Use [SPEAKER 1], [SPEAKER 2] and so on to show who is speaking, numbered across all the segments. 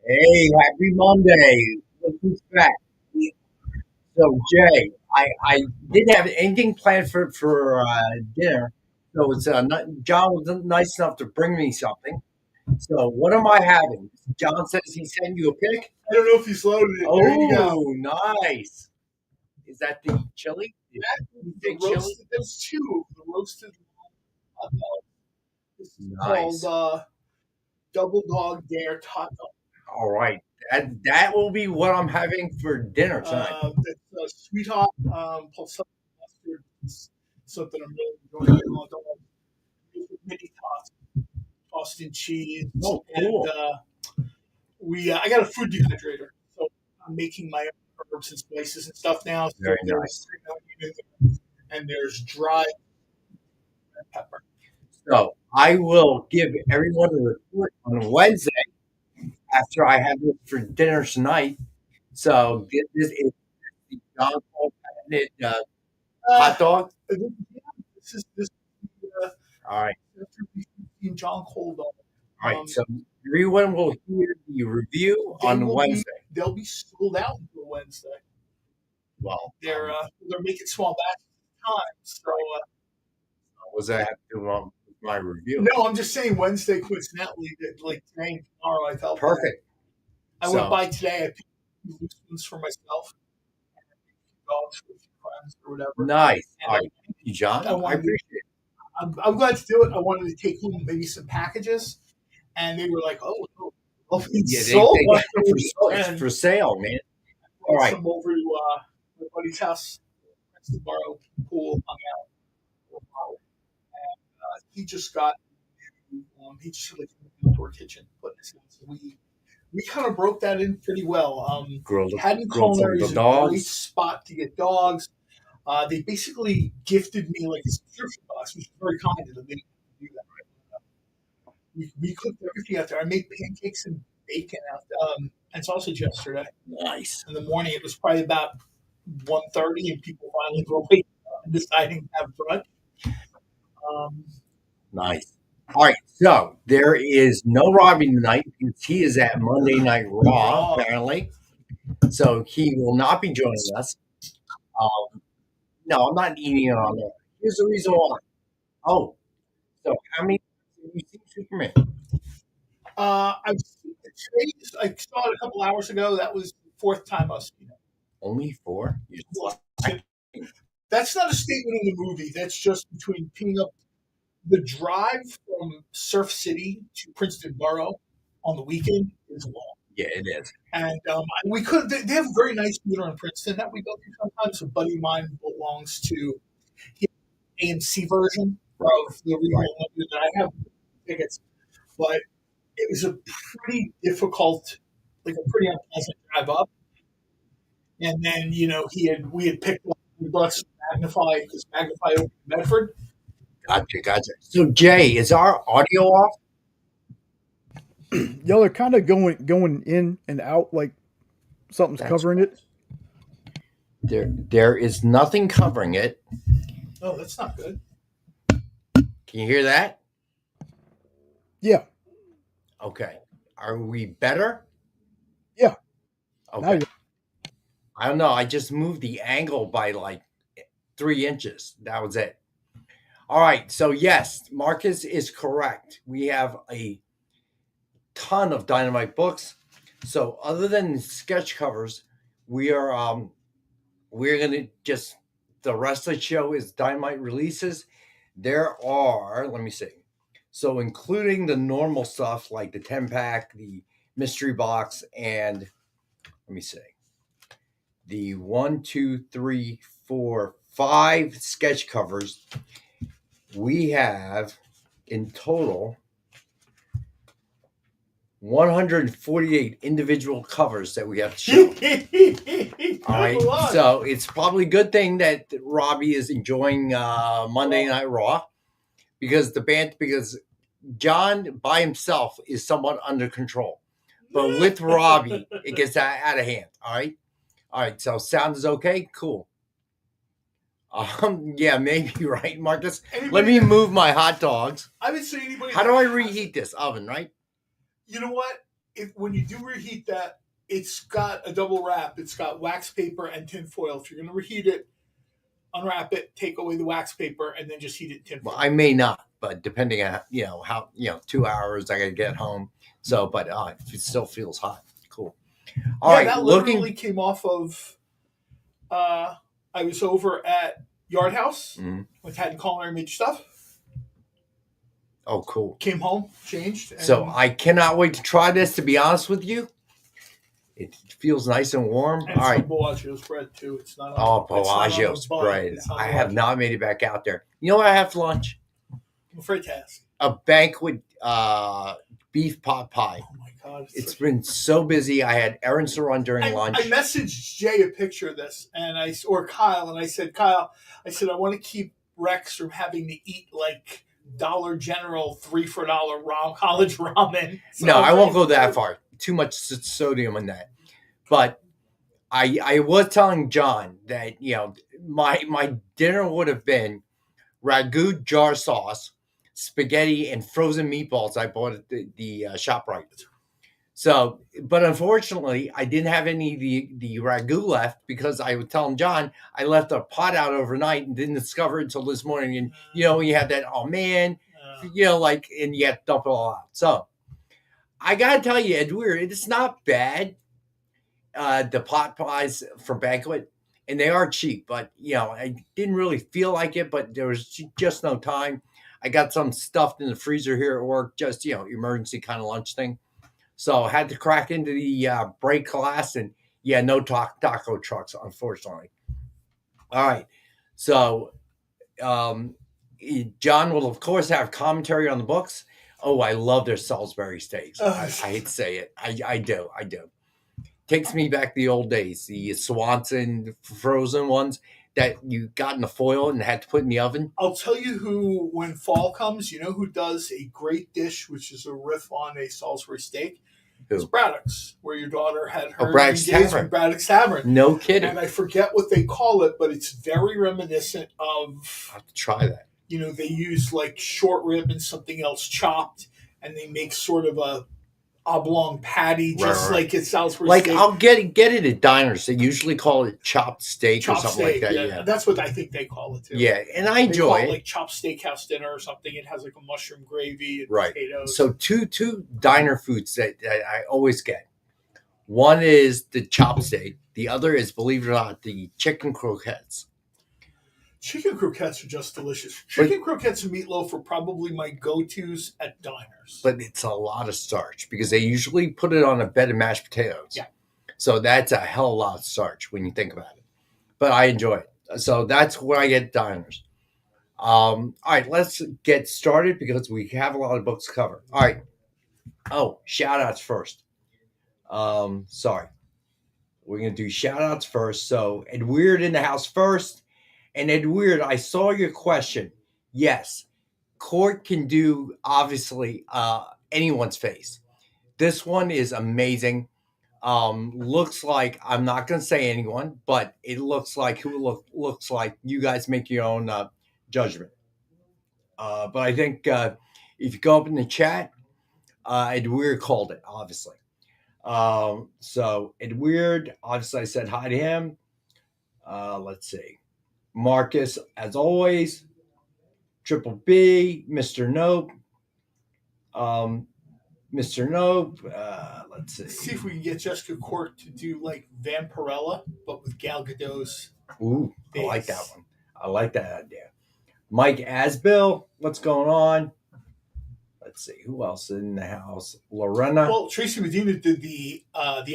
[SPEAKER 1] Hey, happy Monday. Look who's back. So, Jay, I didn't have anything planned for dinner. So, John was nice enough to bring me something. So, what am I having? John says he sent you a pic.
[SPEAKER 2] I don't know if he's loaded it. There you go.
[SPEAKER 1] Oh, nice. Is that the chili?
[SPEAKER 2] The
[SPEAKER 1] Big chili?
[SPEAKER 2] roasted, there's two. The roasted hot dog. This is
[SPEAKER 1] Nice.
[SPEAKER 2] called Double Dog Dare hot dog.
[SPEAKER 1] All right. That will be what I'm having for dinner tonight.
[SPEAKER 2] It's sweetheart plus something mustard. It's something I'm really enjoying. Hot dog. Mini tossed in cheese.
[SPEAKER 1] Oh, cool.
[SPEAKER 2] And I got a food dehydrator, so I'm making my own herbs and spices and stuff now. So
[SPEAKER 1] Very nice.
[SPEAKER 2] And there's dried red pepper.
[SPEAKER 1] So I will give everyone a report on Wednesday after I have this for dinner tonight. So this is the John Paul patented hot dog.
[SPEAKER 2] This
[SPEAKER 1] All right.
[SPEAKER 2] John Cole dog.
[SPEAKER 1] All right. So everyone will hear the review on Wednesday.
[SPEAKER 2] They'll be sold out until Wednesday.
[SPEAKER 1] Well,
[SPEAKER 2] they're making small batches at times. So
[SPEAKER 1] was that have to do with my review?
[SPEAKER 2] No, I'm just saying Wednesday coincidentally that like today and tomorrow I felt
[SPEAKER 1] perfect.
[SPEAKER 2] I went by today. I picked loose ones for myself, dogs for friends or whatever.
[SPEAKER 1] Nice. All right, thank you, John. I appreciate it.
[SPEAKER 2] I'm glad to do it. I wanted to take home maybe some packages, and they were like, "Oh, no,
[SPEAKER 1] it's for sale, man." All right.
[SPEAKER 2] Some over to my buddy's house, to borrow pool, hung out. And he just got he just had like an outdoor kitchen. But we kind of broke that in pretty well. Haddon Culinary is a great spot to get dogs. They basically gifted me like a subscription box, which is very kind of them. They didn't do that. We cooked everything out there. I made pancakes and bacon out and sausage yesterday.
[SPEAKER 1] Nice.
[SPEAKER 2] In the morning, it was probably about 1:30, and people finally were waking up and deciding to have brunch.
[SPEAKER 1] Nice. All right, so there is no Robbie tonight because he is at Monday Night Raw, apparently. So he will not be joining us. No, I'm not eating it on there. Here's the reason why. Oh, so how many times have you seen Superman?
[SPEAKER 2] I've seen it. I saw it a couple hours ago. That was the fourth time I've seen it.
[SPEAKER 1] Only 4?
[SPEAKER 2] That's not a statement in the movie. That's just between picking up the drive from Surf City to Princeton Borough on the weekend is long.
[SPEAKER 1] Yeah, it is.
[SPEAKER 2] And we could. They have a very nice theater in Princeton that we go to sometimes. A buddy of mine belongs to the AMC version of the original movie that I have tickets, but it was a pretty difficult, like a pretty unpleasant drive up. And then we had picked up. We brought some Magnify because Magnify opened in Medford.
[SPEAKER 1] Gotcha. So Jay, is our audio off?
[SPEAKER 3] Y'all are kind of going in and out like something's covering it.
[SPEAKER 1] There is nothing covering it.
[SPEAKER 2] Oh, that's not good.
[SPEAKER 1] Can you hear that?
[SPEAKER 3] Yeah.
[SPEAKER 1] Okay. Are we better?
[SPEAKER 3] Yeah.
[SPEAKER 1] Okay. I don't know. I just moved the angle by like 3 inches. That was it. All right. So yes, Marcus is correct. We have a ton of Dynamite books. So other than sketch covers, we're gonna just the rest of the show is Dynamite releases. There are, let me see. So including the normal stuff like the 10-pack, the mystery box, and let me see. The 1, 2, 3, 4, 5 sketch covers. We have in total 148 individual covers that we have to show. All right, so it's probably a good thing that Robbie is enjoying Monday Night Raw because John by himself is somewhat under control, but with Robbie it gets out of hand. All right. So sound is okay. Cool. Yeah, maybe right, Marcus. Let me move my hot dogs.
[SPEAKER 2] I would say anybody.
[SPEAKER 1] How do I reheat this oven? Right.
[SPEAKER 2] You know what? when you do reheat that, it's got a double wrap. It's got wax paper and tin foil. If you're going to reheat it, unwrap it, take away the wax paper, and then just heat it in tin foil.
[SPEAKER 1] Well, I may not, but depending on how 2 hours I gotta get home. So, but it still feels hot. Cool. All right,
[SPEAKER 2] that literally came off of. I was over at Yard House with Tad and Culinary made stuff.
[SPEAKER 1] Oh, cool.
[SPEAKER 2] Came home, changed. And
[SPEAKER 1] so I cannot wait to try this. To be honest with you, it feels nice and warm.
[SPEAKER 2] And
[SPEAKER 1] all right,
[SPEAKER 2] Bellagio spread too. It's not.
[SPEAKER 1] Bellagio spread. I have not made it back out there. You know what I have for lunch?
[SPEAKER 2] I'm afraid to ask.
[SPEAKER 1] A banquet beef pot pie.
[SPEAKER 2] Oh my god!
[SPEAKER 1] It's been so busy. I had errands to run during lunch.
[SPEAKER 2] I messaged Jay a picture of this, or Kyle, and I said, Kyle, I want to keep Rex from having to eat like Dollar General $3 for $1 college ramen. So
[SPEAKER 1] no, I won't go that far. Too much sodium in that. But I was telling John that my dinner would have been ragu jar sauce, spaghetti, and frozen meatballs I bought at the ShopRite. So, but unfortunately, I didn't have any of the ragu left because I was telling John I left a pot out overnight and didn't discover it until this morning. And you have that, oh man, and you have to dump it all out. So I gotta tell you, Edward, it's not bad. The pot pies from Banquet, and they are cheap, but I didn't really feel like it, but there was just no time. I got some stuffed in the freezer here at work, just emergency kind of lunch thing. So I had to crack into the break class, and no taco trucks, unfortunately. All right. So John will, of course, have commentary on the books. Oh, I love their Salisbury steaks. I hate to say it. I do. Takes me back to the old days, the Swanson frozen ones that you got in the foil and had to put in the oven.
[SPEAKER 2] I'll tell you who, when fall comes, who does a great dish, which is a riff on a Salisbury steak? It's Braddock's, where your daughter had her
[SPEAKER 1] Braddock's Tavern.
[SPEAKER 2] Braddock's Tavern.
[SPEAKER 1] No kidding.
[SPEAKER 2] And I forget what they call it, but it's very reminiscent of...
[SPEAKER 1] I have to try that.
[SPEAKER 2] They use like short rib and something else chopped, and they make sort of a oblong patty, just like it's Salisbury steak.
[SPEAKER 1] I'll get it at diners. They usually call it chopped steak or something like that. Yeah,
[SPEAKER 2] that's what I think they call it too.
[SPEAKER 1] Yeah, and I enjoy it.
[SPEAKER 2] Like chopped steakhouse dinner or something. It has like a mushroom gravy and potatoes.
[SPEAKER 1] So two diner foods that I always get. One is the chopped steak. The other is, believe it or not, the chicken croquettes.
[SPEAKER 2] Chicken croquettes are just delicious. Chicken croquettes and meatloaf are probably my go-tos at diners.
[SPEAKER 1] But it's a lot of starch because they usually put it on a bed of mashed potatoes.
[SPEAKER 2] Yeah.
[SPEAKER 1] So that's a hell of a lot of starch when you think about it. But I enjoy it. So that's what I get at diners. All right, let's get started because we have a lot of books to cover. All right. Oh, shout-outs first. Sorry. We're going to do shout-outs first. So Edward in the house first. And Edward, I saw your question. Yes, Court can do, obviously, anyone's face. This one is amazing. Looks like, I'm not going to say anyone, but it looks like looks like. You guys make your own judgment. But I think if you go up in the chat, Edward called it, obviously. So Edward, obviously I said hi to him. Let's see. Marcus, as always. Triple B, Mr. Nope. Mr. Nope. Let's see.
[SPEAKER 2] See if we can get Jessica Court to do like Vampirella, but with Gal Gadot's.
[SPEAKER 1] Ooh, face. I like that one. I like that idea. Mike Asbill, what's going on? Let's see. Who else in the house? Lorena.
[SPEAKER 2] Well, Tracy Medina did the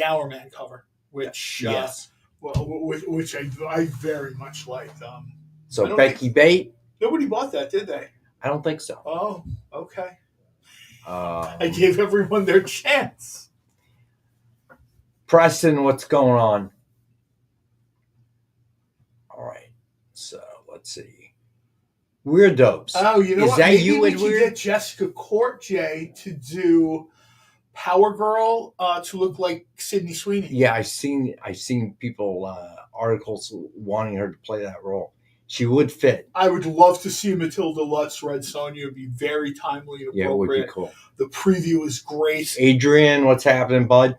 [SPEAKER 2] Hour Man cover, which
[SPEAKER 1] yes.
[SPEAKER 2] Which I very much liked.
[SPEAKER 1] So Becky Bate.
[SPEAKER 2] Nobody bought that, did they?
[SPEAKER 1] I don't think so.
[SPEAKER 2] Oh, okay. I gave everyone their chance.
[SPEAKER 1] Preston, what's going on? All right. So let's see. Weirdos.
[SPEAKER 2] Oh, you know
[SPEAKER 1] what? Is that
[SPEAKER 2] maybe
[SPEAKER 1] you,
[SPEAKER 2] we
[SPEAKER 1] Edward?
[SPEAKER 2] Could get Jessica Court, Jay, to do Power Girl to look like Sydney Sweeney.
[SPEAKER 1] Yeah, I've seen people articles wanting her to play that role. She would fit.
[SPEAKER 2] I would love to see Matilda Lutz, Red Sonja. It would be very timely and
[SPEAKER 1] Yeah, it would be
[SPEAKER 2] appropriate.
[SPEAKER 1] cool.
[SPEAKER 2] The preview is great.
[SPEAKER 1] Adrian, what's happening, bud?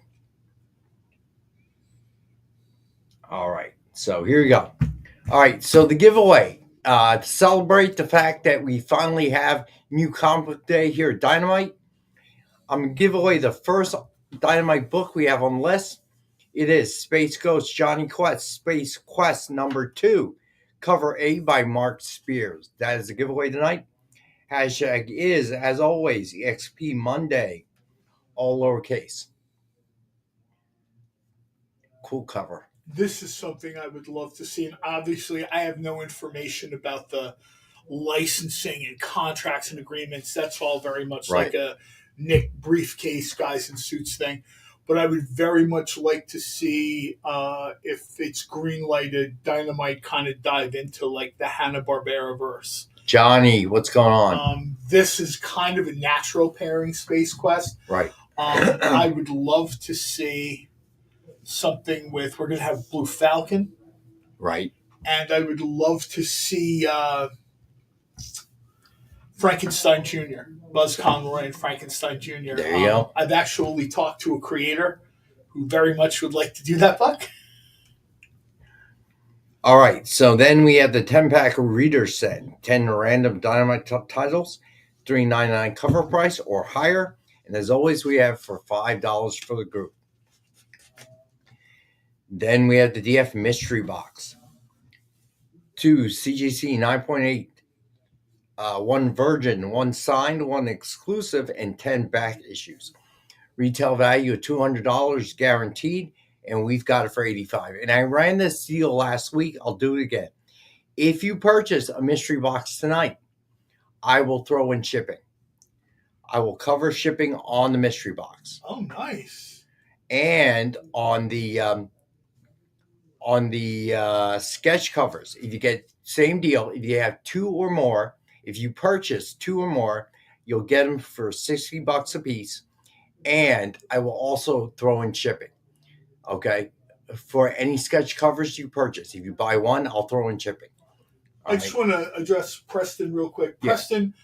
[SPEAKER 1] All right, so here we go. All right, so the giveaway. To celebrate the fact that we finally have new comic book day here at Dynamite, I'm going to give away the first Dynamite book we have on the list. It is Space Ghost Johnny Quest, Space Quest number 2, cover A by Mark Spears. That is the giveaway tonight. Hashtag is, as always, EXP Monday, all lowercase. Cool cover.
[SPEAKER 2] This is something I would love to see. And obviously, I have no information about the licensing and contracts and agreements. That's all very much
[SPEAKER 1] Right.
[SPEAKER 2] like a Nick briefcase, guys in suits thing. But I would very much like to see if it's green lighted, Dynamite kind of dive into like the Hanna-Barbera verse.
[SPEAKER 1] Johnny, what's going on?
[SPEAKER 2] This is kind of a natural pairing, Space Quest.
[SPEAKER 1] Right.
[SPEAKER 2] I would love to see something with, we're going to have Blue Falcon.
[SPEAKER 1] Right.
[SPEAKER 2] And I would love to see Frankenstein Jr., Buzz Conroy and Frankenstein Jr.
[SPEAKER 1] There you go.
[SPEAKER 2] I've actually talked to a creator who very much would like to do that book.
[SPEAKER 1] All right, so then we have the 10-pack reader set, 10 random Dynamite titles, $3.99 cover price or higher. And as always, we have for $5 for the group. Then we have the DF mystery box. 2 CGC 9.8, 1 virgin, 1 signed, 1 exclusive, and 10 back issues. Retail value of $200 guaranteed, and we've got it for $85. And I ran this deal last week. I'll do it again. If you purchase a mystery box tonight, I will throw in shipping. I will cover shipping on the mystery box.
[SPEAKER 2] Oh, nice.
[SPEAKER 1] And on the sketch covers, if you get same deal, if you have 2 or more, if you purchase 2 or more, you'll get them for $60 a piece. And I will also throw in shipping. Okay, for any sketch covers you purchase. If you buy 1, I'll throw in shipping.
[SPEAKER 2] I just want to address Preston real quick.
[SPEAKER 1] Yeah.
[SPEAKER 2] Preston,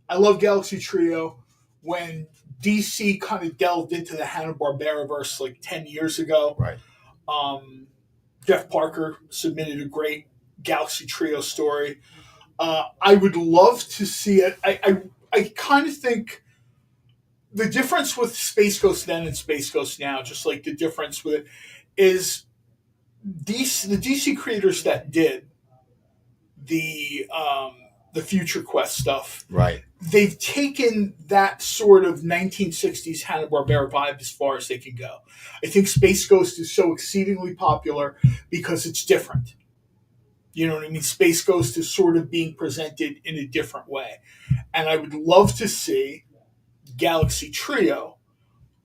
[SPEAKER 2] I love Galaxy Trio. When DC kind of delved into the Hanna-Barbera verse like 10 years ago,
[SPEAKER 1] Right.
[SPEAKER 2] Jeff Parker submitted a great Galaxy Trio story. I would love to see it. I kind of think the difference with Space Ghost then and Space Ghost now, just like the difference with it, is the DC creators that did the Future Quest stuff,
[SPEAKER 1] Right.
[SPEAKER 2] they've taken that sort of 1960s Hanna-Barbera vibe as far as they can go. I think Space Ghost is so exceedingly popular because it's different. You know what I mean? Space Ghost is sort of being presented in a different way. And I would love to see Galaxy Trio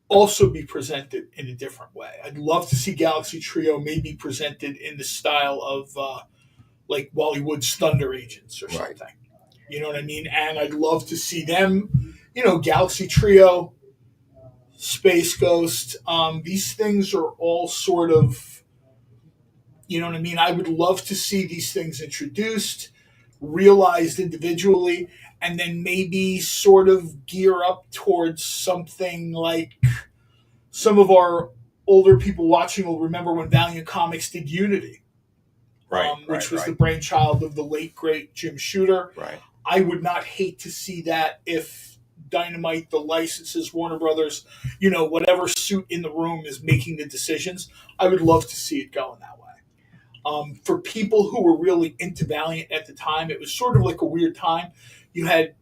[SPEAKER 2] also be presented in a different way. I'd love to see Galaxy Trio maybe presented in the style of like Wally Wood's Thunder Agents or something.
[SPEAKER 1] Right.
[SPEAKER 2] You know what I mean? And I'd love to see them, Galaxy Trio, Space Ghost. These things are all sort of, you know what I mean? I would love to see these things introduced, realized individually, and then maybe sort of gear up towards something like some of our older people watching will remember when Valiant Comics did Unity, which was the brainchild of the late, great Jim Shooter.
[SPEAKER 1] Right.
[SPEAKER 2] I would not hate to see that if Dynamite, the licenses, Warner Brothers, whatever suit in the room is making the decisions, I would love to see it going that way. For people who were really into Valiant at the time, it was sort of like a weird time. You had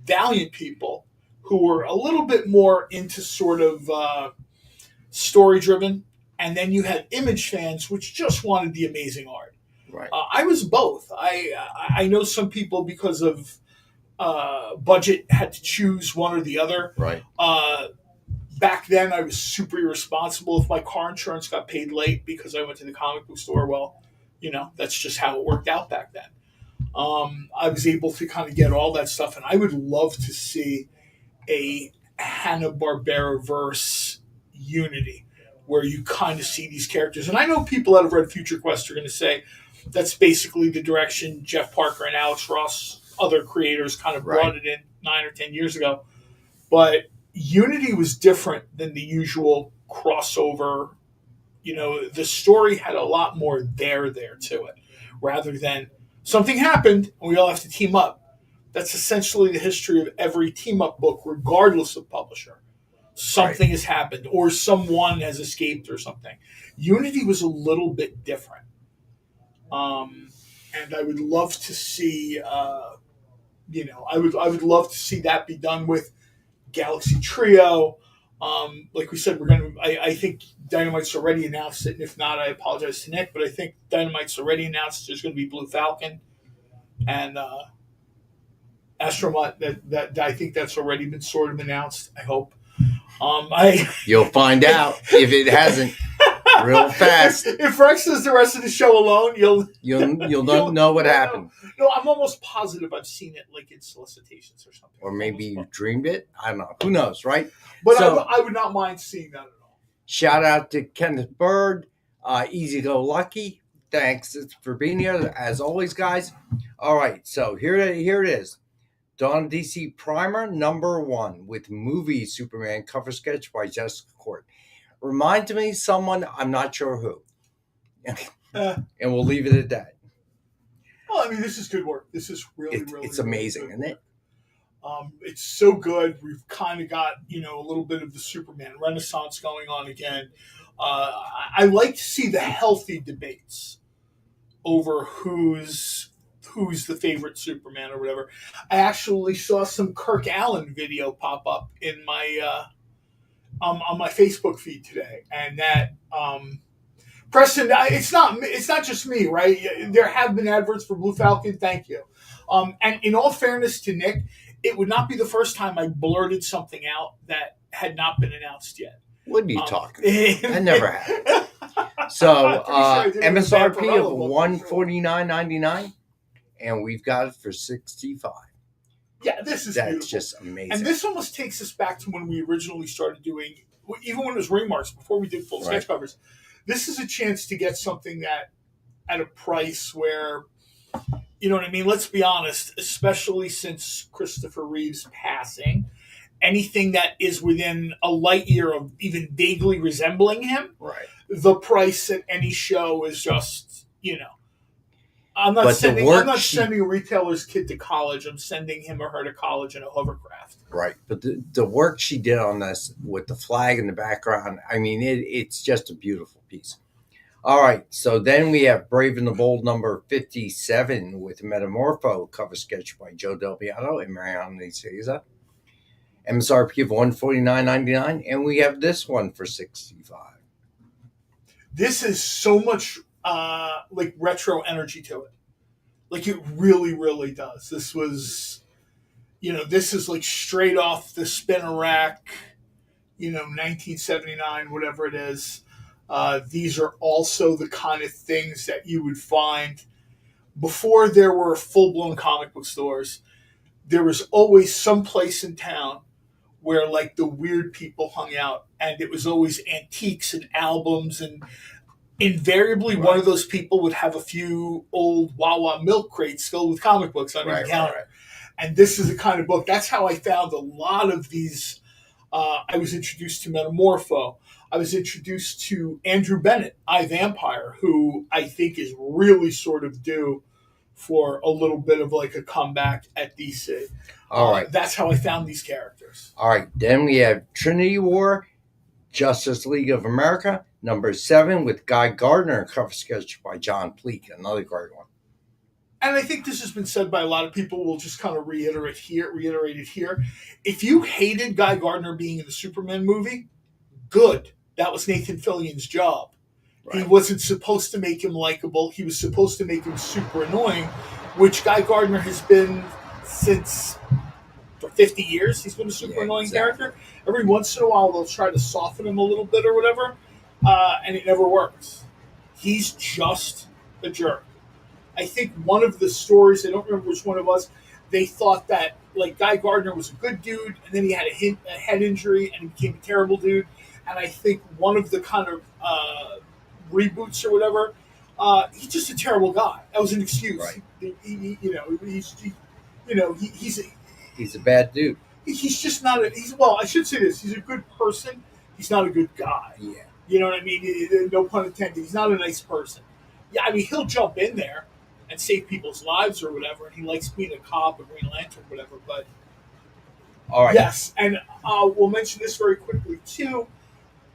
[SPEAKER 2] Valiant people who were a little bit more into sort of story-driven, and then you had Image fans, which just wanted the amazing art.
[SPEAKER 1] Right.
[SPEAKER 2] I was both. I know some people, because of budget, had to choose one or the other.
[SPEAKER 1] Right.
[SPEAKER 2] Back then, I was super irresponsible. If my car insurance got paid late because I went to the comic book store, well, that's just how it worked out back then. I was able to kind of get all that stuff, and I would love to see a Hanna-Barbera verse Unity where you kind of see these characters. And I know people that have read Future Quest are going to say that's basically the direction Jeff Parker and Alex Ross, other creators, kind of brought it in 9 or 10 years ago. But Unity was different than the usual crossover. The story had a lot more there to it, rather than something happened and we all have to team up. That's essentially the history of every team up book, regardless of publisher. Something has happened, or someone has escaped, or something. Unity was a little bit different, and I would love to see, I would love to see that be done with Galaxy Trio. Like we said, I think Dynamite's already announced it, and if not, I apologize to Nick, but I think Dynamite's already announced there's going to be Blue Falcon and Astromot. That I think that's already been sort of announced. I hope.
[SPEAKER 1] You'll find out if it hasn't real fast.
[SPEAKER 2] If Rex does the rest of the show alone,
[SPEAKER 1] you'll know what happened.
[SPEAKER 2] No, I'm almost positive I've seen it, like in solicitations or something.
[SPEAKER 1] Or maybe you dreamed it. I don't know. Who knows, right?
[SPEAKER 2] But so, I would not mind seeing that at all.
[SPEAKER 1] Shout out to Kenneth Bird, Easy Go Lucky. Thanks for being here, as always, guys. All right, so here it is. Dawn DC Primer #1 with movie Superman cover sketch by Jessica Court. Reminds me of someone, I'm not sure who. And we'll leave it at that.
[SPEAKER 2] Well, I mean, this is good work. This is really
[SPEAKER 1] it's amazing,
[SPEAKER 2] really
[SPEAKER 1] isn't it?
[SPEAKER 2] It's so good. We've kind of got, a little bit of the Superman renaissance going on again. I like to see the healthy debates over who's the favorite Superman or whatever. I actually saw some Kirk Allen video pop up in my on my Facebook feed today, and that Preston, it's not just me, right? There have been adverts for Blue Falcon. Thank you. And in all fairness to Nick, it would not be the first time I blurted something out that had not been announced yet.
[SPEAKER 1] What are you talking about? That never happened. So MSRP of $149.99, and we've got it for $65.
[SPEAKER 2] Yeah, that's
[SPEAKER 1] beautiful. Just amazing.
[SPEAKER 2] And this almost takes us back to when we originally started doing, even when it was remarks, before we did full sketch covers. This is a chance to get something that at a price where, you know what I mean? Let's be honest, especially since Christopher Reeve's passing, anything that is within a light year of even vaguely resembling him, the price at any show is just, I'm not sending a retailer's kid to college. I'm sending him or her to college in a hovercraft.
[SPEAKER 1] Right. But the work she did on this with the flag in the background, I mean, it's just a beautiful piece. All right. So then we have Brave and the Bold #57 with Metamorpho cover sketch by Joe Del Beato and Mariana Nicieza. MSRP of $149.99. And we have this one for $65.
[SPEAKER 2] This is so much like retro energy to it. Like it really, really does. This was, this is like straight off the spinner rack, 1979, whatever it is. These are also the kind of things that you would find before there were full-blown comic book stores. There was always some place in town where like the weird people hung out, and it was always antiques and albums, and invariably one of those people would have a few old Wawa milk crates filled with comic books under the counter. And this is the kind of book. That's how I found a lot of these. I was introduced to Metamorpho. I was introduced to Andrew Bennett, iVampire, who I think is really sort of due for a little bit of like a comeback at DC.
[SPEAKER 1] All right.
[SPEAKER 2] That's how I found these characters.
[SPEAKER 1] All right. Then we have Trinity War, Justice League of America, #7 with Guy Gardner, cover sketch by John Pleak, another great one.
[SPEAKER 2] And I think this has been said by a lot of people. We'll just kind of reiterate it here. If you hated Guy Gardner being in the Superman movie, good. That was Nathan Fillion's job. He wasn't supposed to make him likable. He was supposed to make him super annoying, which Guy Gardner has been since for 50 years. He's been a super annoying character. Every once in a while, they'll try to soften him a little bit or whatever, and it never works. He's just a jerk. I think one of the stories, I don't remember which one it was, they thought that like Guy Gardner was a good dude, and then he had a head injury, and he became a terrible dude. and I think one of the kind of reboots or whatever, he's just a terrible guy. That was an excuse.
[SPEAKER 1] Right.
[SPEAKER 2] He's
[SPEAKER 1] a bad dude.
[SPEAKER 2] He's just not a. He's well. I should say this. He's a good person. He's not a good guy.
[SPEAKER 1] Yeah.
[SPEAKER 2] You know what I mean? No pun intended. He's not a nice person. Yeah, I mean he'll jump in there and save people's lives or whatever, and he likes being a cop, a Green Lantern, whatever. But
[SPEAKER 1] all right.
[SPEAKER 2] Yes, and we'll mention this very quickly too.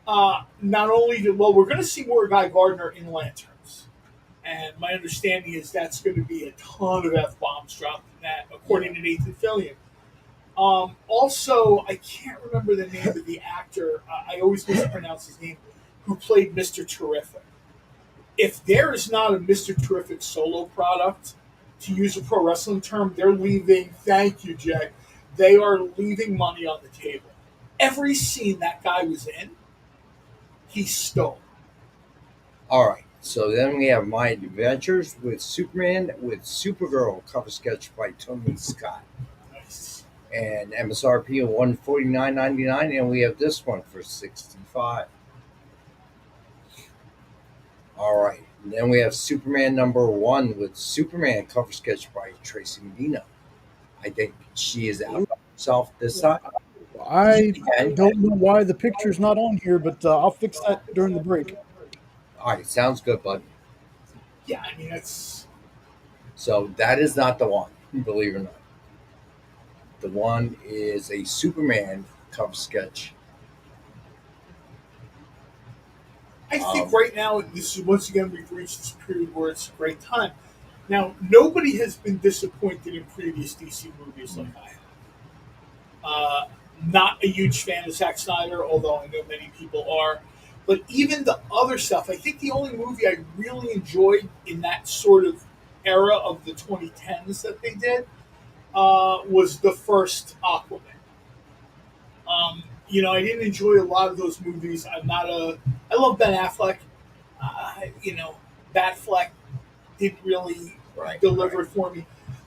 [SPEAKER 2] Not only we're going to see more Guy Gardner in Lanterns, and my understanding is that's going to be a ton of F-bombs dropped in that, according to Nathan Fillion. Also, I can't remember the name of the actor. I always mispronounce his name. Who played Mr. Terrific? If there is not a Mr. Terrific solo product, to use a pro wrestling term, they're leaving. Thank you, Jack. They are leaving money on the table. Every scene that guy was in, he stole.
[SPEAKER 1] All right. So then we have My Adventures with Superman with Supergirl, cover sketch by Tony Scott.
[SPEAKER 2] Nice.
[SPEAKER 1] And MSRP of $149.99, and we have this one for $65. All right. And then we have Superman #1 with Superman, cover sketch by Tracy Medina. I think she is out herself this time.
[SPEAKER 3] I don't know why the picture's not on here, but I'll fix that during the break.
[SPEAKER 1] All right, sounds good, bud.
[SPEAKER 2] Yeah, I mean that's.
[SPEAKER 1] So that is not the one, believe it or not. The one is a Superman cover sketch.
[SPEAKER 2] I think right now, this is once again we've reached this period where it's a great time. Now, nobody has been disappointed in previous DC movies like I have. Not a huge fan of Zack Snyder, although I know many people are. But even the other stuff, I think the only movie I really enjoyed in that sort of era of the 2010s that they did was the first Aquaman. I didn't enjoy a lot of those movies. I love Ben Affleck. Batfleck didn't really deliver for me.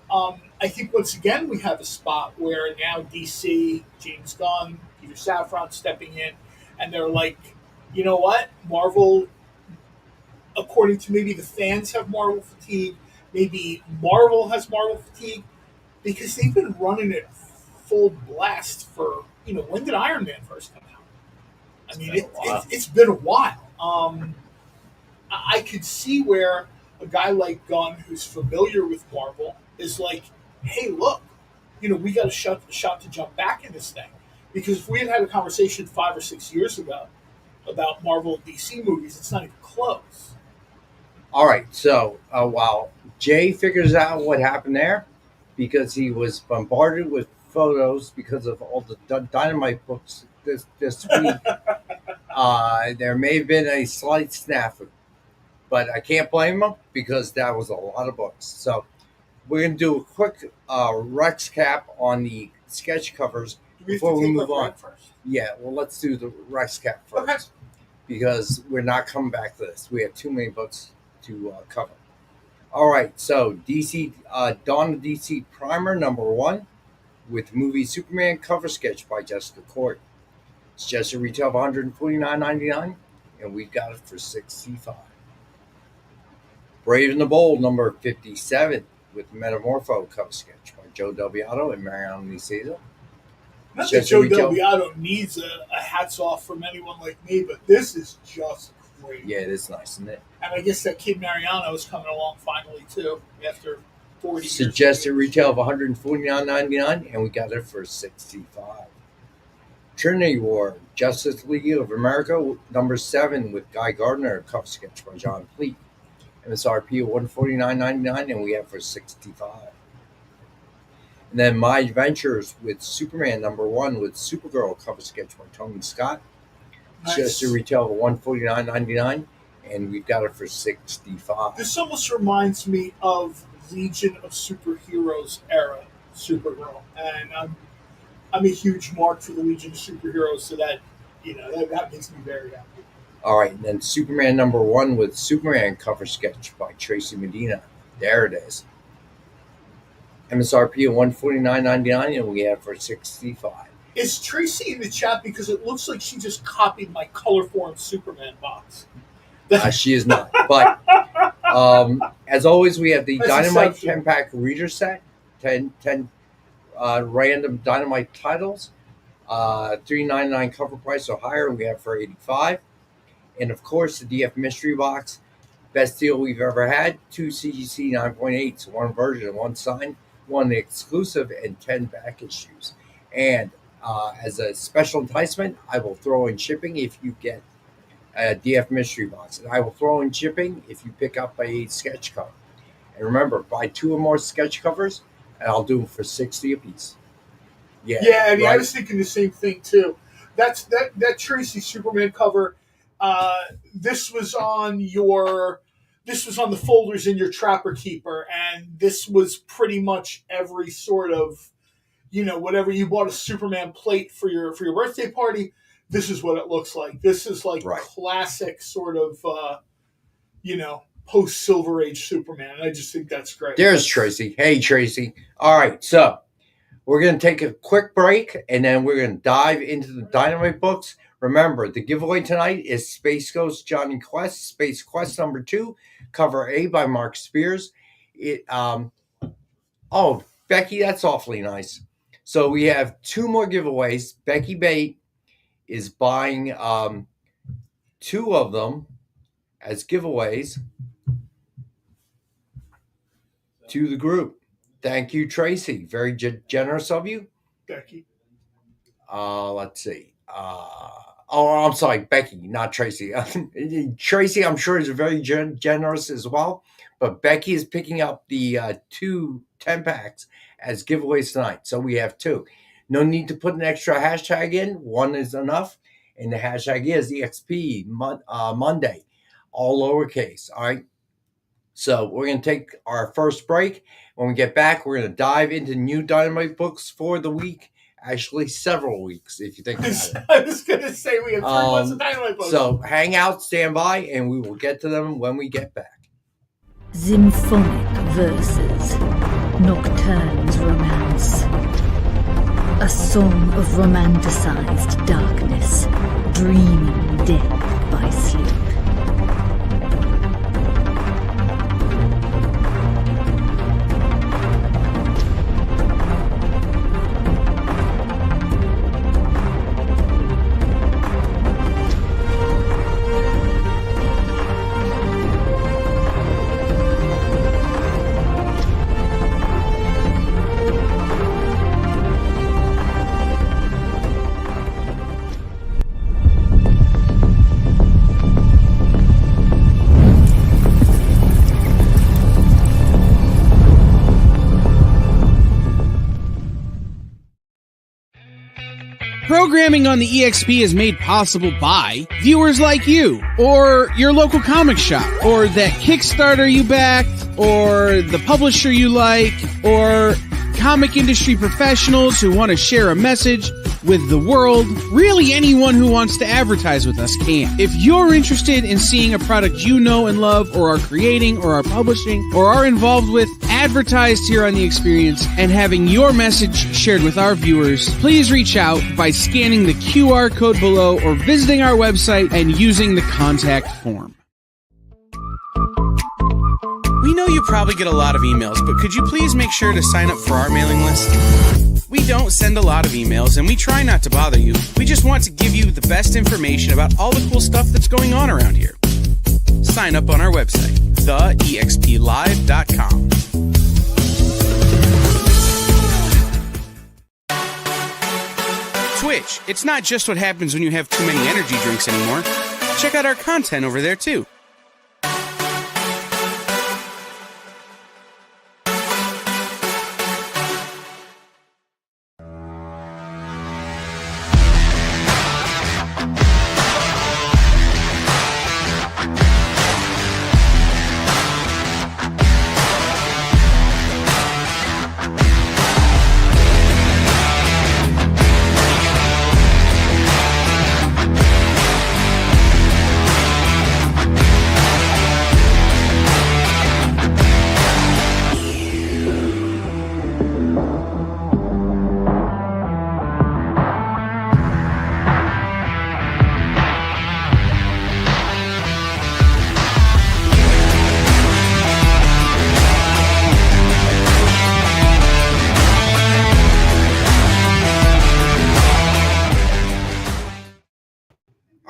[SPEAKER 2] I think once again we have a spot where now DC, James Gunn, Peter Safran stepping in, and they're like, you know what, Marvel. According to maybe the fans have Marvel fatigue, maybe Marvel has Marvel fatigue, because they've been running it full blast for when did Iron Man first come out? I mean, it's been a while. I could see where a guy like Gunn, who's familiar with Marvel, is like, hey, look, we got a shot to jump back in this thing. Because if we had a conversation 5 or 6 years ago about Marvel and DC movies, it's not even close.
[SPEAKER 1] All right, so while Jay figures out what happened there, because he was bombarded with photos because of all the Dynamite books this week, there may have been a slight snafu. But I can't blame him because that was a lot of books. So we're going to do a quick Rex cap on the sketch covers before we move on.
[SPEAKER 2] First?
[SPEAKER 1] Yeah, well, let's do the Rex cap first.
[SPEAKER 2] Okay.
[SPEAKER 1] Because we're not coming back to this. We have too many books to cover. All right, so DC Dawn of DC Primer #1 with movie Superman cover sketch by Jessica Court. It's just a retail of $149.99, and we've got it for $65. Brave and the Bold #57 with Metamorpho cover sketch by Joe Del Beato and Mariano Nicieza.
[SPEAKER 2] Not that Joe Del Beato needs a hats off from anyone like me, but this is just great.
[SPEAKER 1] Yeah, it is nice, isn't it?
[SPEAKER 2] And I guess that kid Mariano is coming along finally too after 40 years.
[SPEAKER 1] Suggested retail of $149.99, and we got it for $65. Trinity War Justice League of America #7 with Guy Gardner cover sketch by John Fleet. MSRP of $149.99, and we have for $65. And then My Adventures with Superman #1 with Supergirl cover sketch by Tony Scott.
[SPEAKER 2] Nice.
[SPEAKER 1] Just a retail of $149.99, and we've got it for $65.
[SPEAKER 2] This almost reminds me of Legion of Superheroes era Supergirl, and I'm a huge mark for the Legion of Superheroes, so that that makes me very happy.
[SPEAKER 1] All right, and then Superman #1 with Superman cover sketch by Tracy Medina. There it is. MSRP of $149.99, and we have for $65.
[SPEAKER 2] Is Tracy in the chat? Because it looks like she just copied my Colorform Superman box.
[SPEAKER 1] She is not. But as always, we have the
[SPEAKER 2] That's
[SPEAKER 1] Dynamite
[SPEAKER 2] exceptional.
[SPEAKER 1] 10-pack reader set, 10 random Dynamite titles, $3.99 cover price or higher. We have for $85, and of course the DF mystery box, best deal we've ever had. 2 CGC 9.8s, one version, one signed, one exclusive, and 10 back issues. And as a special enticement, I will throw in shipping if you get a DF mystery box, and I will throw in shipping if you pick up a sketch cover. And remember, buy 2 or more sketch covers, and I'll do them for $60 a piece.
[SPEAKER 2] Yeah, I mean,
[SPEAKER 1] right?
[SPEAKER 2] I was thinking the same thing too. That Tracy Superman cover. This was on the folders in your Trapper Keeper, and this was pretty much every sort of, whatever you bought a Superman plate for your birthday party. This is what it looks like. This is like classic sort of, post Silver Age Superman. And I just think that's great.
[SPEAKER 1] There's Tracy. Hey, Tracy. All right, so we're going to take a quick break, and then we're going to dive into the Dynamite books. Remember, the giveaway tonight is Space Ghost Johnny Quest, Space Quest number 2, cover A by Mark Spears. Becky, that's awfully nice. So we have 2 more giveaways. Becky Bate is buying 2 of them as giveaways to the group. Thank you, Tracy. Very generous of you.
[SPEAKER 2] Becky.
[SPEAKER 1] Let's see. I'm sorry, Becky, not Tracy. Tracy, I'm sure, is very generous as well. But Becky is picking up the 2 10-packs as giveaways tonight. So we have 2. No need to put an extra hashtag in. 1 is enough. And the hashtag is EXP Monday, all lowercase. All right. So we're going to take our first break. When we get back, we're going to dive into new Dynamite books for the week. Actually, several weeks, if you think about it.
[SPEAKER 2] I was going to say we have 3 months of Dynamite books.
[SPEAKER 1] So hang out, stand by, and we will get to them when we get back.
[SPEAKER 4] Symphonic verses, Nocturne's romance. A song of romanticized darkness, dreaming death by sleep.
[SPEAKER 5] Programming on the EXP is made possible by viewers like you, or your local comic shop, or that Kickstarter you backed, or the publisher you like, or comic industry professionals who want to share a message with the world. Really, anyone who wants to advertise with us can. If you're interested in seeing a product you know and love, or are creating, or are publishing, or are involved with, advertised here on The Experience, and having your message shared with our viewers, please reach out by scanning the QR code below or visiting our website and using the contact form. We know you probably get a lot of emails, but could you please make sure to sign up for our mailing list? We don't send a lot of emails, and we try not to bother you. We just want to give you the best information about all the cool stuff that's going on around here. Sign up on our website, theexplive.com. Twitch, it's not just what happens when you have too many energy drinks anymore. Check out our content over there, too.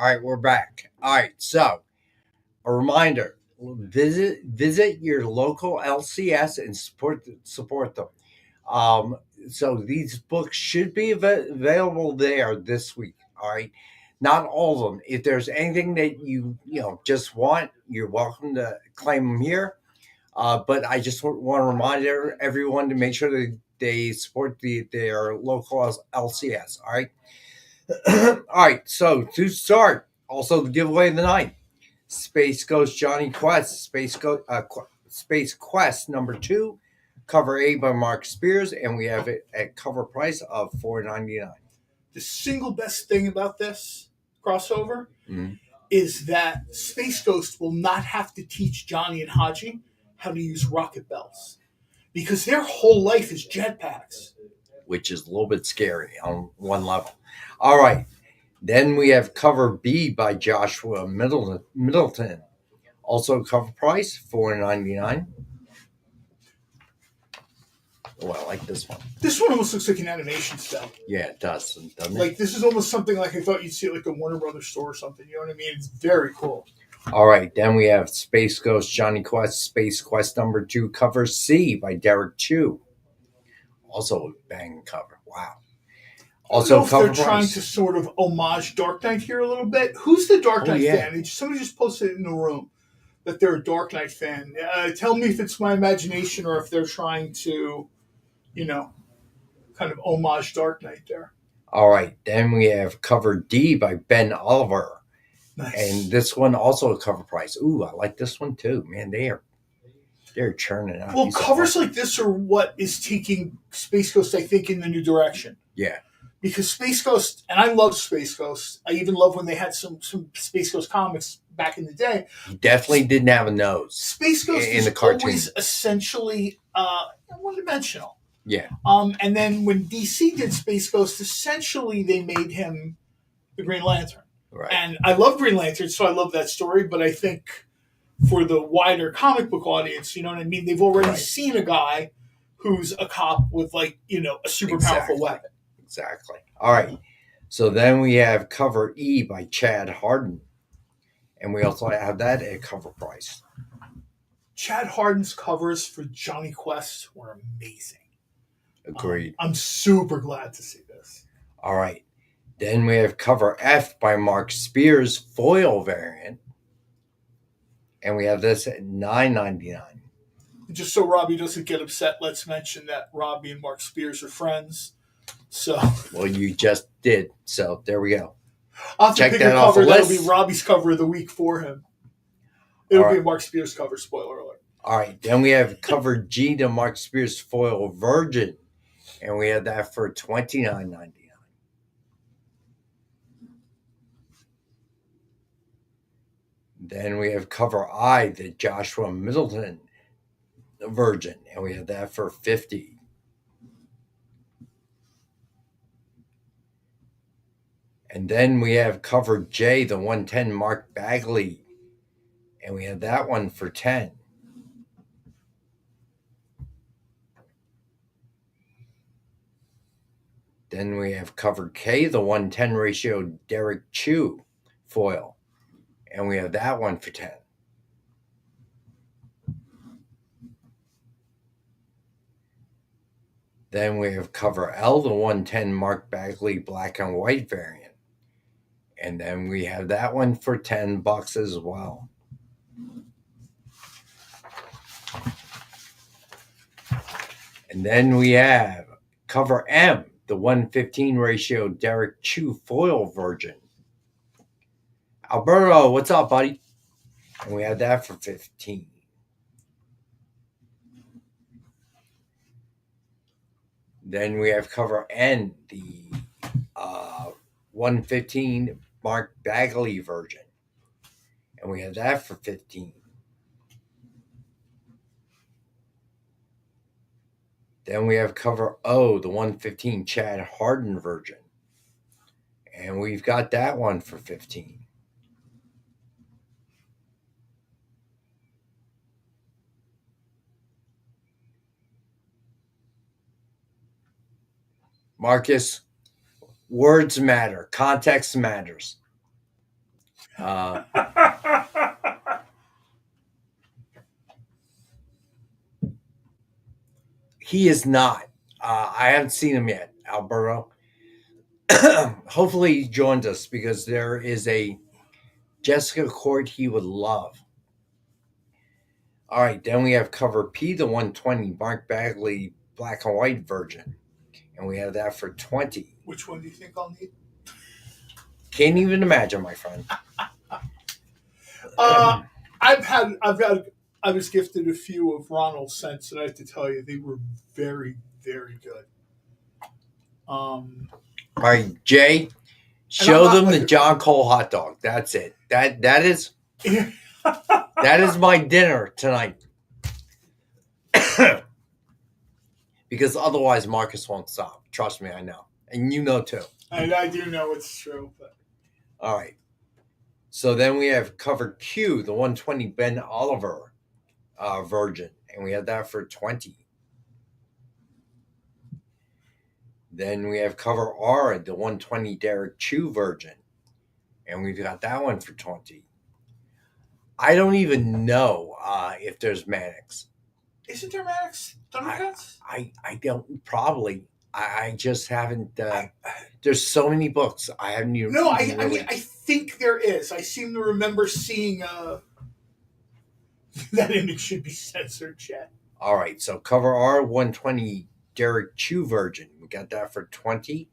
[SPEAKER 1] right, we're back. All right, so a reminder: visit your local LCS and support them. Um, so these books should be available there this week. All right, not all of them. If there's anything that you just want, you're welcome to claim them here. But I just want to remind everyone to make sure that they support their local LCS. All right. All right. So to start, also the giveaway of the night: Space Ghost Johnny Quest, Space Quest number 2, cover A by Mark Spears, and we have it at cover price of $4.99.
[SPEAKER 2] The single best thing about this crossover is that Space Ghost will not have to teach Johnny and Haji how to use rocket bells, because their whole life is jetpacks.
[SPEAKER 1] Which is a little bit scary on one level. All right. Then we have cover B by Joshua Middleton. Also cover price $4.99. Oh, I like this one.
[SPEAKER 2] This one almost looks like an animation cell.
[SPEAKER 1] Yeah, it does, doesn't it?
[SPEAKER 2] Like, this is almost something like I thought you'd see at like a Warner Brothers store or something. You know what I mean? It's very cool.
[SPEAKER 1] All right, then we have Space Ghost Johnny Quest, Space Quest number 2, cover C by Derek Chu. Also a bang cover. Wow. Also,
[SPEAKER 2] I don't know if they're trying to sort of homage Dark Knight here a little bit. Who's the Dark Knight fan? Somebody just posted it in the room that they're a Dark Knight fan. Tell me if it's my imagination or if they're trying to, kind of homage Dark Knight there.
[SPEAKER 1] All right, then we have cover D by Ben Oliver.
[SPEAKER 2] Nice.
[SPEAKER 1] And this one also a cover price. Ooh, I like this one too. Man, they're churning out.
[SPEAKER 2] Well, covers like this are what is taking Space Ghost, I think, in the new direction.
[SPEAKER 1] Yeah.
[SPEAKER 2] Because Space Ghost, and I love Space Ghost. I even love when they had some Space Ghost comics back in the day.
[SPEAKER 1] He definitely didn't have a nose.
[SPEAKER 2] Space Ghost
[SPEAKER 1] in
[SPEAKER 2] is
[SPEAKER 1] the cartoon.
[SPEAKER 2] Always essentially one-dimensional.
[SPEAKER 1] Yeah.
[SPEAKER 2] And then when DC did Space Ghost, essentially they made him the Green Lantern.
[SPEAKER 1] Right.
[SPEAKER 2] And I love Green Lantern, so I love that story. But I think for the wider comic book audience, you know what I mean? They've already seen a guy who's a cop with, like, a super powerful weapon.
[SPEAKER 1] Exactly. All right. So then we have cover E by Chad Harden. And we also have that at cover price.
[SPEAKER 2] Chad Harden's covers for Johnny Quest were amazing.
[SPEAKER 1] Agreed.
[SPEAKER 2] I'm super glad to see this.
[SPEAKER 1] All right. Then we have cover F by Mark Spears, foil variant. And we have this at $9.99.
[SPEAKER 2] Just so Robbie doesn't get upset, let's mention that Robbie and Mark Spears are friends. So,
[SPEAKER 1] well, you just did. So there we go.
[SPEAKER 2] I'll have to pick a cover that'll be Robbie's cover of the week for him. It'll be a Mark Spears cover, spoiler alert.
[SPEAKER 1] All right. Then we have cover G to Mark Spears foil Virgin. And we have that for $29.99. Then we have cover I, the Joshua Middleton Virgin, and we have that for $50. And then we have cover J, the 110 Mark Bagley, and we have that one for $10. Then we have cover K, the 110 ratio Derek Chu foil. And we have that one for $10. Then we have cover L, the 110 Mark Bagley black and white variant. And then we have that one for $10 as well. And then we have cover M, the 115 ratio Derek Chu foil Virgin. Alberto, what's up, buddy? And we have that for $15. Then we have cover N, the 115 Mark Bagley Virgin. And we have that for $15. Then we have cover O, the 115 Chad Harden Virgin. And we've got that one for $15. Marcus, words matter. Context matters. Uh, he is not. I haven't seen him yet, Alberto. Hopefully he joins us because there is a Jessica Court he would love. All right, then we have cover P, the 120 Mark Bagley black and white version. And we have that for 20.
[SPEAKER 2] Which one do you think I'll need?
[SPEAKER 1] Can't even imagine, my friend.
[SPEAKER 2] I was gifted a few of Ronald scents, and I have to tell you, they were very, very good.
[SPEAKER 1] All right, Jay, show them the John Cole hot dog. That's it. That is that is my dinner tonight. Because otherwise Marcus won't stop. Trust me, I know. And you know too.
[SPEAKER 2] I do know it's true. But
[SPEAKER 1] all right. So then we have cover Q, the 120 Ben Oliver version. And we have that for 20. Then we have cover R, the 120 Derek Chew version. And we've got that one for 20. I don't even know if there's Mannix.
[SPEAKER 2] Isn't there Maddox Thundercats?
[SPEAKER 1] I don't, probably. I just haven't. There's so many books. I haven't even.
[SPEAKER 2] No, I mean, I think there is. I seem to remember seeing that image should be censored, Chet.
[SPEAKER 1] All right, so cover R, 120 Derek Chew version. We got that for 20.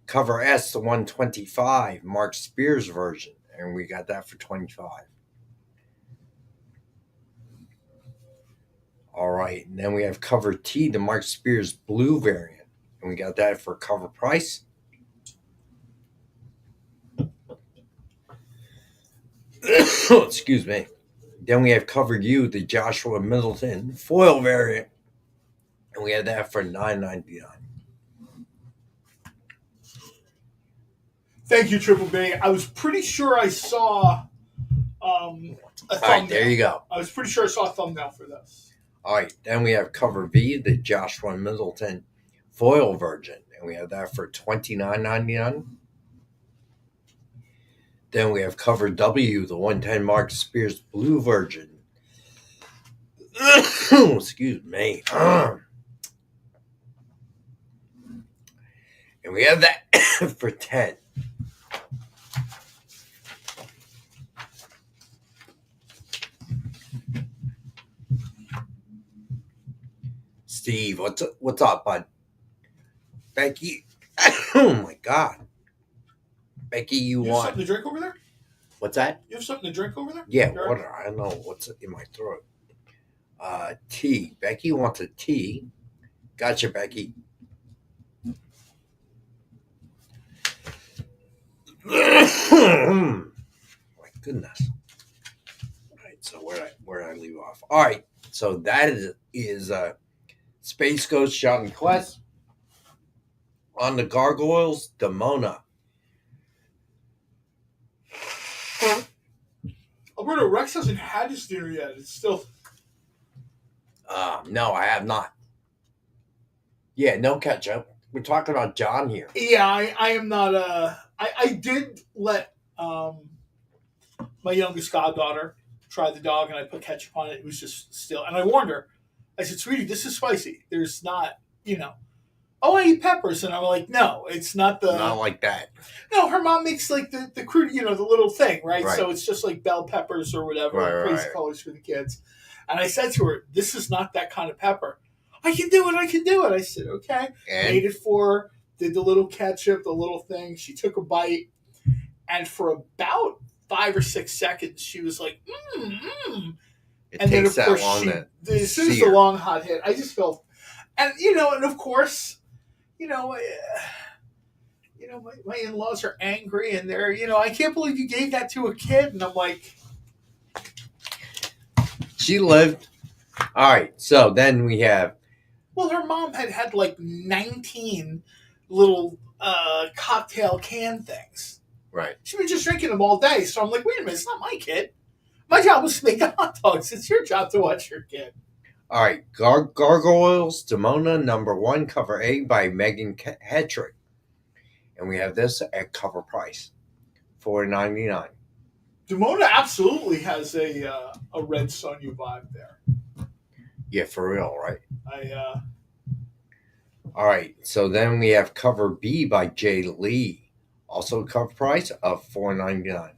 [SPEAKER 1] Cover S, the 125 Mark Spears version. And we got that for 25. All right, and then we have cover T, the Mark Spears blue variant. And we got that for cover price. Excuse me. Then we have cover U, the Joshua Middleton foil variant. And we had that for $9.99.
[SPEAKER 2] Thank you, Triple B. I was pretty sure I saw a thumbnail.
[SPEAKER 1] All right, there you go.
[SPEAKER 2] I was pretty sure I saw a thumbnail for this.
[SPEAKER 1] All right, then we have cover V, the Joshua Middleton foil version, and we have that for $29.99. Then we have cover W, the 110 Mark Spears blue version. Excuse me. And we have that for 10. Steve, what's up, bud? Becky, oh my God, Becky,
[SPEAKER 2] You have
[SPEAKER 1] want
[SPEAKER 2] something to drink over there?
[SPEAKER 1] what's that?
[SPEAKER 2] You have something to drink over there?
[SPEAKER 1] Yeah,
[SPEAKER 2] Sure.
[SPEAKER 1] water. I don't know what's in my throat. Tea. Becky wants a tea. Gotcha, Becky. My goodness. All right, so where did I leave off? All right, so that is Space Ghost Shot and Quest. On the Gargoyles, Demona.
[SPEAKER 2] Alberto, Rex hasn't had his dinner yet. It's still.
[SPEAKER 1] No, I have not. Yeah, no ketchup. We're talking about John here.
[SPEAKER 2] Yeah, I am not. I did let my youngest goddaughter try the dog, and I put ketchup on it. It was just still, and I warned her. I said, "Sweetie, this is spicy. There's not, Oh, I eat peppers," and I'm like, "No, it's not the."
[SPEAKER 1] Not like that.
[SPEAKER 2] No, her mom makes like the crude, the little thing, right?
[SPEAKER 1] Right.
[SPEAKER 2] So it's just like bell peppers or whatever, crazy colors for the kids. And I said to her, "This is not that kind of pepper." I can do it. I said, "Okay."
[SPEAKER 1] And
[SPEAKER 2] Made it for her, did the little ketchup, the little thing. She took a bite, and for about 5 or 6 seconds, she was like,
[SPEAKER 1] it
[SPEAKER 2] and then,
[SPEAKER 1] takes
[SPEAKER 2] of
[SPEAKER 1] that
[SPEAKER 2] course,
[SPEAKER 1] long to
[SPEAKER 2] as soon as the
[SPEAKER 1] sear.
[SPEAKER 2] long hot hit, I just felt, and and of course, my in-laws are angry, and they're, I can't believe you gave that to a kid, and I'm like,
[SPEAKER 1] She lived. All right, so then we have.
[SPEAKER 2] well, her mom had like 19 little cocktail can things.
[SPEAKER 1] Right.
[SPEAKER 2] She's been just drinking them all day, so I'm like, wait a minute, it's not my kid. My job was to make the hot dogs. It's your job to watch your kid.
[SPEAKER 1] All right, Gargoyles, Demona, #1, cover A by Megan Hetrick. And we have this at cover price, $4.99.
[SPEAKER 2] Demona absolutely has a Red Sonja vibe there.
[SPEAKER 1] Yeah, for real, right?
[SPEAKER 2] I
[SPEAKER 1] All right. So then we have cover B by Jay Lee. Also cover price of $4.99.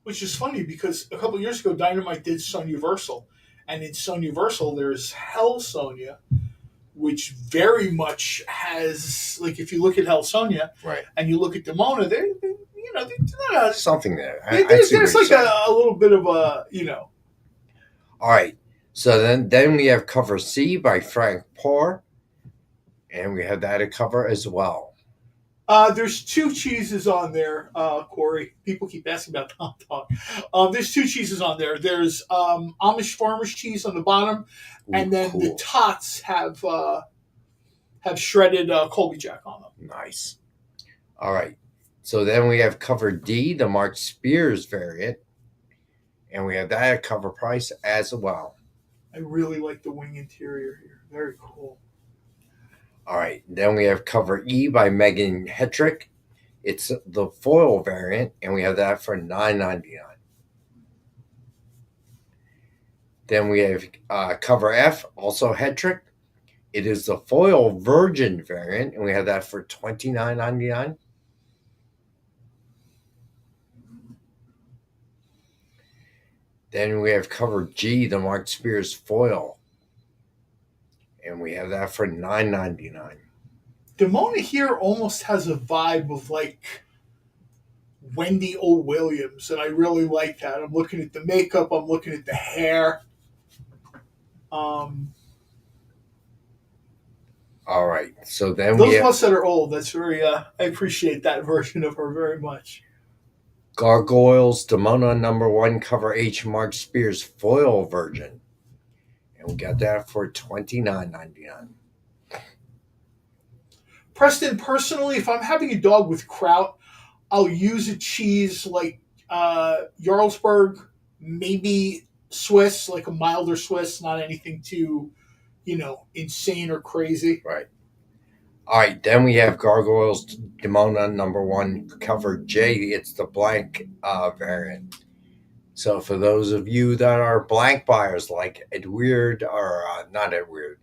[SPEAKER 2] which is funny because a couple years ago Dynamite did Son Universal, and in Son Universal there's Hell Sonja, which very much has, like, if you look at Hell Sonja
[SPEAKER 1] Right.
[SPEAKER 2] and you look at Demona,
[SPEAKER 1] Something there.
[SPEAKER 2] there's like a little bit of a,
[SPEAKER 1] All right. So then we have cover C by Frank Poor. And we have that at cover as well.
[SPEAKER 2] There's two cheeses on there, Corey. People keep asking about the hot dog. There's two cheeses on there. There's Amish farmer's cheese on the bottom, and then
[SPEAKER 1] cool.
[SPEAKER 2] the tots have shredded Colby Jack on them.
[SPEAKER 1] Nice. All right. So then we have cover D, the Mark Spears variant, and we have that at cover price as well.
[SPEAKER 2] I really like the wing interior here. Very cool.
[SPEAKER 1] All right. Then we have cover E by Megan Hetrick. It's the foil variant, and we have that for $9.99. Then we have cover F, also Hetrick. It is the foil virgin variant, and we have that for $29.99. Then we have cover G, the Mark Spears foil, and we have that for $9.99.
[SPEAKER 2] Demona here almost has a vibe of like Wendy O. Williams, and I really like that. I'm looking at the makeup. I'm looking at the hair.
[SPEAKER 1] All right. So then
[SPEAKER 2] those
[SPEAKER 1] we have
[SPEAKER 2] of us that are old, that's very. I appreciate that version of her very much.
[SPEAKER 1] Gargoyles, Demona #1 cover H, Mark Spears foil virgin, and we got that for $29.99.
[SPEAKER 2] Preston, personally, if I'm having a dog with kraut, I'll use a cheese like Jarlsberg, maybe Swiss, like a milder Swiss, not anything too, insane or crazy.
[SPEAKER 1] Right. All right. Then we have Gargoyles, Demona #1 cover J. It's the blank variant. So for those of you that are blank buyers like Edward, or not Edward,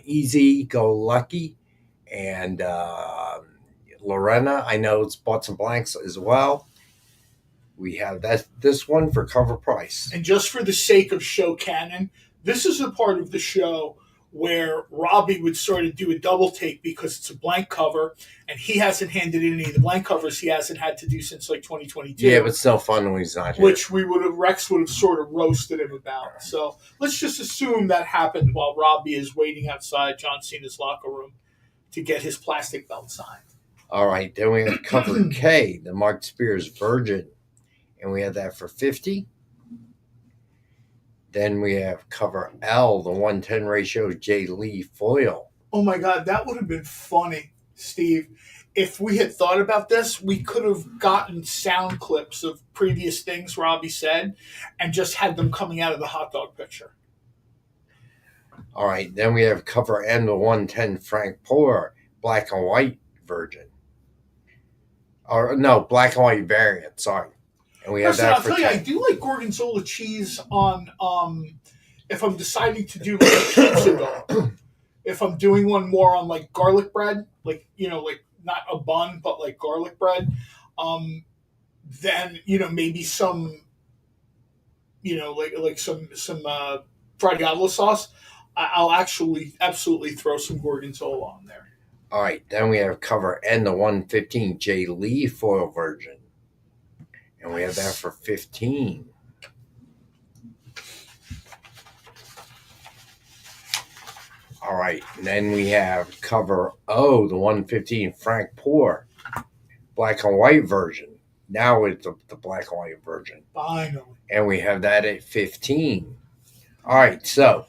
[SPEAKER 1] Easy Go Lucky, and Lorena, I know it's bought some blanks as well. We have this one for cover price.
[SPEAKER 2] And just for the sake of show canon, this is the part of the show where Robbie would sort of do a double take because it's a blank cover, and he hasn't handed in any of the blank covers he hasn't had to do since like 2022.
[SPEAKER 1] Yeah, but it's no fun when he's not here.
[SPEAKER 2] Which Rex would have sort of roasted him about. So let's just assume that happened while Robbie is waiting outside John Cena's locker room to get his plastic belt signed.
[SPEAKER 1] All right, then we have cover K, the Mark Spears Virgin, and we have that for $50. Then we have cover L, the 1:10 ratio J Lee foil.
[SPEAKER 2] Oh my God, that would have been funny, Steve. If we had thought about this, we could have gotten sound clips of previous things Robbie said and just had them coming out of the hot dog picture.
[SPEAKER 1] All right, then we have cover N, the 1:10 Frank Poor black and white virgin. Or no, black and white variant, sorry. And we have that
[SPEAKER 2] I'll
[SPEAKER 1] for
[SPEAKER 2] tell you, I do like Gorgonzola cheese on if I'm deciding to do like a pizza dough. If I'm doing one more on like garlic bread, like like not a bun, but like garlic bread, then maybe some like some fried diablo sauce. I'll actually absolutely throw some Gorgonzola on there.
[SPEAKER 1] All right, then we have cover N, the 115 J Lee foil virgin. And we have that for $15. All right. And then we have cover O, the 115 Frank Poor black and white version. Now it's the black and white version.
[SPEAKER 2] Finally.
[SPEAKER 1] And we have that at $15. All right. So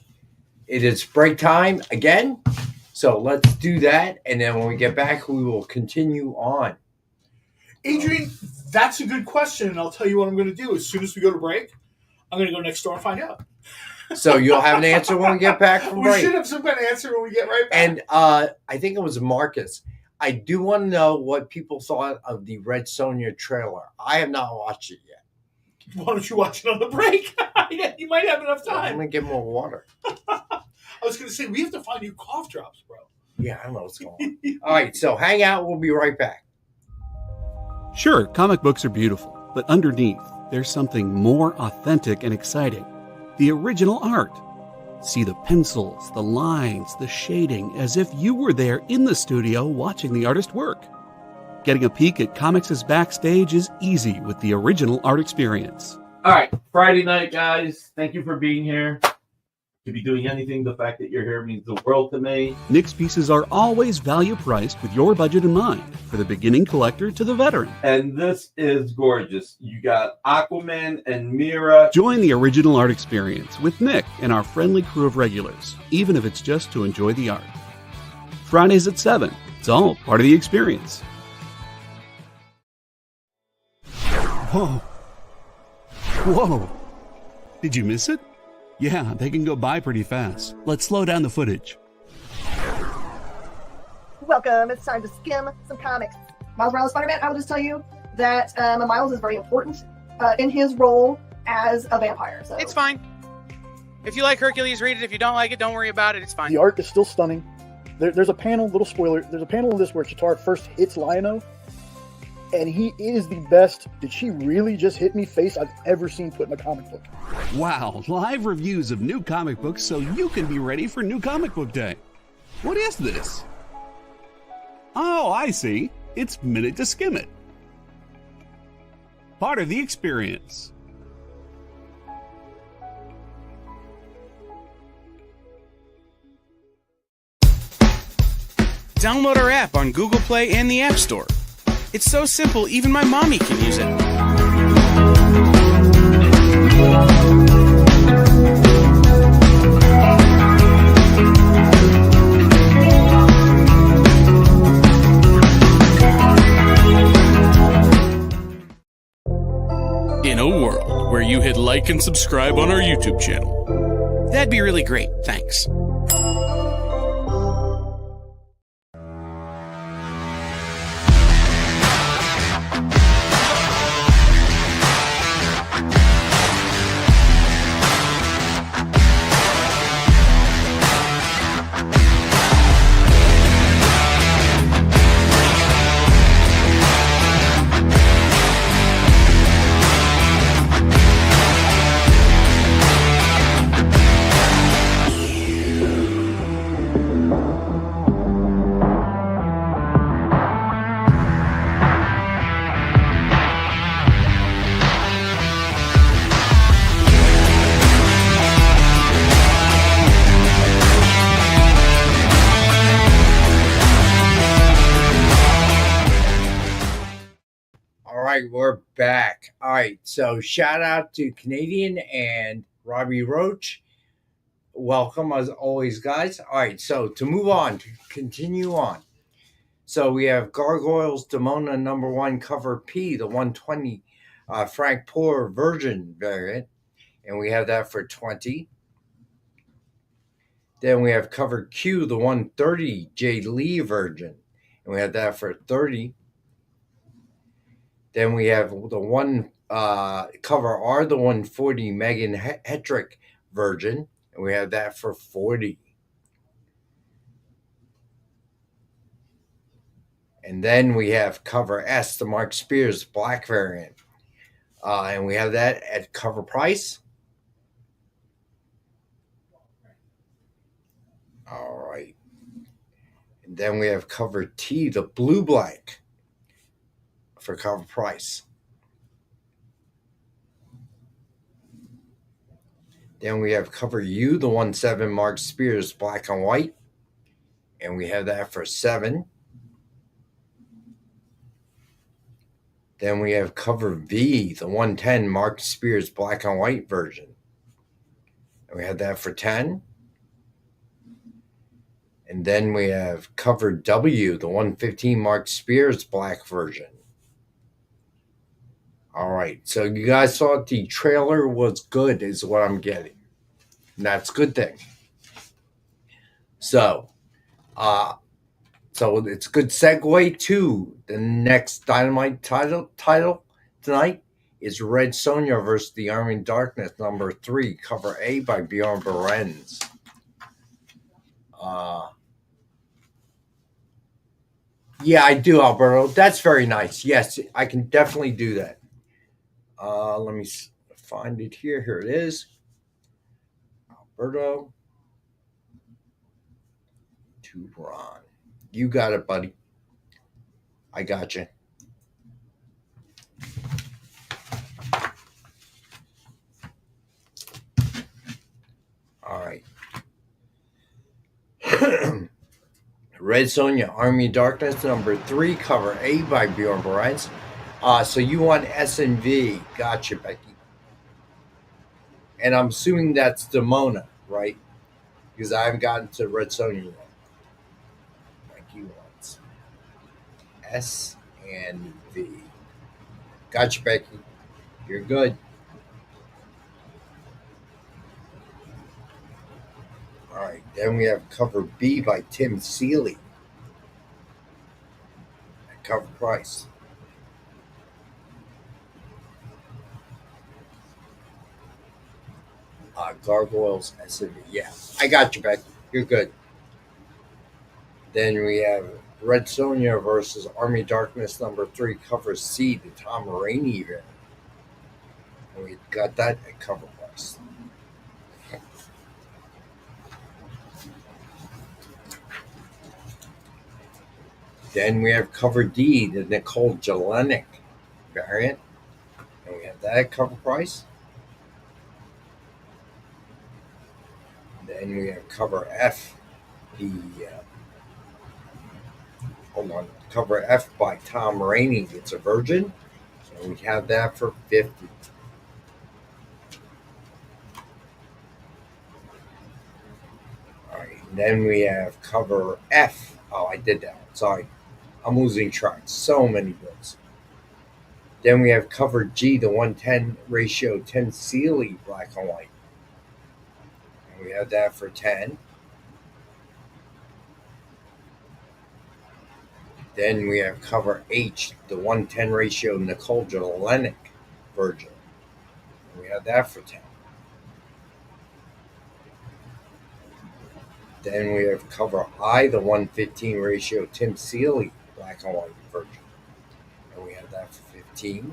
[SPEAKER 1] it is break time again. So let's do that. And then when we get back, we will continue on.
[SPEAKER 2] Adrian, that's a good question, and I'll tell you what I'm going to do. As soon as we go to break, I'm going to go next door and find out.
[SPEAKER 1] So you'll have an answer when we get back from break.
[SPEAKER 2] We should have some kind of answer when we get right back.
[SPEAKER 1] And I think it was Marcus. I do want to know what people thought of the Red Sonja trailer. I have not watched it yet.
[SPEAKER 2] Why don't you watch it on the break? You might have enough
[SPEAKER 1] I'm
[SPEAKER 2] time.
[SPEAKER 1] gonna get more water.
[SPEAKER 2] I was going to say, we have to find you cough drops, bro.
[SPEAKER 1] Yeah, I don't know what's going on. All right, so hang out. We'll be right back.
[SPEAKER 6] Sure, comic books are beautiful, but underneath, there's something more authentic and exciting. The original art. See the pencils, the lines, the shading, as if you were there in the studio watching the artist work. Getting a peek at comics' backstage is easy with the original art experience.
[SPEAKER 7] All right, Friday night, guys. Thank you for being here. To be doing anything, the fact that you're here means the world to me.
[SPEAKER 6] Nick's pieces are always value priced with your budget in mind, for the beginning collector to the veteran.
[SPEAKER 7] And this is gorgeous. You got Aquaman and Mira.
[SPEAKER 6] Join the original art experience with Nick and our friendly crew of regulars, even if it's just to enjoy the art. Fridays at 7. It's all part of the experience. Whoa. Whoa. Did you miss it? Yeah, they can go by pretty fast. Let's slow down the footage.
[SPEAKER 8] Welcome. It's time to skim some comics. Miles Morales Spider-Man, I will just tell you that Miles is very important in his role as a vampire. So
[SPEAKER 9] it's fine. If you like Hercules, read it. If you don't like it, don't worry about it. It's fine.
[SPEAKER 3] The art is still stunning. There's a panel, little spoiler, there's a panel in this where Chitauri first hits Lion-O, and he is the best "did she really just hit me" face I've ever seen put in a comic book.
[SPEAKER 6] Wow, live reviews of new comic books so you can be ready for New Comic Book Day. What is this? Oh, I see. It's Minute to Skim It. Part of the experience.
[SPEAKER 5] Download our app on Google Play and the App Store. It's so simple, even my mommy can use it. In a world where you hit like and subscribe on our YouTube channel, that'd be really great, thanks.
[SPEAKER 1] We're back. All right, so shout out to Canadian and Robbie Roach. Welcome as always, guys. All right, so to move on, to continue on. So we have Gargoyles Demona #1 cover P, the 120 Frank Poor version variant, and we have that for 20. Then we have cover Q, the 130 Jay Lee version, and we have that for 30. Then we have the one cover R, the 140 Megan Hetrick version, and we have that for 40. And then we have cover S, the Mark Spears black variant, and we have that at cover price. All right. And then we have cover T, the blue black, for cover price. Then we have cover U, the 17 Mark Spears black and white, and we have that for 7. Then we have cover V, the 110 Mark Spears black and white version, and we have that for 10. And then we have cover W, the 115 Mark Spears black version. All right, so you guys thought the trailer was good is what I'm getting. And that's a good thing. So, So it's a good segue to the next Dynamite title tonight is Red Sonja versus the Army of Darkness, number 3, cover A by Bjorn Berens. Yeah, I do, Alberto. That's very nice. Yes, I can definitely do that. Let me find it here. Here it is. Alberto to Ron. You got it, buddy. I got you. All right. Red Sonja, Army of Darkness, number 3, cover A by Bjorn Berens. So you want S and V. Gotcha, Becky. And I'm assuming that's Demona, right? Because I haven't gotten to Red Sonja yet. Becky wants S and V. Gotcha, Becky. You're good. All right. Then we have cover B by Tim Seeley. At cover price. Gargoyles SMV. Yeah, I got you, Becky. You're good. Then we have Red Sonja versus Army of Darkness, number 3, cover C, the Tom Rainey event. And we got that at cover price. Then we have cover D, the Nicole Jelenic variant. And we have that at cover price. Then we have cover F, the cover F by Tom Rainey. It's a Virgin, so we have that for $50. All right, and then we have cover F. Oh, I did that one. Sorry, I'm losing track. So many books. Then we have cover G, the 1:10 ratio Tim Seeley black and white. We have that for $10. Then we have cover H, the 1:10 ratio Nicole Jelenic Virgin. We have that for $10. Then we have cover I, the 1:15 ratio Tim Seeley black and white Virgin. And we have that for $15.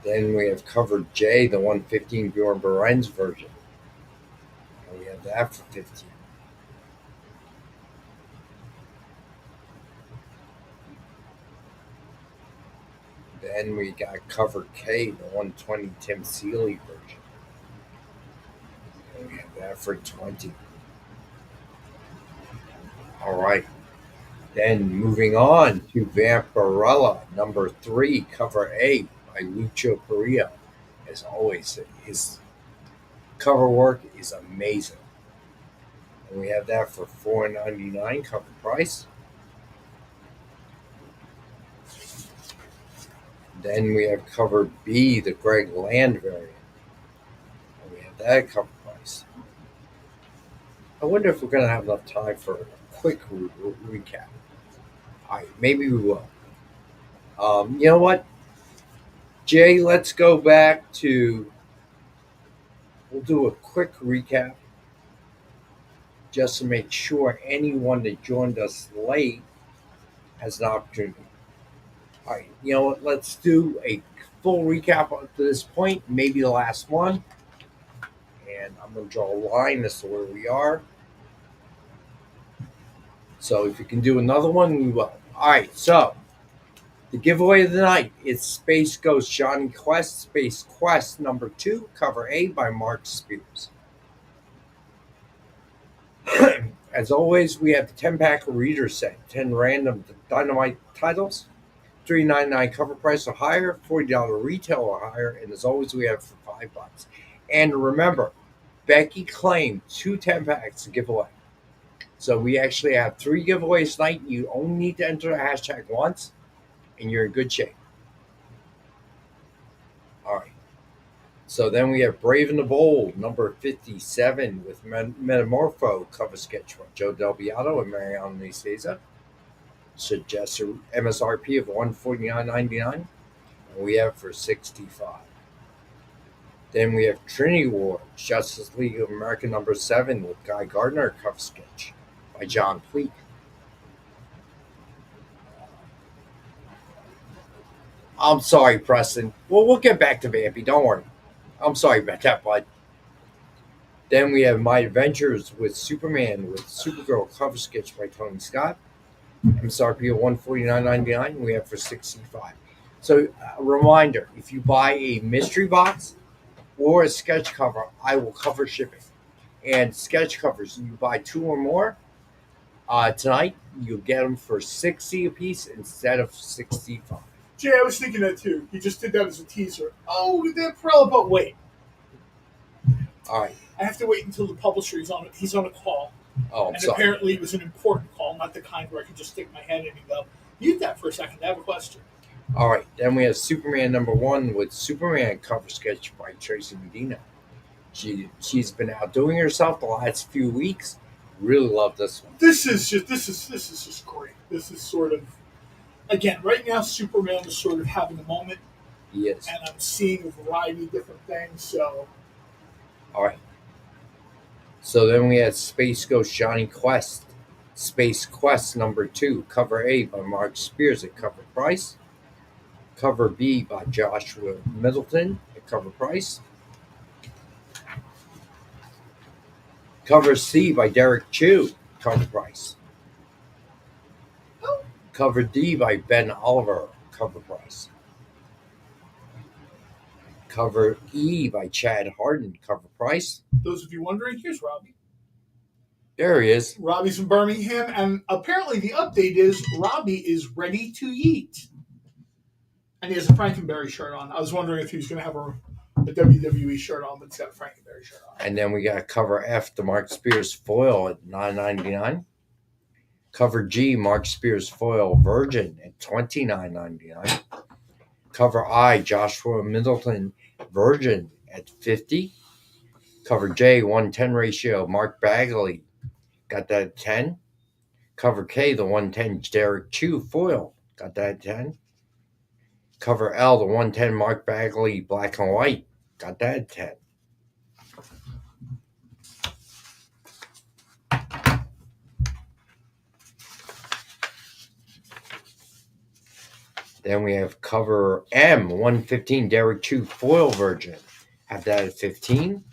[SPEAKER 1] Then we have cover J, the 1:15 Bjorn Berens Virgin. And we have that for $15. Then we got cover K, the 1:20 Tim Seeley Virgin. And we have that for $20. All right. Then moving on to Vampirella, number 3, cover A by Lucio Perillo. As always, his cover work is amazing. And we have that for $4.99 cover price. Then we have cover B, the Greg Land variant. And we have that at cover price. I wonder if we're going to have enough time for a quick recap. All right, maybe we will. You know what? Jay, let's go back to, we'll do a quick recap just to make sure anyone that joined us late has an opportunity. All right, you know what? Let's do a full recap up to this point, maybe the last one. And I'm going to draw a line as to where we are. So if you can do another one, we will. All right, so the giveaway of the night is Space Ghost Johnny Quest, Space Quest number 2, cover A by Mark Spears. As always, we have the 10-pack reader set, 10 random Dynamite titles, $3.99 cover price or higher, $40 retail or higher, and as always, we have for $5. And remember, Becky claimed 2 10-packs to give away. So we actually have 3 giveaways tonight. You only need to enter the hashtag once, and you're in good shape. All right. So then we have Brave and the Bold, number 57, with Metamorpho, cover sketch by Joe Del Beato and Mariano Nicieza. Suggested MSRP of $149.99, and we have for $65. Then we have Trinity War, Justice League of America number 7 with Guy Gardner, cover sketch by John Pleat. I'm sorry, Preston. Well, we'll get back to Vampy. Don't worry. I'm sorry about that, bud. Then we have My Adventures with Superman with Supergirl, cover sketch by Tony Scott. MSRP of $149.99. We have for $65. So, a reminder: if you buy a mystery box or a sketch cover, I will cover shipping. And sketch covers, you buy 2 or more tonight, you'll get them for $60 a piece instead of $65.
[SPEAKER 2] Jay, I was thinking that too. You just did that as a teaser. Oh, that Perella, but wait.
[SPEAKER 1] All right.
[SPEAKER 2] I have to wait until the publisher is on it. He's on a call.
[SPEAKER 1] Oh, I'm
[SPEAKER 2] and
[SPEAKER 1] sorry.
[SPEAKER 2] Apparently it was an important call, not the kind where I could just stick my head in and go, mute that for a second. I have a question.
[SPEAKER 1] All right. Then we have Superman number 1 with Superman cover sketch by Tracy Medina. She's been outdoing herself the last few weeks. Really love this one.
[SPEAKER 2] This is just great. This is sort of, again, right now Superman is sort of having a moment.
[SPEAKER 1] He is.
[SPEAKER 2] And I'm seeing a variety of different things. So,
[SPEAKER 1] all right. So then we had Space Ghost Johnny Quest, Space Quest number 2, cover A by Mark Spears at cover price. Cover B by Joshua Middleton at cover price. Cover C by Derek Chu, cover price. Cover D by Ben Oliver, cover price. Cover E by Chad Harden, cover price.
[SPEAKER 2] those of you wondering, here's Robbie.
[SPEAKER 1] There he is.
[SPEAKER 2] Robbie's in Birmingham, and apparently the update is Robbie is ready to yeet. And he has a Frankenberry shirt on. I was wondering if he was going to have a WWE shirt on, but he's got a Frankenberry shirt on.
[SPEAKER 1] And then we got cover F, the Mark Spears foil at $9.99. Cover G, Mark Spears foil Virgin at $29.99. Cover I, Joshua Middleton Virgin at $50. Cover J, 110 ratio Mark Bagley, got that at $10. Cover K, the 110 Derek Chu foil, got that at $10. Cover L, the 110 Mark Bagley black and white, got that at $10. Then we have cover M, 115 Derek Chu foil Virgin, have that at $15.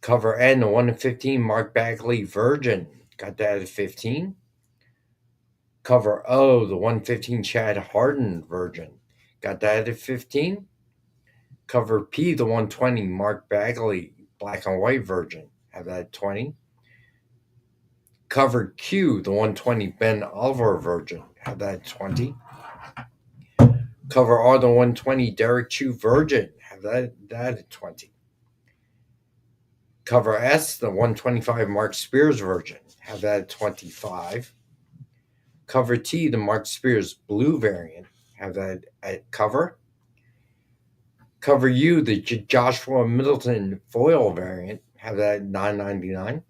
[SPEAKER 1] Cover N, the 115 Mark Bagley Virgin, got that at $15. Cover O, the 115 Chad Harden Virgin, got that at $15. Cover P, the 120 Mark Bagley black and white Virgin, have that at $20. Cover Q, the 120 Ben Oliver Virgin, have that at $20. Cover R, the 120 Derek Chu Virgin, have that at $20. Cover S, the 125 Mark Spears Virgin, have that at $25. Cover T, the Mark Spears Blue variant, have that at cover. Cover U, the Joshua Middleton foil variant, have that at $9.99.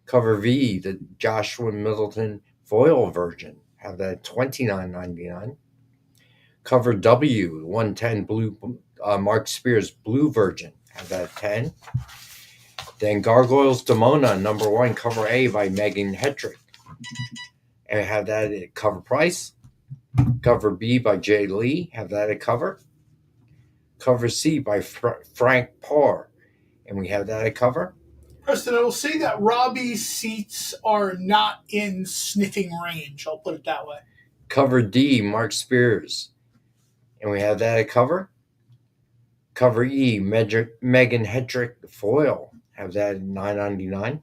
[SPEAKER 1] Cover V, the Joshua Middleton foil version, have that at $29.99. Cover W, the 110 blue Mark Spears Blue Virgin, have that at $10. Then Gargoyles Demona, number 1, cover A by Megan Hetrick, and have that at cover price. Cover B by Jay Lee, have that at cover. Cover C by Frank Parr, and we have that at cover.
[SPEAKER 2] Preston, I will say that Robbie's seats are not in sniffing range. I'll put it that way.
[SPEAKER 1] Cover D, Mark Spears, and we have that at cover. Cover E, Megan Hetrick foil, have that at $9.99.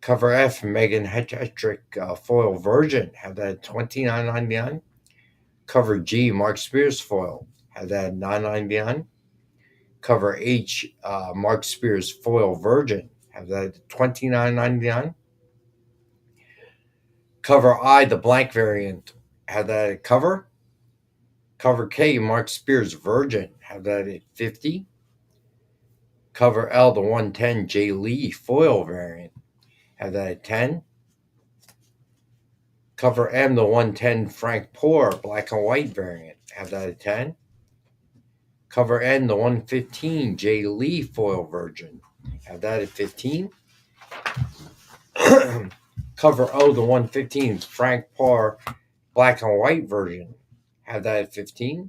[SPEAKER 1] Cover F, Megan Hetrick foil Virgin, have that at $29.99. Cover G, Mark Spears foil, have that at $9.99. Cover H, Mark Spears foil Virgin, have that at $29.99. Cover I, the blank variant, have that at cover. Cover K, Mark Spears Virgin, have that at 50. Cover L, the 110 J. Lee foil variant, have that at 10. Cover M, the 110 Frank Poor black and white variant, have that at 10. Cover N, the 115 J. Lee foil version, have that at 15. Cover O, the 115 Frank Poor black and white version, have that at 15.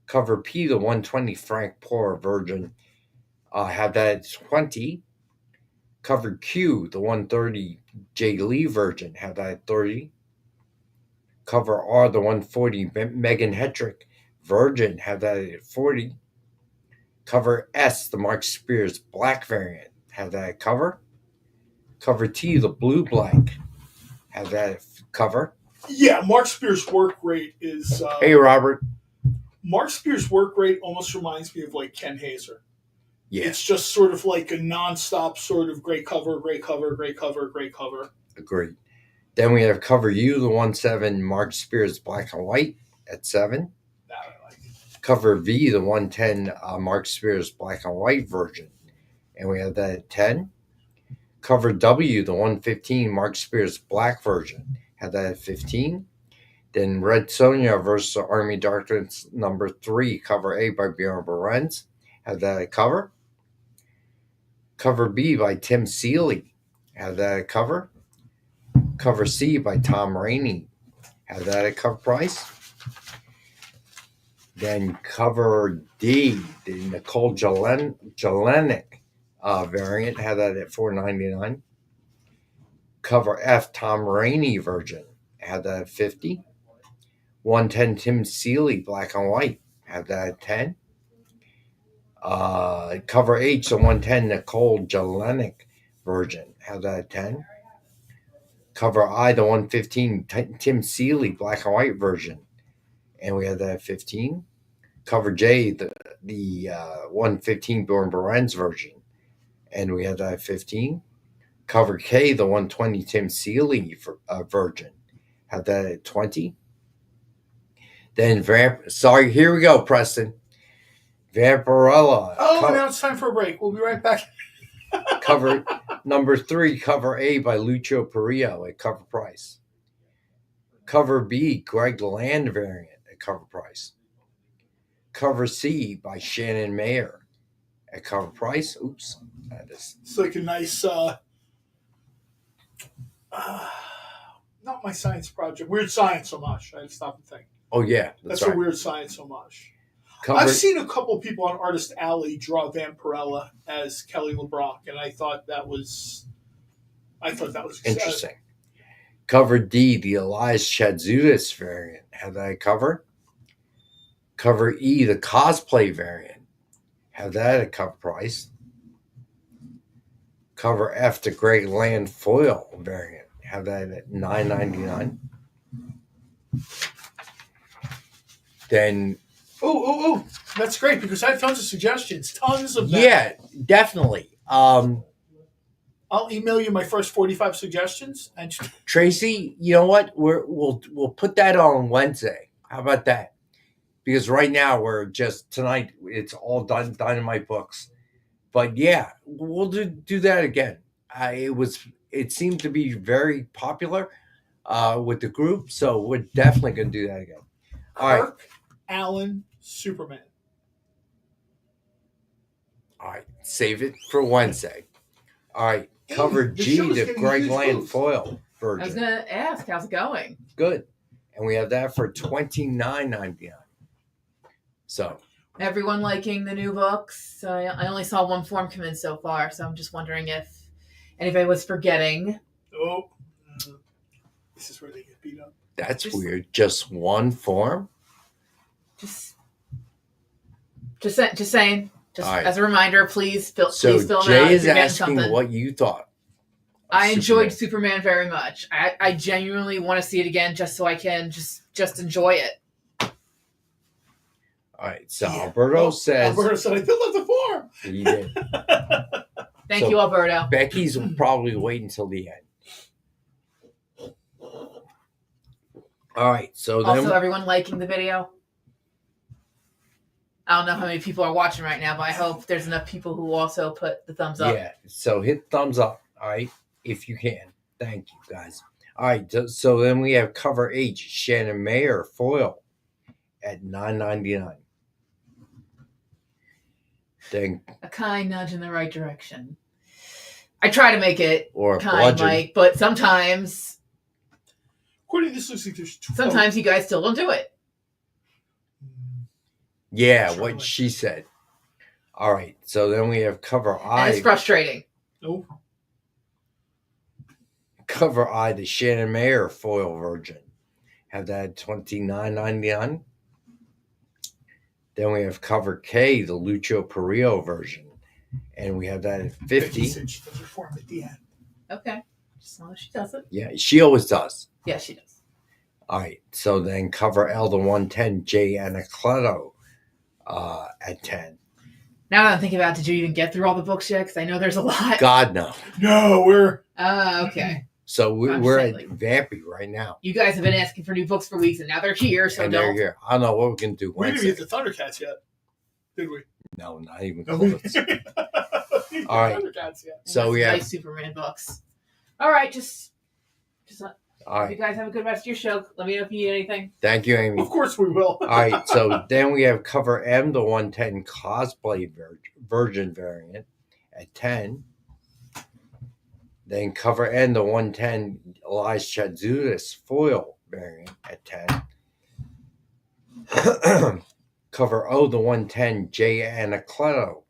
[SPEAKER 1] Cover P, the 120 Frank Poor version, have that at 20. Cover Q, the 130 J. Lee version, have that at 30. Cover R, the 140 Megan Hetrick Virgin, have that at 40. Cover S, the Mark Spears black variant, have that at cover. Cover T, the blue black, have that at cover.
[SPEAKER 2] Yeah, Mark Spears' work rate is.
[SPEAKER 1] Hey, Robert.
[SPEAKER 2] Mark Spears' work rate almost reminds me of like Ken Hazer.
[SPEAKER 1] Yeah.
[SPEAKER 2] It's just sort of like a nonstop sort of great cover, great cover, great cover, great cover.
[SPEAKER 1] Agreed. Then we have cover U, the 17 Mark Spears black and white at 7.
[SPEAKER 2] That I like.
[SPEAKER 1] Cover V, the 110 Mark Spears black and white version, and we have that at 10. Cover W, the 115 Mark Spears black version, had that at 15. Then Red Sonja versus Army Darkness number 3, cover A by Bjorn Berens, had that at cover. Cover B by Tim Seeley, had that at cover. Cover C by Tom Rainey, had that at cover price. Then cover D, the Nicole Jelinek variant, had that at $4.99. Cover F, Tom Rainey version, had that at 50. 110 Tim Seeley black and white, had that at 10. Cover H, the 110 Nicole Jelinek version, had that at 10. Cover I, the 115 Tim Seeley black and white version, and we had that at 15. Cover J, the 115 Bjorn Berens version, and we had that at 15. Cover K, the 120 Tim Seeley version, had that at 20. Then here we go, Preston. Vampirella.
[SPEAKER 2] Now it's time for a break. We'll be right back.
[SPEAKER 1] Cover number 3, cover A by Lucio Perillo at cover price. Cover B, Greg Land variant at cover price. Cover C by Shannon Mayer at cover price. Oops, that is.
[SPEAKER 2] It's like a nice, not my science project. Weird Science so much. I had to stop and think.
[SPEAKER 1] Oh yeah,
[SPEAKER 2] that's
[SPEAKER 1] right.
[SPEAKER 2] a Weird Science so much. I've seen a couple of people on Artist Alley draw Vampirella as Kelly LeBrock, and I thought that was
[SPEAKER 1] interesting. Cover D, the Elias Chatzoudas variant, have that cover. Cover E, the cosplay variant, have that at cover price. Cover F, the Greg Land foil variant, have that at $9.99. Then.
[SPEAKER 2] Oh! That's great because I have tons of suggestions, tons of them.
[SPEAKER 1] Yeah, definitely.
[SPEAKER 2] I'll email you my first 45 suggestions. And
[SPEAKER 1] Tracy, you know what? We'll put that on Wednesday. How about that? Because right now tonight it's all Dynamite books. But yeah, we'll do that again. It seemed to be very popular with the group, so we're definitely going to do that again. All right.
[SPEAKER 2] Allen, Superman.
[SPEAKER 1] All right, save it for Wednesday. All right, cover G, the Greg Land foil version.
[SPEAKER 10] I was going to ask, how's it going?
[SPEAKER 1] Good. And we have that for $29.99. So.
[SPEAKER 10] Everyone liking the new books? I only saw one form come in so far, so I'm just wondering if anybody was forgetting.
[SPEAKER 2] Oh, this is where they get beat up.
[SPEAKER 1] That's weird. Just one form?
[SPEAKER 10] Just saying. Just right. As a reminder, please fill
[SPEAKER 1] Jay
[SPEAKER 10] them out.
[SPEAKER 1] Jay is asking what you thought.
[SPEAKER 10] I enjoyed Superman very much. I genuinely want to see it again just so I can just enjoy it.
[SPEAKER 1] All right. So Alberto says.
[SPEAKER 2] Alberto said, I filled out the form.
[SPEAKER 1] He did.
[SPEAKER 10] Thank you, Alberto.
[SPEAKER 1] Becky's will probably wait until the end. All right. So then.
[SPEAKER 10] Also, everyone liking the video? I don't know how many people are watching right now, but I hope there's enough people who also put the thumbs up.
[SPEAKER 1] Yeah, so hit thumbs up, all right, if you can. Thank you, guys. All right, so then we have cover H, Shannon Mayer foil at $9.99. Then
[SPEAKER 10] A kind nudge in the right direction. I try to make it
[SPEAKER 1] or
[SPEAKER 10] kind,
[SPEAKER 1] bludgeon.
[SPEAKER 10] Mike, but sometimes
[SPEAKER 2] According to this, looks like there's two.
[SPEAKER 10] sometimes you guys still don't do it.
[SPEAKER 1] Yeah,
[SPEAKER 2] Sure,
[SPEAKER 1] what
[SPEAKER 2] like-
[SPEAKER 1] she said. All right, so then we have cover
[SPEAKER 10] And it's
[SPEAKER 1] I.
[SPEAKER 10] frustrating.
[SPEAKER 2] Oh,
[SPEAKER 1] Cover I, the Shannon Mayer foil version. Have that at $29.99. Then we have cover K, the Lucho Perillo version. And we have that at
[SPEAKER 2] Becky
[SPEAKER 1] $50.
[SPEAKER 2] said she does her form at the end.
[SPEAKER 10] Okay. Just as long as she does it.
[SPEAKER 1] Yeah, she always does.
[SPEAKER 10] Yeah, she does.
[SPEAKER 1] All right, so then cover L, the 110 J Anacleto at 10.
[SPEAKER 10] Now that I'm thinking about it, did you even get through all the books yet? Because I know there's a lot.
[SPEAKER 1] God, no.
[SPEAKER 2] No, we're
[SPEAKER 10] Okay.
[SPEAKER 1] So
[SPEAKER 10] I'm
[SPEAKER 1] we're
[SPEAKER 10] saying,
[SPEAKER 1] at
[SPEAKER 10] like-
[SPEAKER 1] Vampy right now.
[SPEAKER 10] You guys have been asking for new books for weeks, and now they're here, so
[SPEAKER 1] And they're
[SPEAKER 10] don't.
[SPEAKER 1] here. I don't know what we're going to do
[SPEAKER 2] we didn't even
[SPEAKER 1] Wednesday.
[SPEAKER 2] get the Thundercats yet, did we?
[SPEAKER 1] No, not even
[SPEAKER 2] No, we
[SPEAKER 1] close.
[SPEAKER 2] didn't get the
[SPEAKER 1] All right.
[SPEAKER 2] Thundercats yet.
[SPEAKER 1] So we
[SPEAKER 10] Nice
[SPEAKER 1] have,
[SPEAKER 10] Superman books. All right, just
[SPEAKER 1] all
[SPEAKER 10] if you
[SPEAKER 1] right.
[SPEAKER 10] guys have a good rest of your show. Let me know if you need anything.
[SPEAKER 1] Thank you, Amy.
[SPEAKER 2] Of course we will.
[SPEAKER 1] All right, so then we have cover M, the 110 cosplay version variant at 10. Then cover N, the 110 Elias Chazulis foil variant at 10. Cover O, the 110 J Anacleto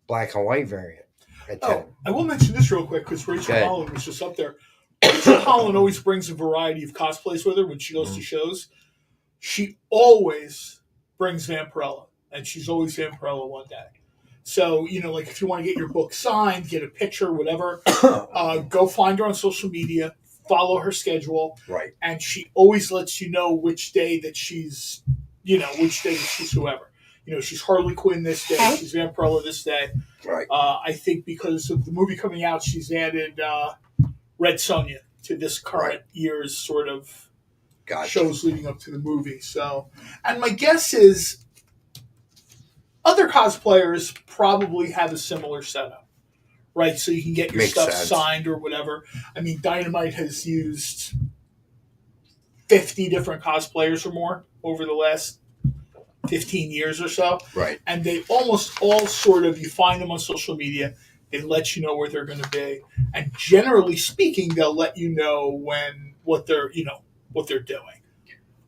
[SPEAKER 1] black and white variant at 10.
[SPEAKER 2] Oh, I will mention this real quick because Rachel
[SPEAKER 1] Go ahead.
[SPEAKER 2] Holland was just up there. Rachel Holland always brings a variety of cosplays with her when she goes to shows. She always brings Vampirella, and she's always Vampirella one day. So, like if you want to get your book signed, get a picture, whatever, go find her on social media, follow her schedule,
[SPEAKER 1] Right.
[SPEAKER 2] and she always lets you know which day that she's whoever. She's Harley Quinn this day, she's Vampirella this day.
[SPEAKER 1] Right.
[SPEAKER 2] I think because of the movie coming out, she's added Red Sonja to this current year's sort of
[SPEAKER 1] Gotcha.
[SPEAKER 2] shows leading up to the movie. So, and my guess is other cosplayers probably have a similar setup, right? So you can get your
[SPEAKER 1] Makes
[SPEAKER 2] stuff
[SPEAKER 1] sense.
[SPEAKER 2] signed or whatever. I mean, Dynamite has used 50 different cosplayers or more over the last 15 years or so.
[SPEAKER 1] Right.
[SPEAKER 2] And they almost all sort of, you find them on social media, they let you know where they're going to be. And generally speaking, they'll let you know what they're doing.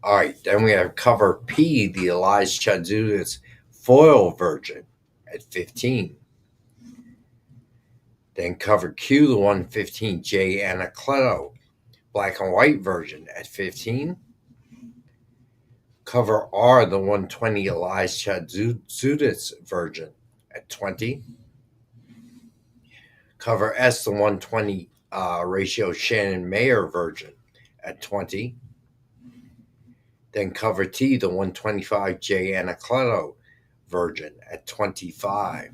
[SPEAKER 1] All right, then we have cover P, the Elias Chazulis foil version at 15. Then cover Q, the 115 J Anacleto black and white version at 15. Cover R, the 120 Elias Chazulis version at 20. Cover S, the 120 ratio Shannon Mayer version at 20. Then cover T, the 125 J Anacleto version at 25.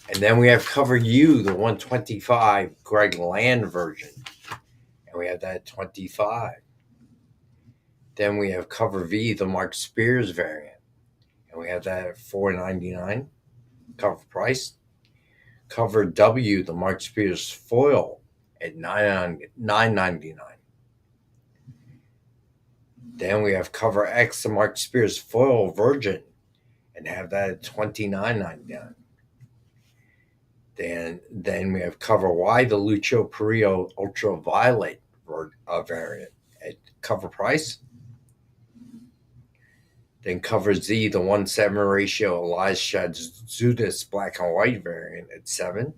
[SPEAKER 1] And then we have cover U, the 125 Greg Land version. And we have that at 25. Then we have cover V, the Mark Spears variant. And we have that at $4.99 cover price. Cover W, the Mark Spears foil at $9.99. Then we have cover X, the Mark Spears foil virgin, and have that at $29.99. Then we have cover Y, the Lucho Perillo ultraviolet variant at cover price. Then cover Z, the 1/7 ratio Elias Chazulis black and white variant at $7.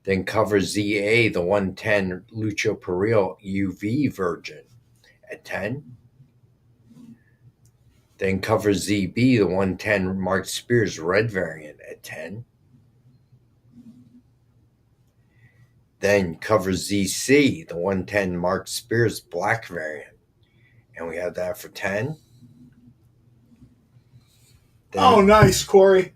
[SPEAKER 1] Then cover ZA, the 110 Lucho Perillo UV virgin at $10. Then cover ZB, the 110 Mark Spears red variant at $10. Then cover ZC, the 110 Mark Spears black variant. And we have that for $10. Then,
[SPEAKER 2] Oh, nice, Corey.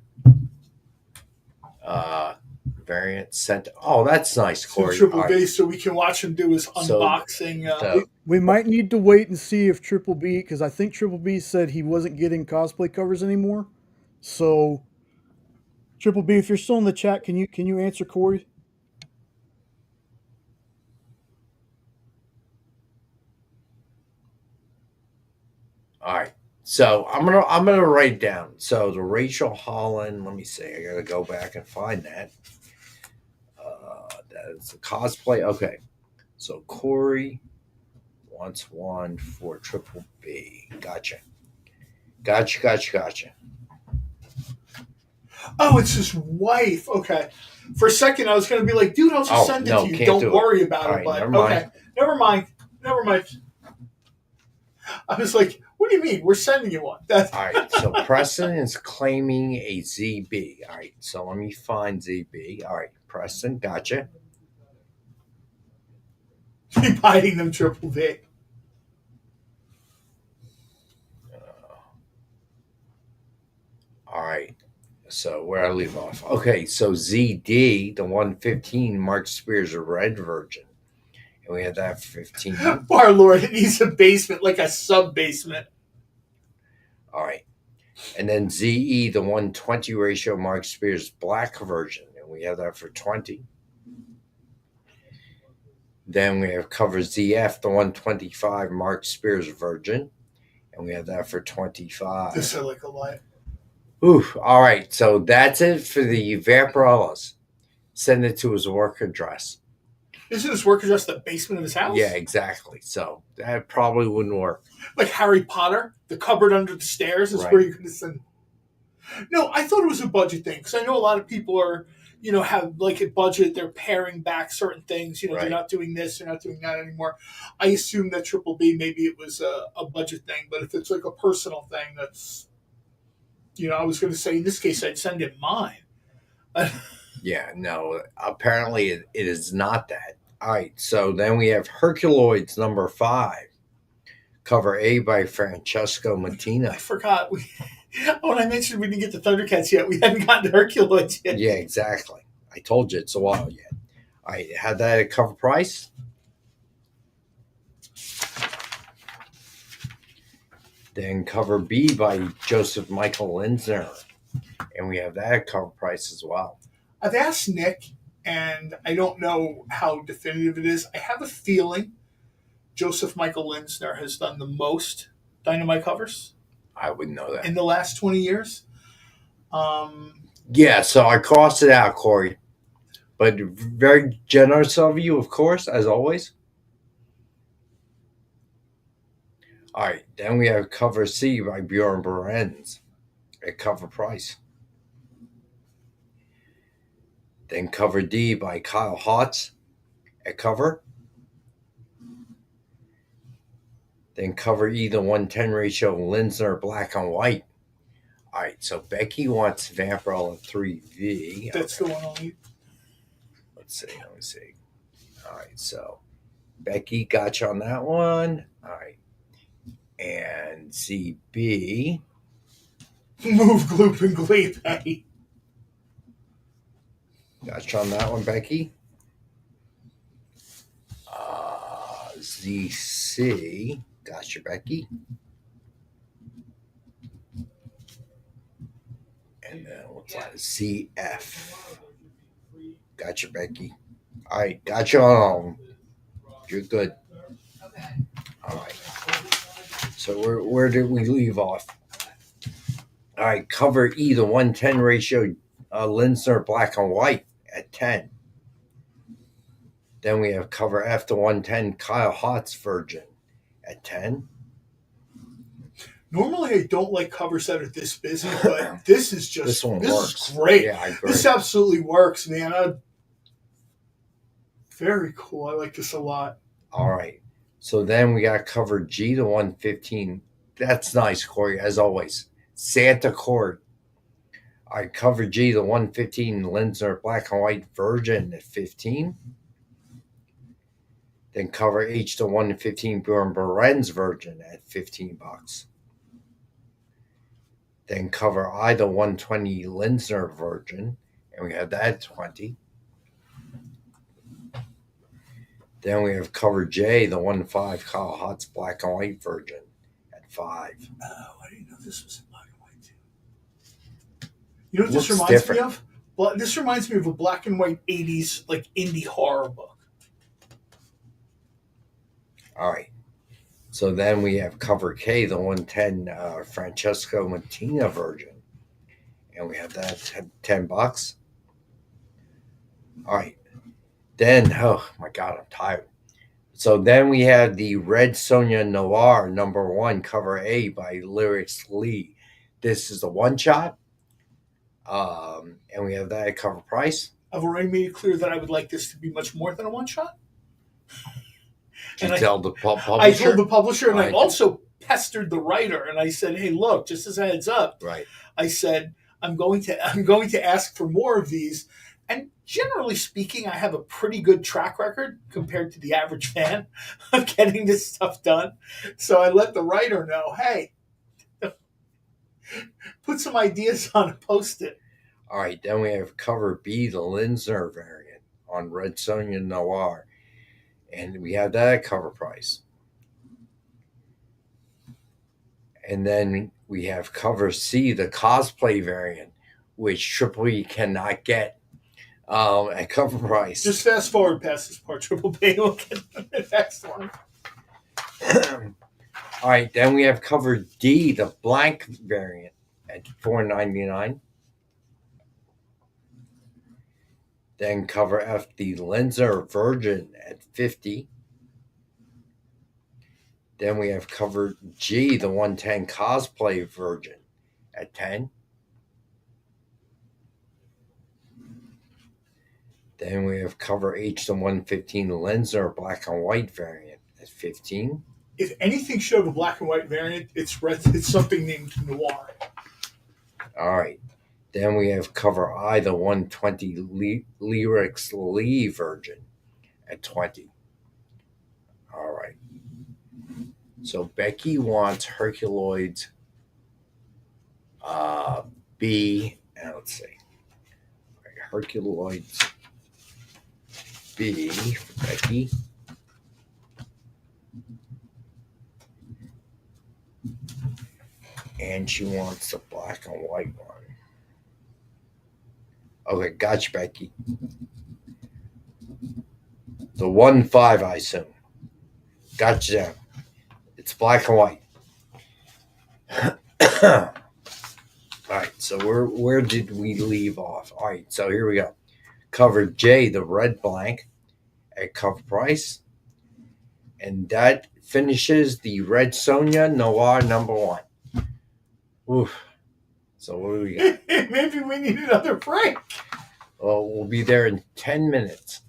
[SPEAKER 1] variant sent. Oh, that's nice,
[SPEAKER 2] So
[SPEAKER 1] Corey.
[SPEAKER 2] Triple
[SPEAKER 1] All
[SPEAKER 2] B,
[SPEAKER 1] right.
[SPEAKER 2] so we can watch him do his unboxing.
[SPEAKER 3] We might need to wait and see if Triple B, because I think Triple B said he wasn't getting cosplay covers anymore. So, Triple B, if you're still in the chat, can you answer Corey?
[SPEAKER 1] All right. So I'm gonna write down. So the Rachel Holland. Let me see. I gotta go back and find that. That's a cosplay. Okay. So Corey wants one for Triple B. Gotcha.
[SPEAKER 2] Oh, it's his wife. Okay. For a second, I was going to be like, dude, I'll just send it to you. Don't worry about it. But okay. Never mind. I was like, what do you mean? We're sending you one.
[SPEAKER 1] All right. So Preston is claiming a ZB. All right. So let me find ZB. All right. Preston, gotcha.
[SPEAKER 2] Keep hiding them, Triple B.
[SPEAKER 1] All right. So where I leave off. Okay. So ZD, the 115 Mark Spears Red Virgin. And we had that for 15.
[SPEAKER 2] Our Lord, it needs a basement, like a sub-basement.
[SPEAKER 1] All right. And then ZE, the 120 ratio Mark Spears Black Virgin. And we have that for 20. Then we have cover ZF, the 125 Mark Spears Virgin. And we have that for 25.
[SPEAKER 2] This is like a lot.
[SPEAKER 1] Ooh, all right. So that's it for the Vaporellas. Send it to his work address.
[SPEAKER 2] Isn't his work address the basement of his house?
[SPEAKER 1] Yeah, exactly. So that probably wouldn't work.
[SPEAKER 2] Like Harry Potter, the cupboard under the stairs is where you're going to send. No, I thought it was a budget thing because I know a lot of people are, have like a budget. They're paring back certain things. They're not doing this, they're not doing that anymore. I assume that Triple B, maybe it was a budget thing, but if it's like a personal thing, that's, I was going to say in this case, I'd send him mine.
[SPEAKER 1] Yeah, no, apparently it is not that. All right, so then we have Herculoids number 5, cover A by Francesco Mattina.
[SPEAKER 2] I forgot. When I mentioned we didn't get the Thundercats yet, we hadn't gotten to Herculoids yet.
[SPEAKER 1] Yeah, exactly. I told you it's a while yet. I had that at cover price. Then cover B by Joseph Michael Linsner. And we have that at cover price as well.
[SPEAKER 2] I've asked Nick, and I don't know how definitive it is. I have a feeling Joseph Michael Linsner has done the most Dynamite covers.
[SPEAKER 1] I wouldn't know that.
[SPEAKER 2] In the last 20 years.
[SPEAKER 1] Yeah, so I crossed it out, Corey. But very generous of you, of course, as always. All right, then we have cover C by Bjorn Berens at cover price. Then cover D by Kyle Hotz at cover. Then cover E, the 110 ratio Linsner black and white. All right, so Becky wants Vampirella 3V.
[SPEAKER 2] That's the one I'll need.
[SPEAKER 1] Let's see. All right, so Becky got you on that one. All right. And CB.
[SPEAKER 2] Move, gloop, and gleep, hey.
[SPEAKER 1] Got you on that one, Becky. ZC. Got you, Becky. And then what's that? CF. Got you, Becky. All right, got you on. You're good.
[SPEAKER 10] Okay.
[SPEAKER 1] All right. So where did we leave off? All right, cover E, the 110 ratio Linsner black and white at 10. Then we have cover F, the 110 Kyle Hotz Virgin at 10.
[SPEAKER 2] Normally I don't like covers that are this busy, but this is just
[SPEAKER 1] this one
[SPEAKER 2] this
[SPEAKER 1] works.
[SPEAKER 2] Is great.
[SPEAKER 1] Yeah, I agree.
[SPEAKER 2] This absolutely works, man. Very cool. I like this a lot.
[SPEAKER 1] All right. So then we got cover G, the 115. That's nice, Corey, as always. Santa Cord. All right, cover G, the 115 Linsner black and white Virgin at 15. Then cover H, the 115 Bjorn Berens Virgin at $15. Then cover I, the 120 Linsner Virgin, and we have that at 20. Then we have cover J, the 1/5 Kyle Hotz black and white version at $5.
[SPEAKER 2] Oh, I didn't know this was in black and white too. You know what this
[SPEAKER 1] Looks
[SPEAKER 2] reminds
[SPEAKER 1] different.
[SPEAKER 2] me of? Well, this reminds me of a black and white 80s like indie horror book.
[SPEAKER 1] All right. So then we have cover K, the 110 Francesco Mattina version. And we have that at $10. All right. Then, oh my God, I'm tired. So then we have the Red Sonja Noir #1 cover A by Lyrics Lee. This is a one-shot. And we have that at cover price.
[SPEAKER 2] I've already made it clear that I would like this to be much more than a one-shot.
[SPEAKER 1] And I told the publisher?
[SPEAKER 2] I told the publisher, and I
[SPEAKER 1] Right.
[SPEAKER 2] also pestered the writer, and I said, "Hey, look, just as a heads up,
[SPEAKER 1] Right.
[SPEAKER 2] I said I'm going to ask for more of these." And generally speaking, I have a pretty good track record compared to the average fan of getting this stuff done. So I let the writer know, "Hey, put some ideas on a post-it."
[SPEAKER 1] All right, then we have cover B, the Linsner variant on Red Sonja Noir. And we have that at cover price. And then we have cover C, the cosplay variant, which Triple E cannot get at cover price.
[SPEAKER 2] Just fast forward past this part, Triple B. We'll get to the next one.
[SPEAKER 1] All right, then we have cover D, the blank variant at $4.99. Then cover F, the Linsner Virgin at $50. Then we have cover G, the 110 Cosplay Virgin at $10. Then we have cover H, the 115 Linsner Black and White variant at $15.
[SPEAKER 2] If anything should have a black and white variant, it's something named Noir.
[SPEAKER 1] All right. Then we have cover I, the 120 Lyrics Lee version at $20. All right. So Becky wants Herculoids B, and let's see. All right, Herculoids B for Becky. And she wants the black and white one. Okay, gotcha, Becky. The 1/5, I assume. Gotcha. It's black and white. All right, so where did we leave off? All right, so here we go. Cover J, the red blank, at cover price. And that finishes the Red Sonja Noir #1. Oof. So what do we got?
[SPEAKER 2] Maybe we need another break.
[SPEAKER 1] Well, we'll be there in 10 minutes.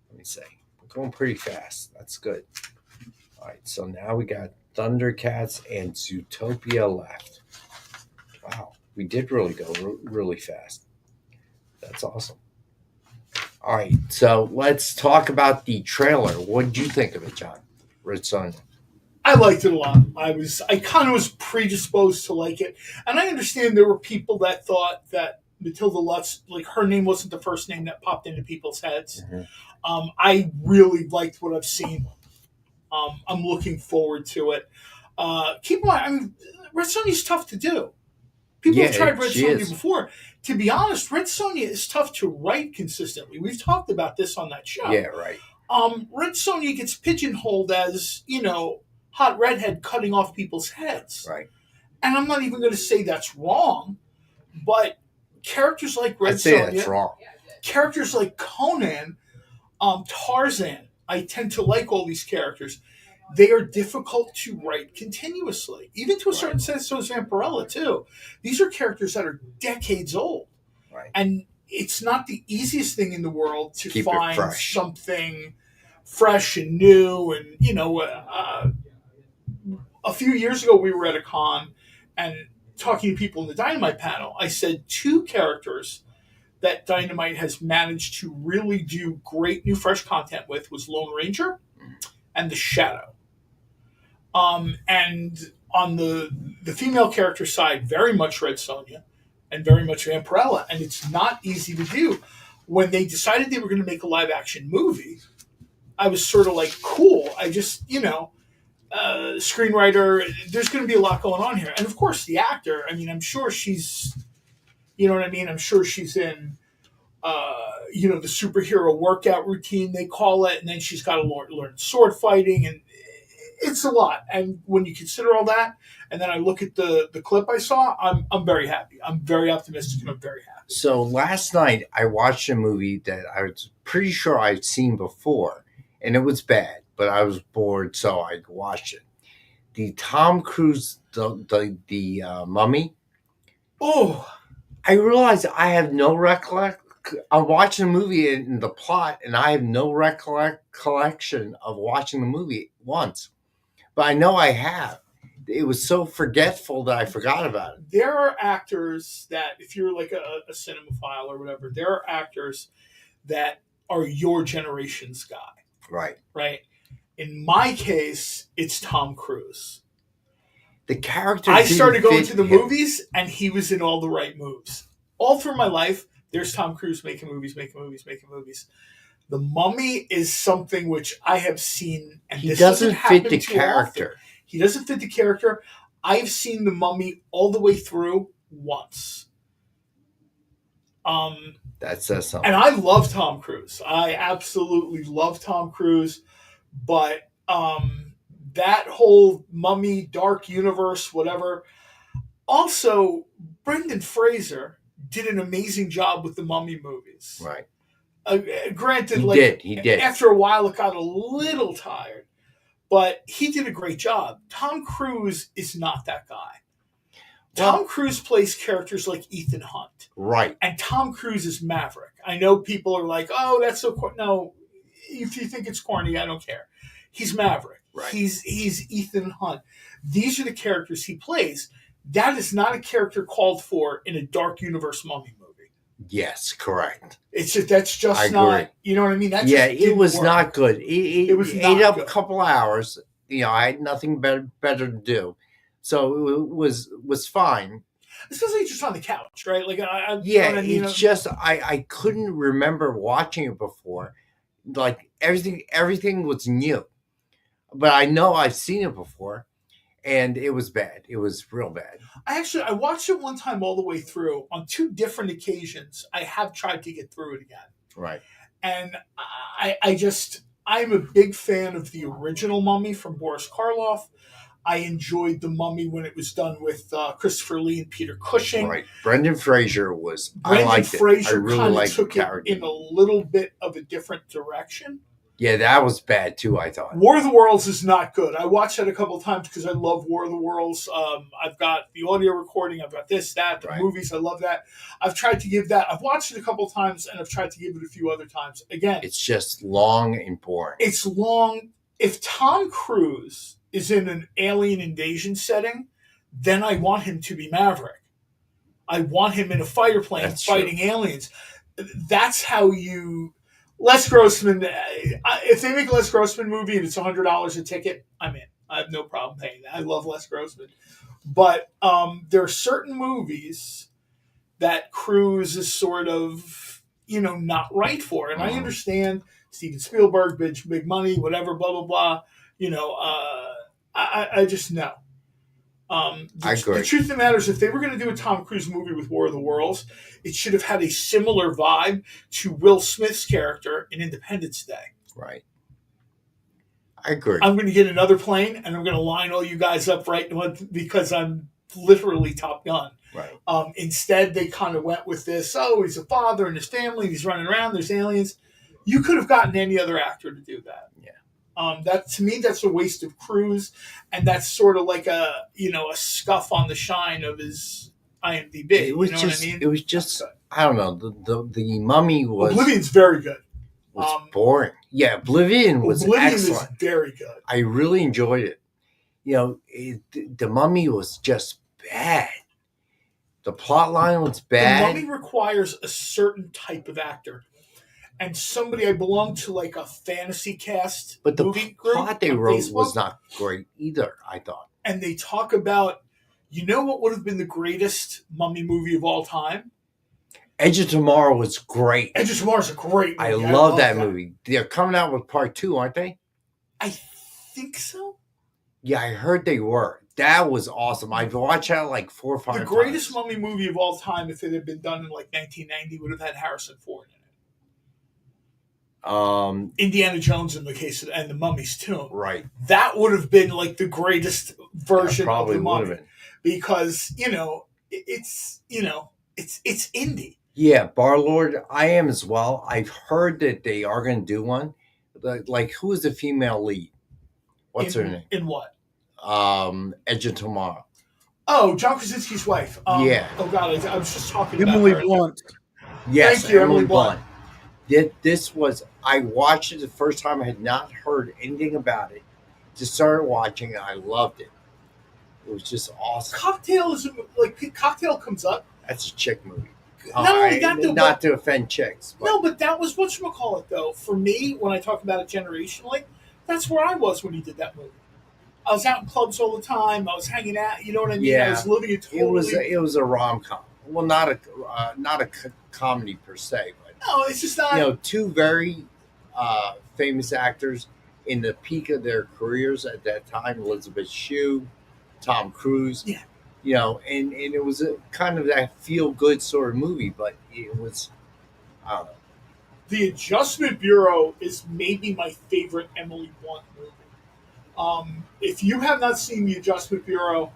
[SPEAKER 1] Let me see. We're going pretty fast. That's good. All right, so now we got Thundercats and Zootopia left. Wow, we did really go really fast. That's awesome. All right, so let's talk about the trailer. What did you think of it, John? Red Sonja.
[SPEAKER 2] I liked it a lot. I kind of was predisposed to like it, and I understand there were people that thought that Matilda Lutz, like her name wasn't the first name that popped into people's heads. Mm-hmm. I really liked what I've seen. I'm looking forward to it. Keep in mind, I mean, Red Sonja's tough to do. People have tried Red Sonja before. To be honest, Red Sonja is tough to write consistently. We've talked about this on that show.
[SPEAKER 1] Yeah, right.
[SPEAKER 2] Red Sonja gets pigeonholed as, hot redhead cutting off people's heads.
[SPEAKER 1] Right.
[SPEAKER 2] And I'm not even going to say that's wrong, but characters like Red
[SPEAKER 1] I'd say
[SPEAKER 2] Sonja,
[SPEAKER 1] that's wrong.
[SPEAKER 2] Characters like Conan, Tarzan, I tend to like all these characters. They are difficult to write continuously, even to a certain sense. So is Vampirella too. These are characters that are decades old,
[SPEAKER 1] right?
[SPEAKER 2] And it's not the easiest thing in the world to
[SPEAKER 1] keep
[SPEAKER 2] find something fresh and new. And a few years ago, we were at a con and talking to people in the Dynamite panel. I said 2 characters that Dynamite has managed to really do great new fresh content with was Lone Ranger and the Shadow. And on the female character side, very much Red Sonja and very much Vampirella. And it's not easy to do. When they decided they were going to make a live action movie, I was sort of like, cool. I just, screenwriter, there's going to be a lot going on here. And of course, the actor, I mean, I'm sure she's, you know what I mean? I'm sure she's in, the superhero workout routine, they call it. And then she's got to learn sword fighting. And it's a lot. And when you consider all that, and then I look at the clip I saw, I'm very happy. I'm very optimistic and I'm very happy.
[SPEAKER 1] So last night I watched a movie that I was pretty sure I'd seen before, and it was bad, but I was bored, so I watched it. The Tom Cruise, the Mummy.
[SPEAKER 2] Oh,
[SPEAKER 1] I realized I have no recollection. I'm watching the movie and the plot, and I have no recollection of watching the movie once. But I know I have. It was so forgetful that I forgot about it.
[SPEAKER 2] There are actors that, if you're like a cinemaphile or whatever, there are actors that are your generation's guy.
[SPEAKER 1] Right.
[SPEAKER 2] Right. In my case, it's Tom Cruise.
[SPEAKER 1] The character.
[SPEAKER 2] I started going to the movies, and he was in all the right moves. All through my life, there's Tom Cruise making movies. The Mummy is something which I have seen, and
[SPEAKER 1] he doesn't fit the character.
[SPEAKER 2] Often. He doesn't fit the character. I've seen The Mummy all the way through once.
[SPEAKER 1] That says something.
[SPEAKER 2] And I love Tom Cruise. I absolutely love Tom Cruise. But that whole Mummy, Dark Universe, whatever. Also, Brendan Fraser did an amazing job with the Mummy movies.
[SPEAKER 1] Right.
[SPEAKER 2] Granted,
[SPEAKER 1] he did.
[SPEAKER 2] After a while, it got a little tired. But he did a great job. Tom Cruise is not that guy. Tom Cruise plays characters like Ethan Hunt.
[SPEAKER 1] Right.
[SPEAKER 2] And Tom Cruise is Maverick. I know people are like, oh, that's so corny. No, if you think it's corny, I don't care. He's Maverick.
[SPEAKER 1] Right.
[SPEAKER 2] He's Ethan Hunt. These are the characters he plays. That is not a character called for in a Dark Universe Mummy movie.
[SPEAKER 1] Yes, correct.
[SPEAKER 2] It's just, that's just not, you know what I mean? That
[SPEAKER 1] it was not good. It was
[SPEAKER 2] not
[SPEAKER 1] ate up
[SPEAKER 2] good.
[SPEAKER 1] A couple hours. I had nothing better to do. So it was fine.
[SPEAKER 2] Especially just on the couch, right? Like,
[SPEAKER 1] it's just, I couldn't remember watching it before. Like, everything was new. But I know I've seen it before. And it was bad. It was real bad.
[SPEAKER 2] I watched it one time all the way through. On 2 different occasions, I have tried to get through it again.
[SPEAKER 1] Right.
[SPEAKER 2] And I'm a big fan of the original Mummy from Boris Karloff. I enjoyed the Mummy when it was done with Christopher Lee and Peter Cushing.
[SPEAKER 1] Right. Brendan Fraser was.
[SPEAKER 2] Brendan Fraser
[SPEAKER 1] I really
[SPEAKER 2] kind of
[SPEAKER 1] liked
[SPEAKER 2] took
[SPEAKER 1] the
[SPEAKER 2] it
[SPEAKER 1] character
[SPEAKER 2] in a little bit of a different direction.
[SPEAKER 1] Yeah, that was bad too, I thought.
[SPEAKER 2] War of the Worlds is not good. I watched that a couple of times because I love War of the Worlds. I've got the audio recording. I've got this, that, the movies. I love that. I've tried to give that. I've watched it a couple of times, and I've tried to give it a few other times. Again,
[SPEAKER 1] it's just long and boring.
[SPEAKER 2] It's long. If Tom Cruise is in an alien invasion setting, then I want him to be Maverick. I want him in a fighter plane fighting aliens. That's how you... Les Grossman, if they make a Les Grossman movie and it's $100 a ticket, I'm in. I have no problem paying that. I love Les Grossman. But there are certain movies that Cruise is sort of, not right for. And I understand Steven Spielberg, big money, whatever, blah, blah, blah. I just know.
[SPEAKER 1] I agree.
[SPEAKER 2] The truth of the matter is, if they were going to do a Tom Cruise movie with War of the Worlds, it should have had a similar vibe to Will Smith's character in Independence Day.
[SPEAKER 1] Right. I agree.
[SPEAKER 2] I'm going to get another plane, and I'm going to line all you guys up right because I'm literally Top Gun.
[SPEAKER 1] Right.
[SPEAKER 2] Instead, they kind of went with this, he's a father and his family, and he's running around, there's aliens. You could have gotten any other actor to do that.
[SPEAKER 1] Yeah.
[SPEAKER 2] That to me, that's a waste of Cruise, and that's sort of like a scuff on the shine of his IMDb.
[SPEAKER 1] It was
[SPEAKER 2] what I mean?
[SPEAKER 1] It was just I don't know. The Mummy was
[SPEAKER 2] Oblivion's very good.
[SPEAKER 1] Was boring. Yeah, Oblivion was excellent.
[SPEAKER 2] Is very good.
[SPEAKER 1] I really enjoyed it. The Mummy was just bad. The plot line was bad.
[SPEAKER 2] The Mummy requires a certain type of actor. And somebody, I belong to like a fantasy cast
[SPEAKER 1] but the
[SPEAKER 2] movie group
[SPEAKER 1] plot they wrote was not great either, I thought.
[SPEAKER 2] And they talk about, what would have been the greatest Mummy movie of all time?
[SPEAKER 1] Edge of Tomorrow was great.
[SPEAKER 2] Edge of Tomorrow's a great movie.
[SPEAKER 1] I love that movie. They're coming out with part 2, aren't they?
[SPEAKER 2] I think so.
[SPEAKER 1] Yeah, I heard they were. That was awesome. I've watched that like 4 or 5 times.
[SPEAKER 2] The greatest mummy movie of all time, if it had been done in like 1990, would have had Harrison Ford in it. Indiana Jones in the case of, and the Mummy's Tomb.
[SPEAKER 1] Right.
[SPEAKER 2] That would have been like the greatest version of the Mummy.
[SPEAKER 1] Been.
[SPEAKER 2] Because, it's indie.
[SPEAKER 1] Yeah, Barlord, I am as well. I've heard that they are going to do one. Like, who is the female lead? What's her name?
[SPEAKER 2] In what?
[SPEAKER 1] Edge of Tomorrow.
[SPEAKER 2] Oh, John Krasinski's wife.
[SPEAKER 1] Yeah.
[SPEAKER 2] Oh, God, I was just talking
[SPEAKER 3] Emily
[SPEAKER 2] about her.
[SPEAKER 3] Blunt.
[SPEAKER 1] Yes,
[SPEAKER 2] Thank you, Emily Blunt.
[SPEAKER 1] I watched it the first time. I had not heard anything about it. Just started watching it. I loved it. It was just awesome.
[SPEAKER 2] Cocktail comes up.
[SPEAKER 1] That's a chick movie.
[SPEAKER 2] Not
[SPEAKER 1] to offend chicks. But.
[SPEAKER 2] No, but that was whatchamacallit, though. For me, when I talk about it generationally, that's where I was when he did that movie. I was out in clubs all the time. I was hanging out. You know what I mean?
[SPEAKER 1] Yeah,
[SPEAKER 2] I was living it totally.
[SPEAKER 1] It was a rom-com. Well, not a comedy per se, but
[SPEAKER 2] no, it's just not.
[SPEAKER 1] 2 very famous actors in the peak of their careers at that time: Elizabeth Shue, Tom Cruise.
[SPEAKER 2] Yeah.
[SPEAKER 1] And it was a kind of that feel-good sort of movie, but it was, I don't know.
[SPEAKER 2] The Adjustment Bureau is maybe my favorite Emily Blunt movie. If you have not seen The Adjustment Bureau,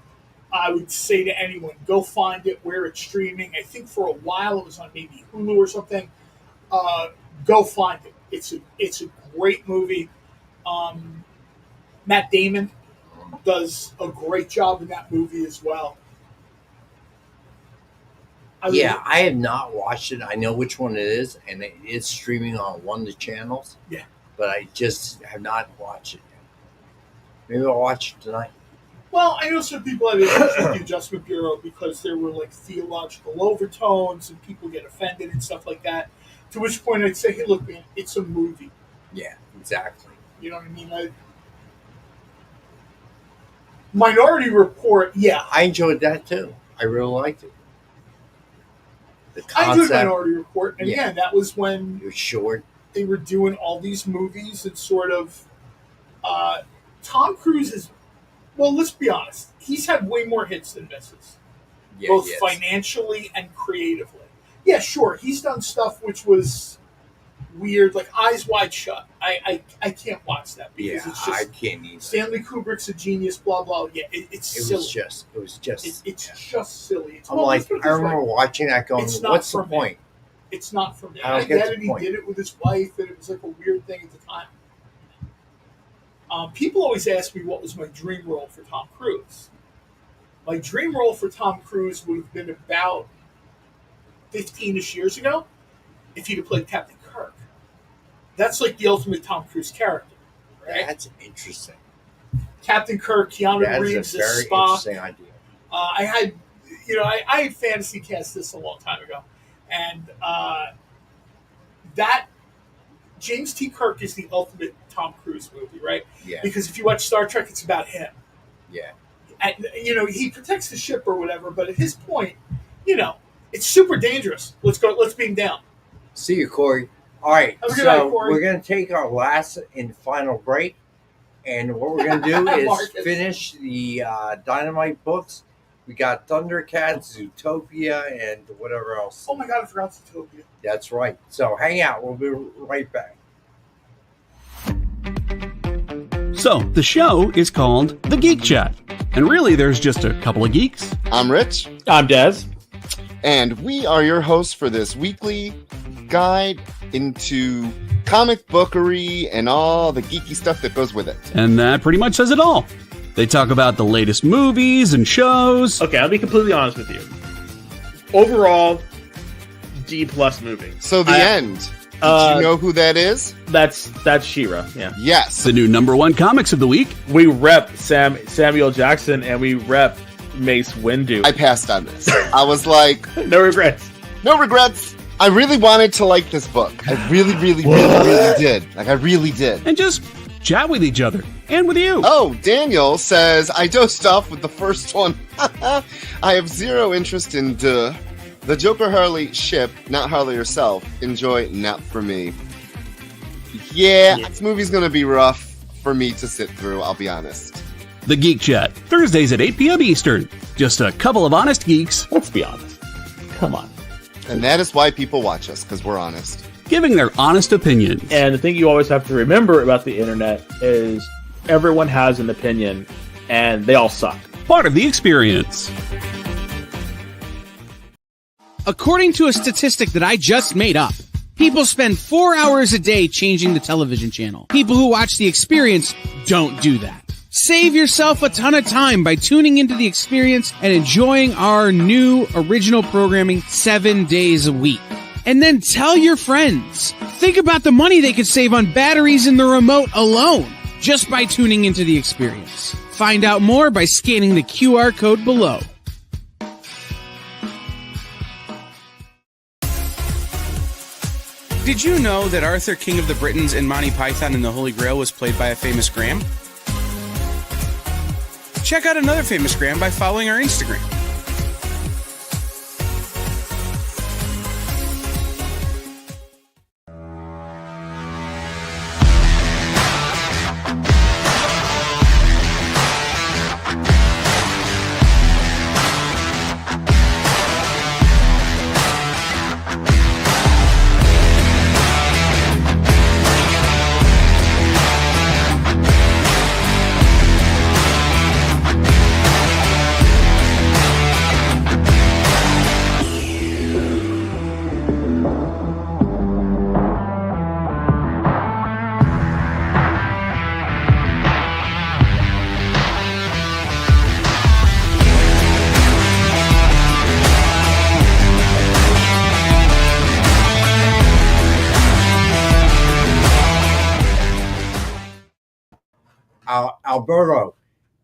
[SPEAKER 2] I would say to anyone, go find it where it's streaming. I think for a while it was on maybe Hulu or something. Go find it. It's a great movie. Matt Damon does a great job in that movie as well.
[SPEAKER 1] I have not watched it. I know which one it is, and it is streaming on one of the channels.
[SPEAKER 2] Yeah.
[SPEAKER 1] But I just have not watched it yet. Maybe I'll watch it tonight.
[SPEAKER 2] Well, I know some people have issues with the Adjustment Bureau because there were like theological overtones and people get offended and stuff like that. To which point I'd say, hey, look, man, it's a movie.
[SPEAKER 1] Yeah, exactly.
[SPEAKER 2] You know what I mean? Minority Report, yeah.
[SPEAKER 1] I enjoyed that too. I really liked it. The
[SPEAKER 2] I enjoyed
[SPEAKER 1] concept.
[SPEAKER 2] Minority Report. And again, that was when
[SPEAKER 1] It was short.
[SPEAKER 2] they were doing all these movies and sort of Tom Cruise is, well, let's be honest, he's had way more hits than misses, both financially and creatively. Yeah, sure, he's done stuff which was weird, like Eyes Wide Shut. I can't watch that because it's just
[SPEAKER 1] I can't either.
[SPEAKER 2] Stanley Kubrick's a genius, blah blah. Yeah, it's silly.
[SPEAKER 1] It was just
[SPEAKER 2] it's just silly. It's,
[SPEAKER 1] I'm like, I remember watching that going, what's the point?
[SPEAKER 2] It's not for me.
[SPEAKER 1] I don't
[SPEAKER 2] I
[SPEAKER 1] get
[SPEAKER 2] get
[SPEAKER 1] the
[SPEAKER 2] it. He
[SPEAKER 1] point.
[SPEAKER 2] did it with his wife, and it was like a weird thing at the time. People always ask me what was my dream role for Tom Cruise. My dream role for Tom Cruise would have been about 15-ish years ago if he'd have played Captain Kirk. That's like the ultimate Tom Cruise character, right?
[SPEAKER 1] That's interesting.
[SPEAKER 2] Captain Kirk, Keanu Reeves
[SPEAKER 1] That is a
[SPEAKER 2] as
[SPEAKER 1] very
[SPEAKER 2] Spock.
[SPEAKER 1] interesting idea.
[SPEAKER 2] I had fantasy cast this a long time ago, and that James T. Kirk is the ultimate Tom Cruise movie, right?
[SPEAKER 1] Yeah.
[SPEAKER 2] Because if you watch Star Trek, it's about him.
[SPEAKER 1] Yeah.
[SPEAKER 2] And, he protects the ship or whatever, but at his point, it's super dangerous. Let's go. Let's beam down.
[SPEAKER 1] See you, Corey. All right,
[SPEAKER 2] Have a good night, Corey.
[SPEAKER 1] We're going to take our last and final break, and what we're going to do is
[SPEAKER 2] Marcus.
[SPEAKER 1] finish the Dynamite books. We got Thundercats, Zootopia, and whatever else.
[SPEAKER 2] Oh my God, I forgot Zootopia.
[SPEAKER 1] That's right. So hang out. We'll be right back.
[SPEAKER 6] So, the show is called The Geek Chat. And really, there's just a couple of geeks.
[SPEAKER 11] I'm Rich.
[SPEAKER 12] I'm Dez.
[SPEAKER 11] And we are your hosts for this weekly guide into comic bookery and all the geeky stuff that goes with it.
[SPEAKER 6] And that pretty much says it all. They talk about the latest movies and shows.
[SPEAKER 12] Okay, I'll be completely honest with you. Overall, D+ movie.
[SPEAKER 11] So the end. Did you know who that is?
[SPEAKER 12] That's She-Ra, yeah.
[SPEAKER 11] Yes.
[SPEAKER 6] The new #1 comics of the week.
[SPEAKER 12] We rep Samuel Jackson and we rep Mace Windu.
[SPEAKER 11] I passed on this. I was like...
[SPEAKER 12] No regrets.
[SPEAKER 11] No regrets. I really wanted to like this book. I really did. Like, I really did.
[SPEAKER 6] And just chat with each other. And with you.
[SPEAKER 11] Oh, Daniel says, I dozed off with the first one. I have zero interest in the The Joker Harley ship, not Harley herself. Enjoy, not for me. Yeah, this movie's gonna be rough for me to sit through, I'll be honest.
[SPEAKER 6] The Geek Chat, Thursdays at 8 p.m. Eastern. Just a couple of honest geeks.
[SPEAKER 12] Let's be honest. Come on.
[SPEAKER 11] And that is why people watch us, because we're honest.
[SPEAKER 6] Giving their honest opinions.
[SPEAKER 12] And the thing you always have to remember about the internet is everyone has an opinion, and they all suck.
[SPEAKER 6] Part of the experience.
[SPEAKER 5] According to a statistic that I just made up, people spend 4 hours a day changing the television channel. People who watch The Experience don't do that. Save yourself a ton of time by tuning into The Experience and enjoying our new original programming 7 days a week. And then tell your friends. Think about the money they could save on batteries in the remote alone just by tuning into The Experience. Find out more by scanning the QR code below. Did you know that Arthur, King of the Britons, in Monty Python and the Holy Grail was played by a famous Graham? Check out another famous Graham by following our Instagram.
[SPEAKER 1] Alberto,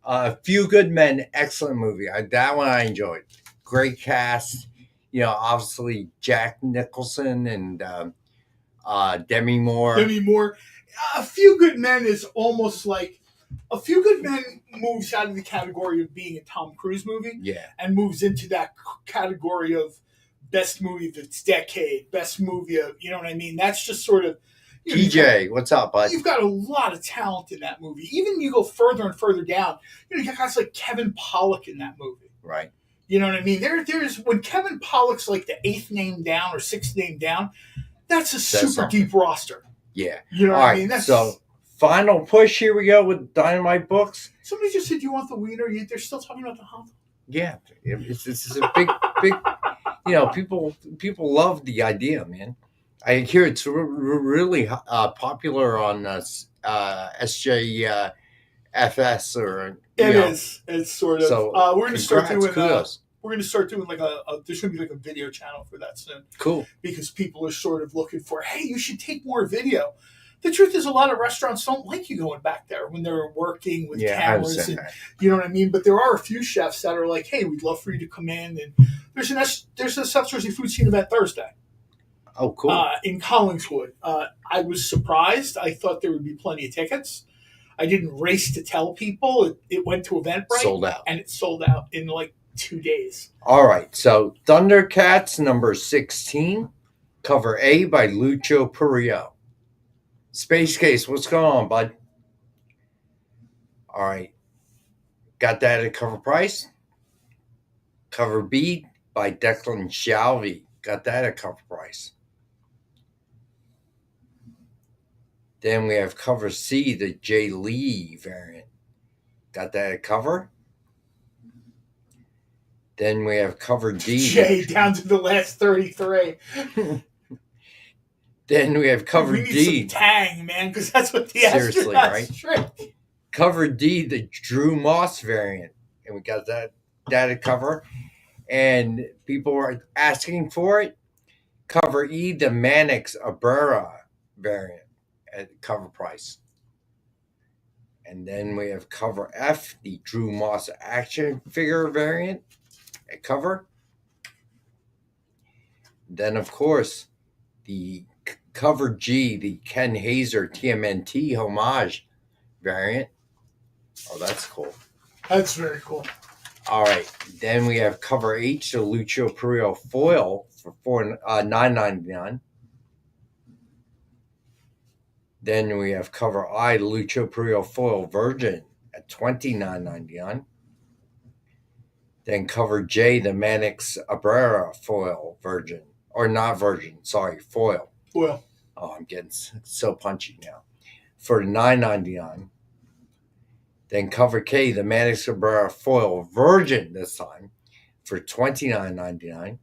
[SPEAKER 1] A Few Good Men, excellent movie. That one I enjoyed. Great cast. You know, obviously Jack Nicholson and Demi Moore.
[SPEAKER 2] Demi Moore. A Few Good Men is almost like A Few Good Men moves out of the category of being a Tom Cruise movie,
[SPEAKER 1] Yeah.
[SPEAKER 2] and moves into that category of best movie of this decade, best movie of, you know what I mean? That's just sort of.
[SPEAKER 1] TJ, what's up, bud?
[SPEAKER 2] You've got a lot of talent in that movie. Even you go further and further down, you got guys like Kevin Pollak in that movie.
[SPEAKER 1] Right.
[SPEAKER 2] You know what I mean? There's when Kevin Pollak's like the 8th name down or 6th name down, that's a super deep roster.
[SPEAKER 1] Yeah.
[SPEAKER 2] You know
[SPEAKER 1] All
[SPEAKER 2] what
[SPEAKER 1] right,
[SPEAKER 2] I mean? That's,
[SPEAKER 1] so final push. Here we go with Dynamite Books.
[SPEAKER 2] somebody just said, "You want the wiener?" They're still talking about the hot.
[SPEAKER 1] Yeah, it's a big. You know, people love the idea, man. I hear it's really popular on SJFS or
[SPEAKER 2] It is. It's sort of.
[SPEAKER 1] So
[SPEAKER 2] we're going to start doing.
[SPEAKER 1] kudos.
[SPEAKER 2] We're going to start doing like there's going to be like a video channel for that soon.
[SPEAKER 1] Cool.
[SPEAKER 2] Because people are sort of looking for, hey, you should take more video. The truth is, a lot of restaurants don't like you going back there when they're working with cameras, and you know what I mean. But there are a few chefs that are like, hey, we'd love for you to come in, and there's a South Jersey food scene event Thursday.
[SPEAKER 1] Oh, cool.
[SPEAKER 2] In Collingswood. I was surprised. I thought there would be plenty of tickets. I didn't race to tell people. It went to Eventbrite.
[SPEAKER 1] Sold out.
[SPEAKER 2] And it sold out in like 2 days.
[SPEAKER 1] All right. So Thundercats number 16, cover A by Lucio Purio. Space Case, what's going on, bud? All right. Got that at cover price. Cover B by Declan Shalvey. Got that at cover price. Then we have cover C, the Jay Lee variant. Got that at cover. Then we have cover D.
[SPEAKER 2] Jay down to the last 33.
[SPEAKER 1] Then we have cover
[SPEAKER 2] we need
[SPEAKER 1] D.
[SPEAKER 2] some tang, man, because that's what the
[SPEAKER 1] Seriously,
[SPEAKER 2] astronauts
[SPEAKER 1] right?
[SPEAKER 2] drink.
[SPEAKER 1] Cover D, the Drew Moss variant. And we got that at cover. And people were asking for it. Cover E, the Mannix Abrera variant at cover price. And then we have cover F, the Drew Moss action figure variant at cover. Then, of course, the cover G, the Ken Hazer TMNT homage variant. Oh, that's cool.
[SPEAKER 2] That's very cool.
[SPEAKER 1] All right. Then we have cover H, the Lucio Perillo foil for $9.99. Then we have cover I, the Lucio Perillo foil Virgin at $29.99. Then cover J, the Mannix Abrera foil Virgin. Or not Virgin, sorry, foil.
[SPEAKER 2] Foil.
[SPEAKER 1] Oh, I'm getting so punchy now. For $9.99. Then cover K, the Mannix Abrera foil Virgin this time for $29.99.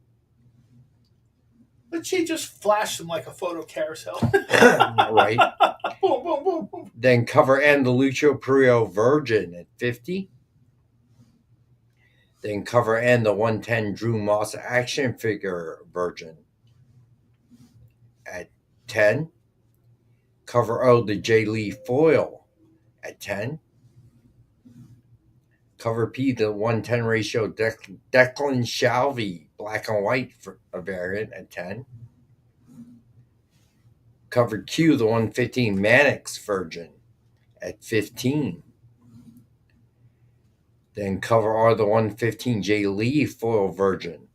[SPEAKER 2] But she just flashed them like a photo carousel.
[SPEAKER 1] Right.
[SPEAKER 2] Boom, boom, boom, boom.
[SPEAKER 1] Then cover N, the Lucio Perillo Virgin at $50. Then cover N, the 110 Drew Moss action figure Virgin at $10. Cover O, the J. Lee foil at $10. Cover P, the 110 ratio Declan Shalvey black and white for a variant at $10. Cover Q, the 115 Mannix Virgin at $15. Then cover R, the 115 J. Lee foil Virgin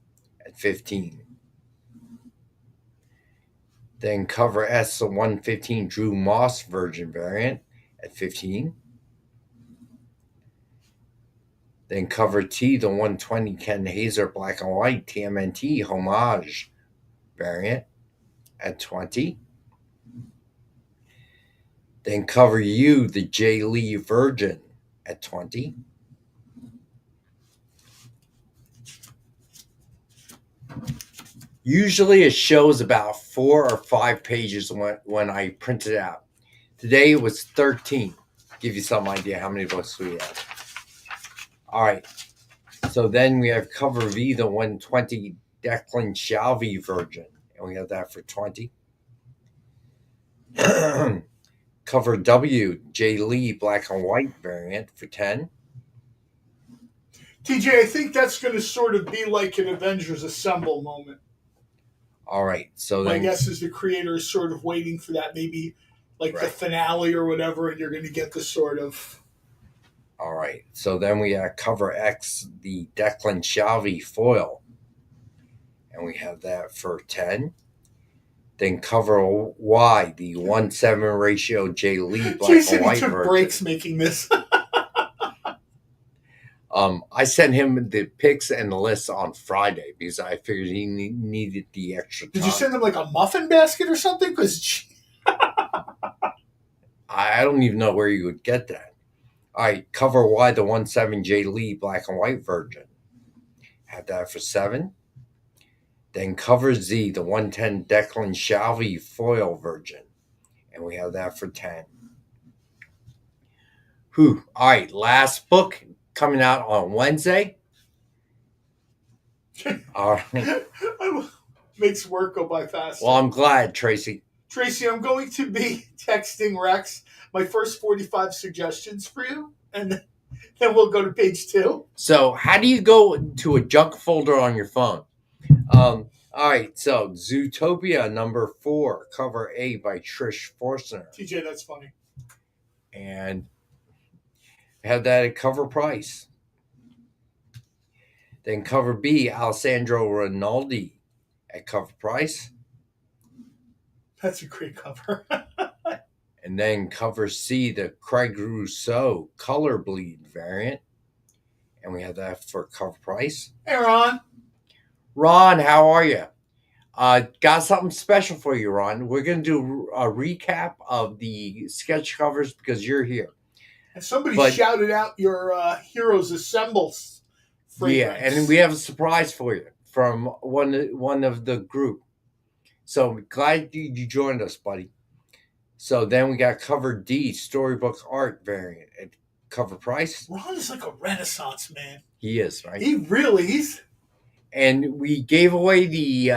[SPEAKER 1] at $15. Then cover S, the 115 Drew Moss Virgin variant at $15. Then cover T, the 120 Ken Hazer black and white TMNT homage variant at $20. Then cover U, the J. Lee Virgin at $20. Usually it shows about 4 or 5 pages when I print it out. Today it was 13. Give you some idea how many books we have. All right. So then we have cover V, the 120 Declan Shalvey Virgin. And we have that for $20. Cover W, J. Lee black and white variant for $10.
[SPEAKER 2] TJ, I think that's going to sort of be like an Avengers Assemble moment.
[SPEAKER 1] All right. So then,
[SPEAKER 2] my guess is the creator is sort of waiting for that, maybe like the finale or whatever, and you're going to get the sort of.
[SPEAKER 1] All right. So then we have cover X, the Declan Shalvey foil. And we have that for $10. Then cover Y, the 1:7 ratio J. Lee black
[SPEAKER 2] Jason,
[SPEAKER 1] and white
[SPEAKER 2] he took
[SPEAKER 1] version.
[SPEAKER 2] breaks making this.
[SPEAKER 1] I sent him the pics and the list on Friday because I figured he needed the extra time.
[SPEAKER 2] Did you send him like a muffin basket or something? Because
[SPEAKER 1] I don't even know where you would get that. All right, cover Y, the 1:7 J. Lee black and white version. Had that for $7. Then cover Z, the 110 Declan Shalvey foil version. And we have that for $10. Whew. All right, last book coming out on Wednesday. All right.
[SPEAKER 2] makes work go by fast.
[SPEAKER 1] Well, I'm glad, Tracy.
[SPEAKER 2] Tracy, I'm going to be texting Rex my first 45 suggestions for you, and then we'll go to page 2.
[SPEAKER 1] So how do you go to a junk folder on your phone? All right, so Zootopia number 4, cover A by Trish Forstner.
[SPEAKER 2] TJ, that's funny.
[SPEAKER 1] And have that at cover price. Then cover B, Alessandro Rinaldi at cover price.
[SPEAKER 2] That's a great cover.
[SPEAKER 1] And then cover C, the Craig Rousseau color bleed variant. And we have that for cover price.
[SPEAKER 2] Hey, Ron.
[SPEAKER 1] Ron, how are you? Got something special for you, Ron. We're going to do a recap of the sketch covers because you're here.
[SPEAKER 2] And somebody shouted out your Heroes Assembles fragrance.
[SPEAKER 1] Yeah, and we have a surprise for you from one of the group. So glad you joined us, buddy. So then we got cover D, storybook art variant at cover price.
[SPEAKER 2] Ron is like a Renaissance man.
[SPEAKER 1] He is, right?
[SPEAKER 2] He really is.
[SPEAKER 1] And we gave away the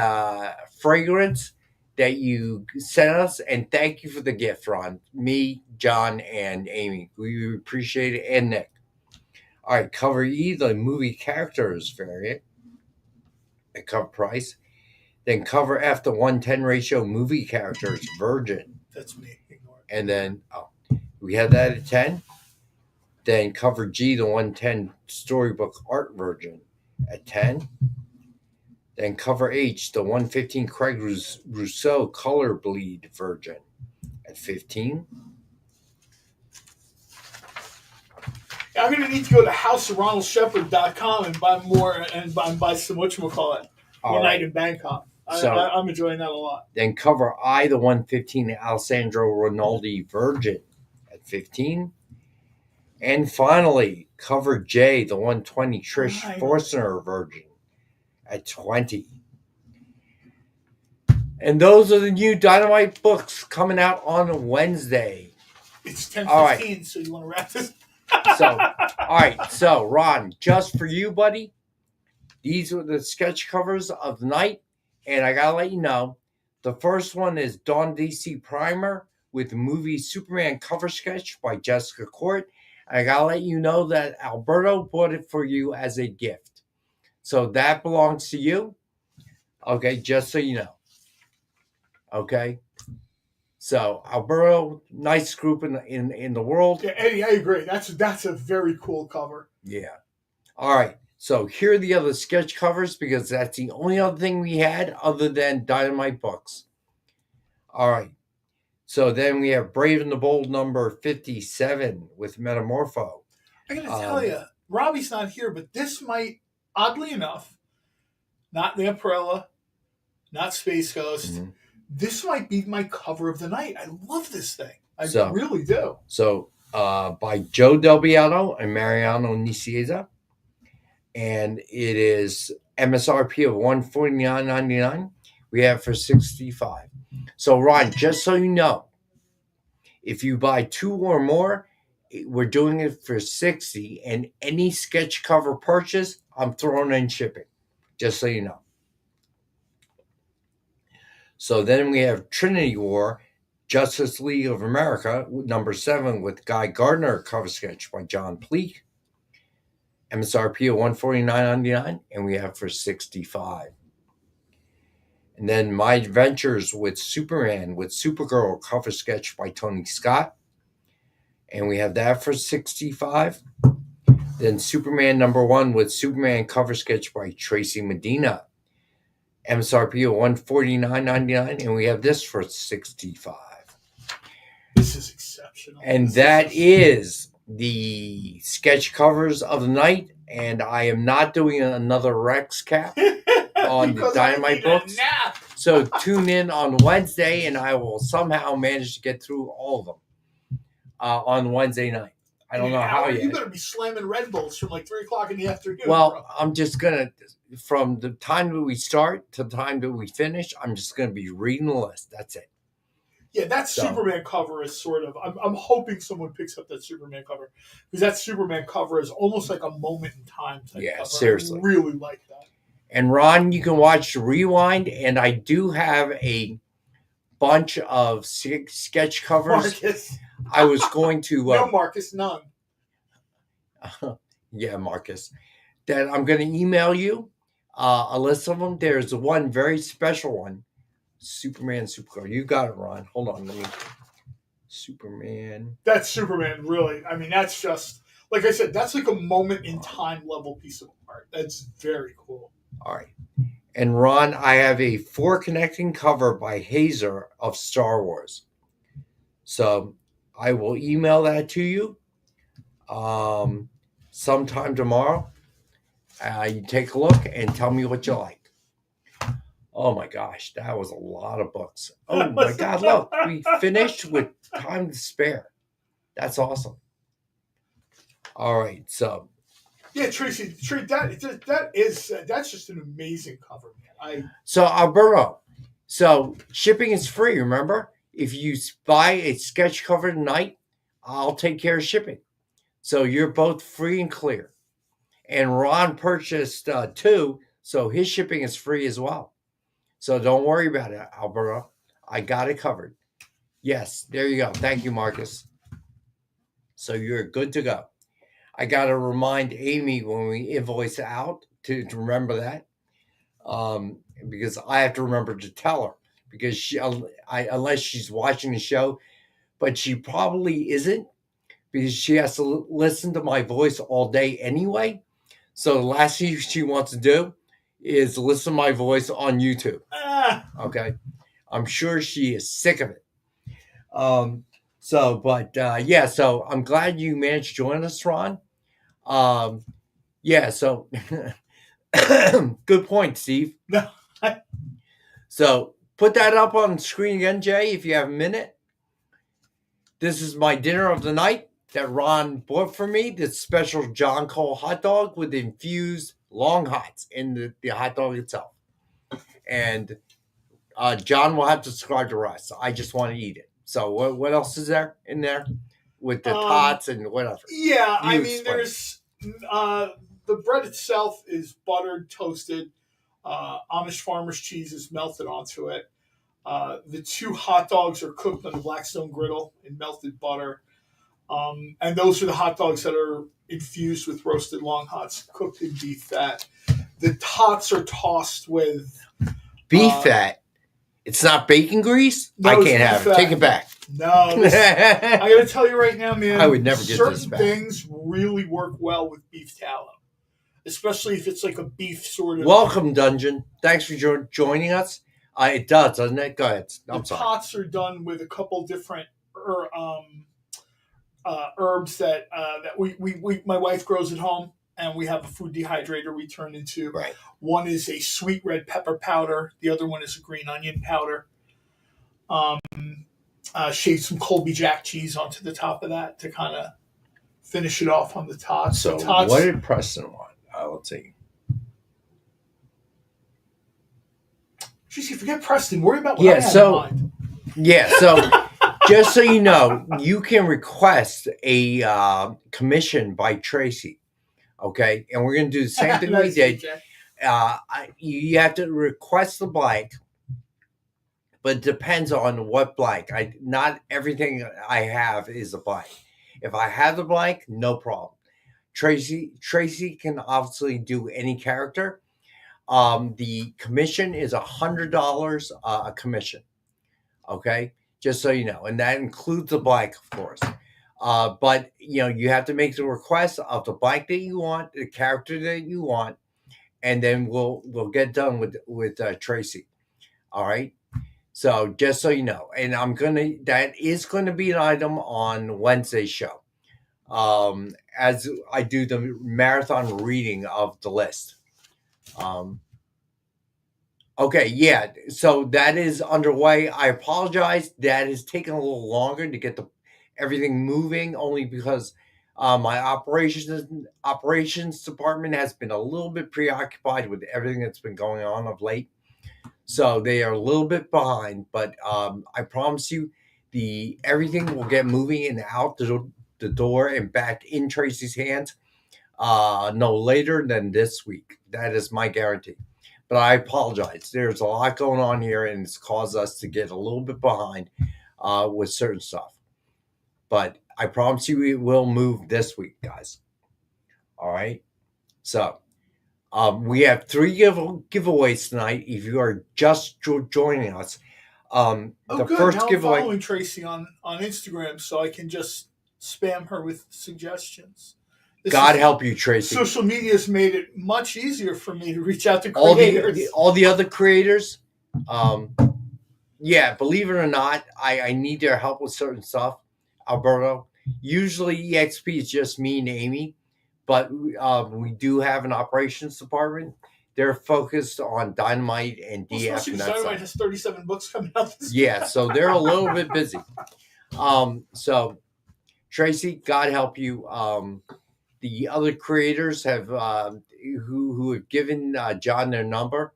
[SPEAKER 1] fragrance that you sent us, and thank you for the gift, Ron. Me, John, and Amy. We appreciate it, and Nick. All right, cover E, the movie characters variant at cover price. Then cover F, the 110 ratio movie characters virgin.
[SPEAKER 2] That's me. Ignore it.
[SPEAKER 1] And then we had that at 10. Then cover G, the 110 storybook art version, at 10. Then cover H, the 115 Craig Rousseau color bleed version, at 15.
[SPEAKER 2] I'm going to need to go to houseofronaldshepard.com and buy more and buy some whatchamacallit One Night in Bangkok. I'm enjoying that a lot.
[SPEAKER 1] Then cover I, the 115 Alessandro Rinaldi Virgin, at 15. And finally, cover J, the 120 Trish Forstner Virgin, at 20. And those are the new Dynamite books coming out on Wednesday.
[SPEAKER 2] It's 10:15, so you want to wrap this?
[SPEAKER 1] All right. So, Ron, just for you, buddy, these were the sketch covers of the night. And I got to let you know, the first one is Dawn DC Primer with the movie Superman cover sketch by Jessica Court. And I got to let you know that Alberto bought it for you as a gift. So that belongs to you. Okay, just so you know. Okay. So Alberto, nice group in the world.
[SPEAKER 2] Yeah, Eddie, I agree. That's a very cool cover.
[SPEAKER 1] Yeah. All right. So here are the other sketch covers because that's the only other thing we had other than Dynamite books. All right. So then we have Brave and the Bold number 57 with Metamorpho.
[SPEAKER 2] I got to tell you, Robbie's not here, but this might, oddly enough, not Lamparella, not Space Ghost. Mm-hmm. This might be my cover of the night. I love this thing. I really do.
[SPEAKER 1] So by Joe Del Beato and Mariano Nicieza. And it is MSRP of $149.99. We have for $65. So, Ron, just so you know, if you buy 2 or more, we're doing it for $60. And any sketch cover purchase, I'm throwing in shipping. Just so you know. So then we have Trinity War, Justice League of America, number 7 with Guy Gardner cover sketch by John Pleak. MSRP of $149.99, and we have for $65. And then My Adventures with Superman with Supergirl cover sketch by Tony Scott, and we have that for $65. Then Superman number 1 with Superman cover sketch by Tracy Medina, MSRP of $149.99, and we have this for $65.
[SPEAKER 2] This is exceptional.
[SPEAKER 1] And that is the sketch covers of the night, and I am not doing another Rex cap on the Dynamite books. So tune in on Wednesday, and I will somehow manage to get through all of them on Wednesday night. I don't know how yet.
[SPEAKER 2] You better be slamming Red Bulls from like 3 o'clock in the afternoon.
[SPEAKER 1] Well,
[SPEAKER 2] bro.
[SPEAKER 1] I'm just gonna, from the time that we start to the time that we finish, I'm just gonna be reading the list. That's it.
[SPEAKER 2] Yeah, that Superman cover is sort of. I'm hoping someone picks up that Superman cover because that Superman cover is almost like a moment in time type cover.
[SPEAKER 1] Seriously,
[SPEAKER 2] I really like that.
[SPEAKER 1] And Ron, you can watch the Rewind, and I do have a bunch of sketch covers.
[SPEAKER 2] Marcus.
[SPEAKER 1] I was going to
[SPEAKER 2] no, Marcus, none.
[SPEAKER 1] Yeah, Marcus, that I'm going to email you a list of them. There's one very special one. Superman, Supergirl. You got it, Ron. Hold on. Let me. Superman.
[SPEAKER 2] That's Superman, really. I mean, that's just, like I said, that's like a moment in time level piece of art. That's very cool.
[SPEAKER 1] All right. And Ron, I have a 4 connecting cover by Hazer of Star Wars. So I will email that to you sometime tomorrow. You take a look and tell me what you like. Oh my gosh, that was a lot of books. Oh my God, look, we finished with time to spare. That's awesome. All right, so.
[SPEAKER 2] Yeah, Tracy, that's just an amazing cover, man.
[SPEAKER 1] So Alberto, so shipping is free, remember? If you buy a sketch cover tonight, I'll take care of shipping. So you're both free and clear. And Ron purchased 2, so his shipping is free as well. So don't worry about it, Alberto. I got it covered. Yes, there you go. Thank you, Marcus. So you're good to go. I got to remind Amy when we invoice out to remember that because I have to remember to tell her because unless she's watching the show, but she probably isn't because she has to listen to my voice all day anyway. So the last thing she wants to do is listen to my voice on YouTube. Okay. I'm sure she is sick of it. So I'm glad you managed to join us, Ron. So good point, Steve. So put that up on the screen again, Jay, if you have a minute. This is my dinner of the night that Ron bought for me. This special John Cole hot dog with infused long hots in the hot dog itself. And John will have to describe the rest. I just want to eat it. So what else is there in there with the tots and whatever?
[SPEAKER 2] Yeah, I mean, there's the bread itself is buttered, toasted. Amish farmer's cheese is melted onto it. The 2 hot dogs are cooked on the Blackstone griddle in melted butter. And those are the hot dogs that are infused with roasted long hots, cooked in beef fat. The tots are tossed with
[SPEAKER 1] beef fat. It's not bacon grease?
[SPEAKER 2] No,
[SPEAKER 1] I can't have it. Take it back.
[SPEAKER 2] No, I got to tell you right now, man.
[SPEAKER 1] I would never get this back.
[SPEAKER 2] Certain things really work well with beef tallow, especially if it's like a beef sort of.
[SPEAKER 1] Welcome, Dungeon. Thanks for joining us. It does, doesn't it? Go ahead. I'm sorry.
[SPEAKER 2] Tots are done with a couple different herbs that my wife grows at home, and we have a food dehydrator we turn into.
[SPEAKER 1] Right.
[SPEAKER 2] One is a sweet red pepper powder. The other one is a green onion powder. Shave some Colby Jack cheese onto the top of that to kind of finish it off on the tots.
[SPEAKER 1] So what did Preston want? Let's see.
[SPEAKER 2] Jeez, forget Preston. Worry about what I have in mind.
[SPEAKER 1] So just so you know, you can request a commission by Tracy. Okay, and we're going to do the same thing we did. You have to request the blank, but it depends on what blank. Not everything I have is a blank. If I have the blank, no problem. Tracy can obviously do any character. The commission is $100 a commission. Okay, just so you know, and that includes the blank, of course. But you have to make the request of the blank that you want, the character that you want, and then we'll get done with Tracy. All right. So just so you know, and that is going to be an item on Wednesday's show, as I do the marathon reading of the list. Okay, yeah. So that is underway. I apologize. That has taken a little longer to get everything moving, only because my operations department has been a little bit preoccupied with everything that's been going on of late. So they are a little bit behind, but I promise you, everything will get moving and out the door and back in Tracy's hands no later than this week. That is my guarantee. But I apologize. There's a lot going on here, and it's caused us to get a little bit behind with certain stuff. But I promise you it will move this week, guys. All right? So we have 3 giveaways tonight. If you are just joining us,
[SPEAKER 2] good.
[SPEAKER 1] First
[SPEAKER 2] now
[SPEAKER 1] giveaway.
[SPEAKER 2] I'm following Tracy on Instagram, so I can just spam her with suggestions.
[SPEAKER 1] God help you, Tracy.
[SPEAKER 2] Social media has made it much easier for me to reach out to creators.
[SPEAKER 1] All the other creators, believe it or not, I need their help with certain stuff. Alberto, usually EXP is just me and Amy, but we do have an operations department. They're focused on Dynamite and DF.
[SPEAKER 2] Especially because Dynamite has 37 books coming out this
[SPEAKER 1] year. So they're a little bit busy. So Tracy, God help you. The other creators have who have given John their number.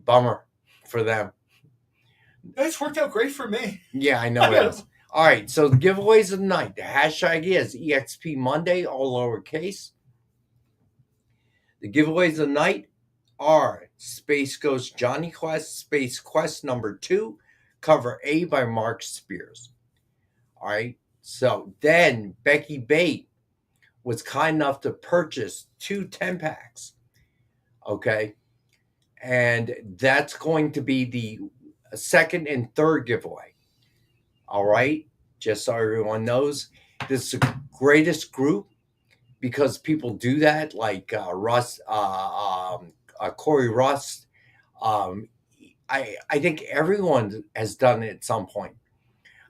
[SPEAKER 1] Bummer for them.
[SPEAKER 2] It's worked out great for me.
[SPEAKER 1] Yeah, I know it is. All right, so the giveaways of the night. The hashtag is EXP Monday, all lowercase. The giveaways of the night are Space Ghost Johnny Quest, Space Quest number 2, cover A by Mark Spears. All right, so then Becky Bate was kind enough to purchase 2 10-packs. Okay, and that's going to be the second and third giveaway. All right, just so everyone knows. this is the greatest group because people do that, like Russ, Corey Russ. I think everyone has done it at some point.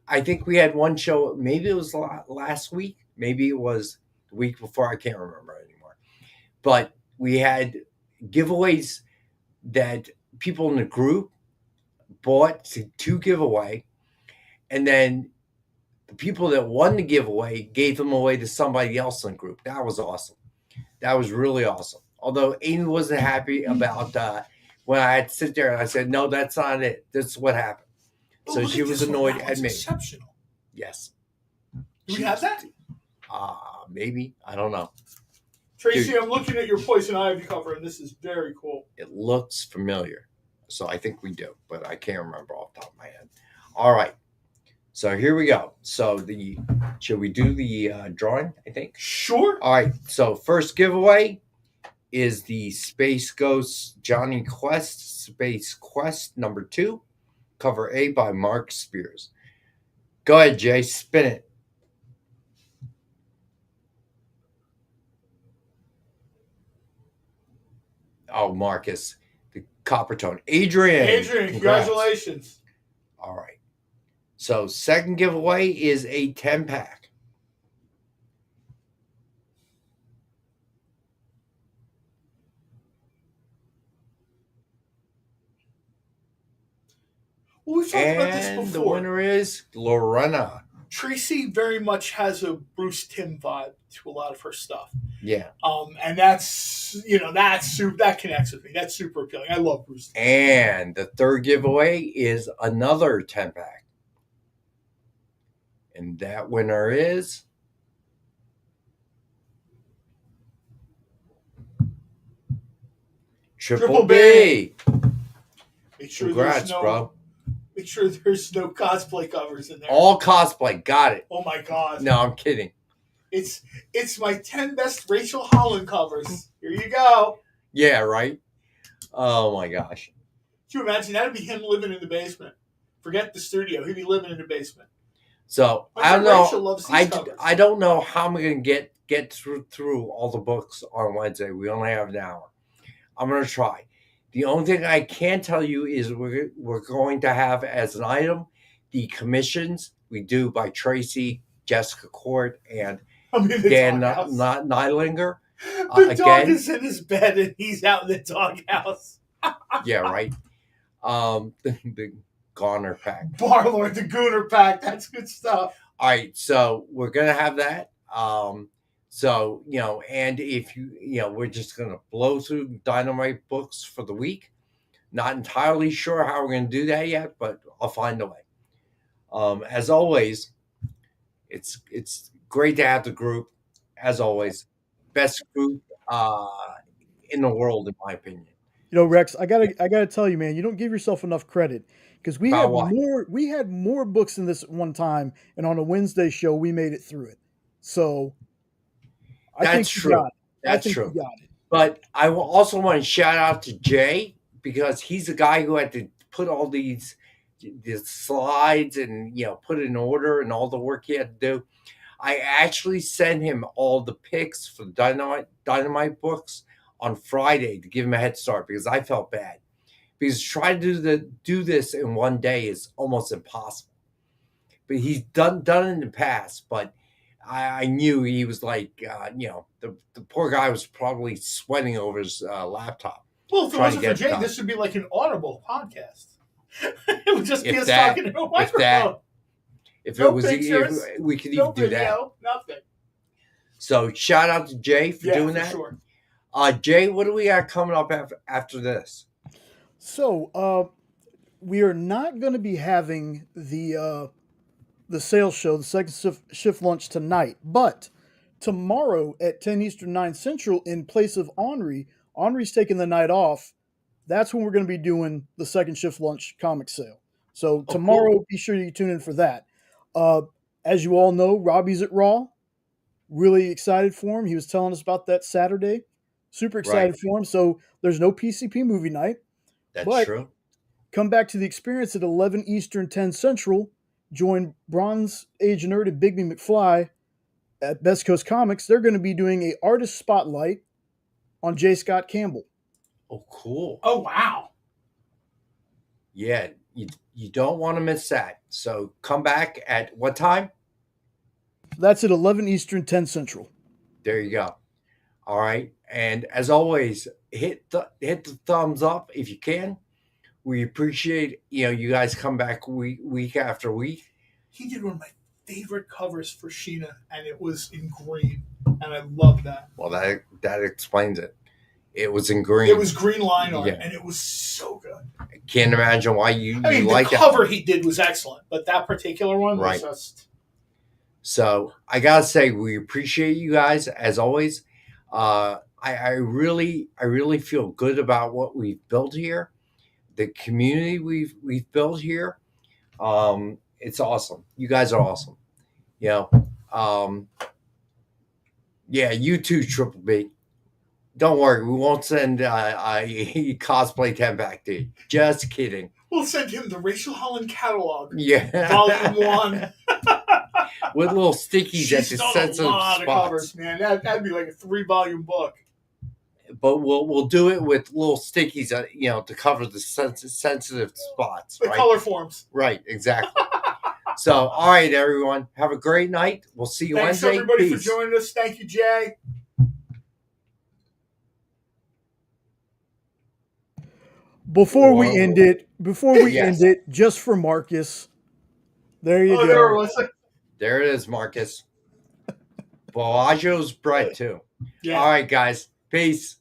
[SPEAKER 1] I think we had one show, maybe it was last week, maybe it was the week before, I can't remember anymore. But we had giveaways that people in the group bought to give away, and then the people that won the giveaway gave them away to somebody else in the group. That was awesome. That was really awesome. Although Amy wasn't happy about when I had to sit there and I said, no, that's not it. That's what happened.
[SPEAKER 2] Oh,
[SPEAKER 1] So she was annoyed at me.
[SPEAKER 2] Exceptional.
[SPEAKER 1] Yes.
[SPEAKER 2] Do we have that?
[SPEAKER 1] Maybe. I don't know.
[SPEAKER 2] Tracy,
[SPEAKER 1] Dude,
[SPEAKER 2] I'm looking at your Poison Ivy cover, and this is very cool.
[SPEAKER 1] it looks familiar. So I think we do, but I can't remember off the top of my head. All right. So here we go. So should we do the drawing, I think?
[SPEAKER 2] Sure.
[SPEAKER 1] All right. So first giveaway is the Space Ghost Johnny Quest Space Quest number 2, cover A by Mark Spears. Go ahead, Jay. Spin it. Oh, Marcus, the copper tone. Adrian,
[SPEAKER 2] congratulations.
[SPEAKER 1] All right. So second giveaway is a 10-pack.
[SPEAKER 2] Well, we've talked about this
[SPEAKER 1] And
[SPEAKER 2] before.
[SPEAKER 1] the winner is Lorena.
[SPEAKER 2] Tracy very much has a Bruce Timm vibe to a lot of her stuff.
[SPEAKER 1] Yeah.
[SPEAKER 2] And that's that connects with me. That's super appealing. I love Bruce Timm.
[SPEAKER 1] And the third giveaway is another 10-pack. And that winner is Triple B.
[SPEAKER 2] Make sure
[SPEAKER 1] Congrats, bro.
[SPEAKER 2] Make sure there's no cosplay covers in there.
[SPEAKER 1] All cosplay. Got it.
[SPEAKER 2] Oh my god.
[SPEAKER 1] No, I'm kidding.
[SPEAKER 2] It's my 10 best Rachel Holland covers. Here you go.
[SPEAKER 1] Yeah, right? Oh my gosh.
[SPEAKER 2] Can you imagine? That'd be him living in the basement. Forget the studio. He'd be living in the basement.
[SPEAKER 1] So
[SPEAKER 2] My
[SPEAKER 1] I don't
[SPEAKER 2] friend Rachel
[SPEAKER 1] know.
[SPEAKER 2] loves these covers.
[SPEAKER 1] I don't know how I'm going to get through all the books on Wednesday. We only have an hour. I'm going to try. The only thing I can tell you is we're going to have as an item the commissions we do by Tracy, Jessica Court, and Dan Nylinger.
[SPEAKER 2] The dog is in his bed and he's out in the doghouse.
[SPEAKER 1] Yeah, right. The Goner pack.
[SPEAKER 2] Barlord, the Gooner pack. That's good stuff.
[SPEAKER 1] All right, so we're gonna have that. So and if we're just gonna blow through Dynamite books for the week. Not entirely sure how we're gonna do that yet, but I'll find a way. As always, it's great to have the group. As always, best group in the world, in my opinion.
[SPEAKER 3] Rex, I gotta tell you, man, you don't give yourself enough credit because we had more books than this one time, and on a Wednesday show we made it through it. So
[SPEAKER 1] That's true. That's true. But I will also want to shout out to Jay because he's the guy who had to put all these slides and put it in order and all the work he had to do. I actually sent him all the picks for the Dynamite books on Friday to give him a head start because I felt bad. Because trying to do this in one day is almost impossible. But he's done it in the past, but I knew he was like, the poor guy was probably sweating over his laptop.
[SPEAKER 2] Well, if it wasn't for Jay, this would be like an Audible podcast. It would just be us talking into a microphone.
[SPEAKER 1] If
[SPEAKER 2] no
[SPEAKER 1] it was,
[SPEAKER 2] pictures,
[SPEAKER 1] we could
[SPEAKER 2] no
[SPEAKER 1] even do
[SPEAKER 2] video,
[SPEAKER 1] that.
[SPEAKER 2] Nothing.
[SPEAKER 1] So shout out to Jay for doing that.
[SPEAKER 2] Sure.
[SPEAKER 1] Jay, what do we got coming up after this?
[SPEAKER 3] So we are not going to be having the sales show, the second shift lunch tonight, but tomorrow at 10 Eastern, 9 Central, in place of Henri's taking the night off. That's when we're going to be doing the second shift lunch comic sale. So tomorrow, cool. Be sure you tune in for that. As you all know, Robbie's at Raw. Really excited for him. He was telling us about that Saturday. Super excited for him. So there's no PCP movie night.
[SPEAKER 1] That's true.
[SPEAKER 3] Come back to the experience at 11 Eastern, 10 Central. Join Bronze Age Nerd and Bigby McFly at Best Coast Comics, they're going to be doing a artist spotlight on J. Scott Campbell.
[SPEAKER 1] Oh, cool.
[SPEAKER 2] Oh, wow.
[SPEAKER 1] Yeah, you don't want to miss that. So come back at what time?
[SPEAKER 3] That's at 11 Eastern, 10 Central.
[SPEAKER 1] There you go. All right. And as always, hit the thumbs up if you can. We appreciate, you guys come back week after week.
[SPEAKER 2] He did one of my favorite covers for Sheena, and it was in green, and I love that.
[SPEAKER 1] Well, that explains it. It was in green.
[SPEAKER 2] It was green line art, and it was so good.
[SPEAKER 1] I can't imagine why you
[SPEAKER 2] like the cover he did was excellent, but that particular one was just...
[SPEAKER 1] So I gotta say, we appreciate you guys as always. I really feel good about what we've built here, the community we've built here. It's awesome. You guys are awesome. Yeah, you too, Triple B. Don't worry, we won't send a cosplay 10 back to you. Just kidding.
[SPEAKER 2] We'll send him the Rachel Holland catalog.
[SPEAKER 1] Yeah.
[SPEAKER 2] Volume 1.
[SPEAKER 1] With little stickies at the sensitive spots.
[SPEAKER 2] A lot of covers, man. That'd be like a 3-volume book.
[SPEAKER 1] But we'll do it with little stickies, to cover the sensitive spots.
[SPEAKER 2] The color forms.
[SPEAKER 1] Right, exactly. So, all right, everyone. Have a great night. We'll see you
[SPEAKER 2] Thanks,
[SPEAKER 1] Wednesday.
[SPEAKER 2] Everybody,
[SPEAKER 1] Peace.
[SPEAKER 2] for joining us. Thank you, Jay.
[SPEAKER 3] Before we end it, just for Marcus, there you go.
[SPEAKER 1] There it is, Marcus. Bellagio's bread, too.
[SPEAKER 2] Yeah.
[SPEAKER 1] All right, guys. Peace.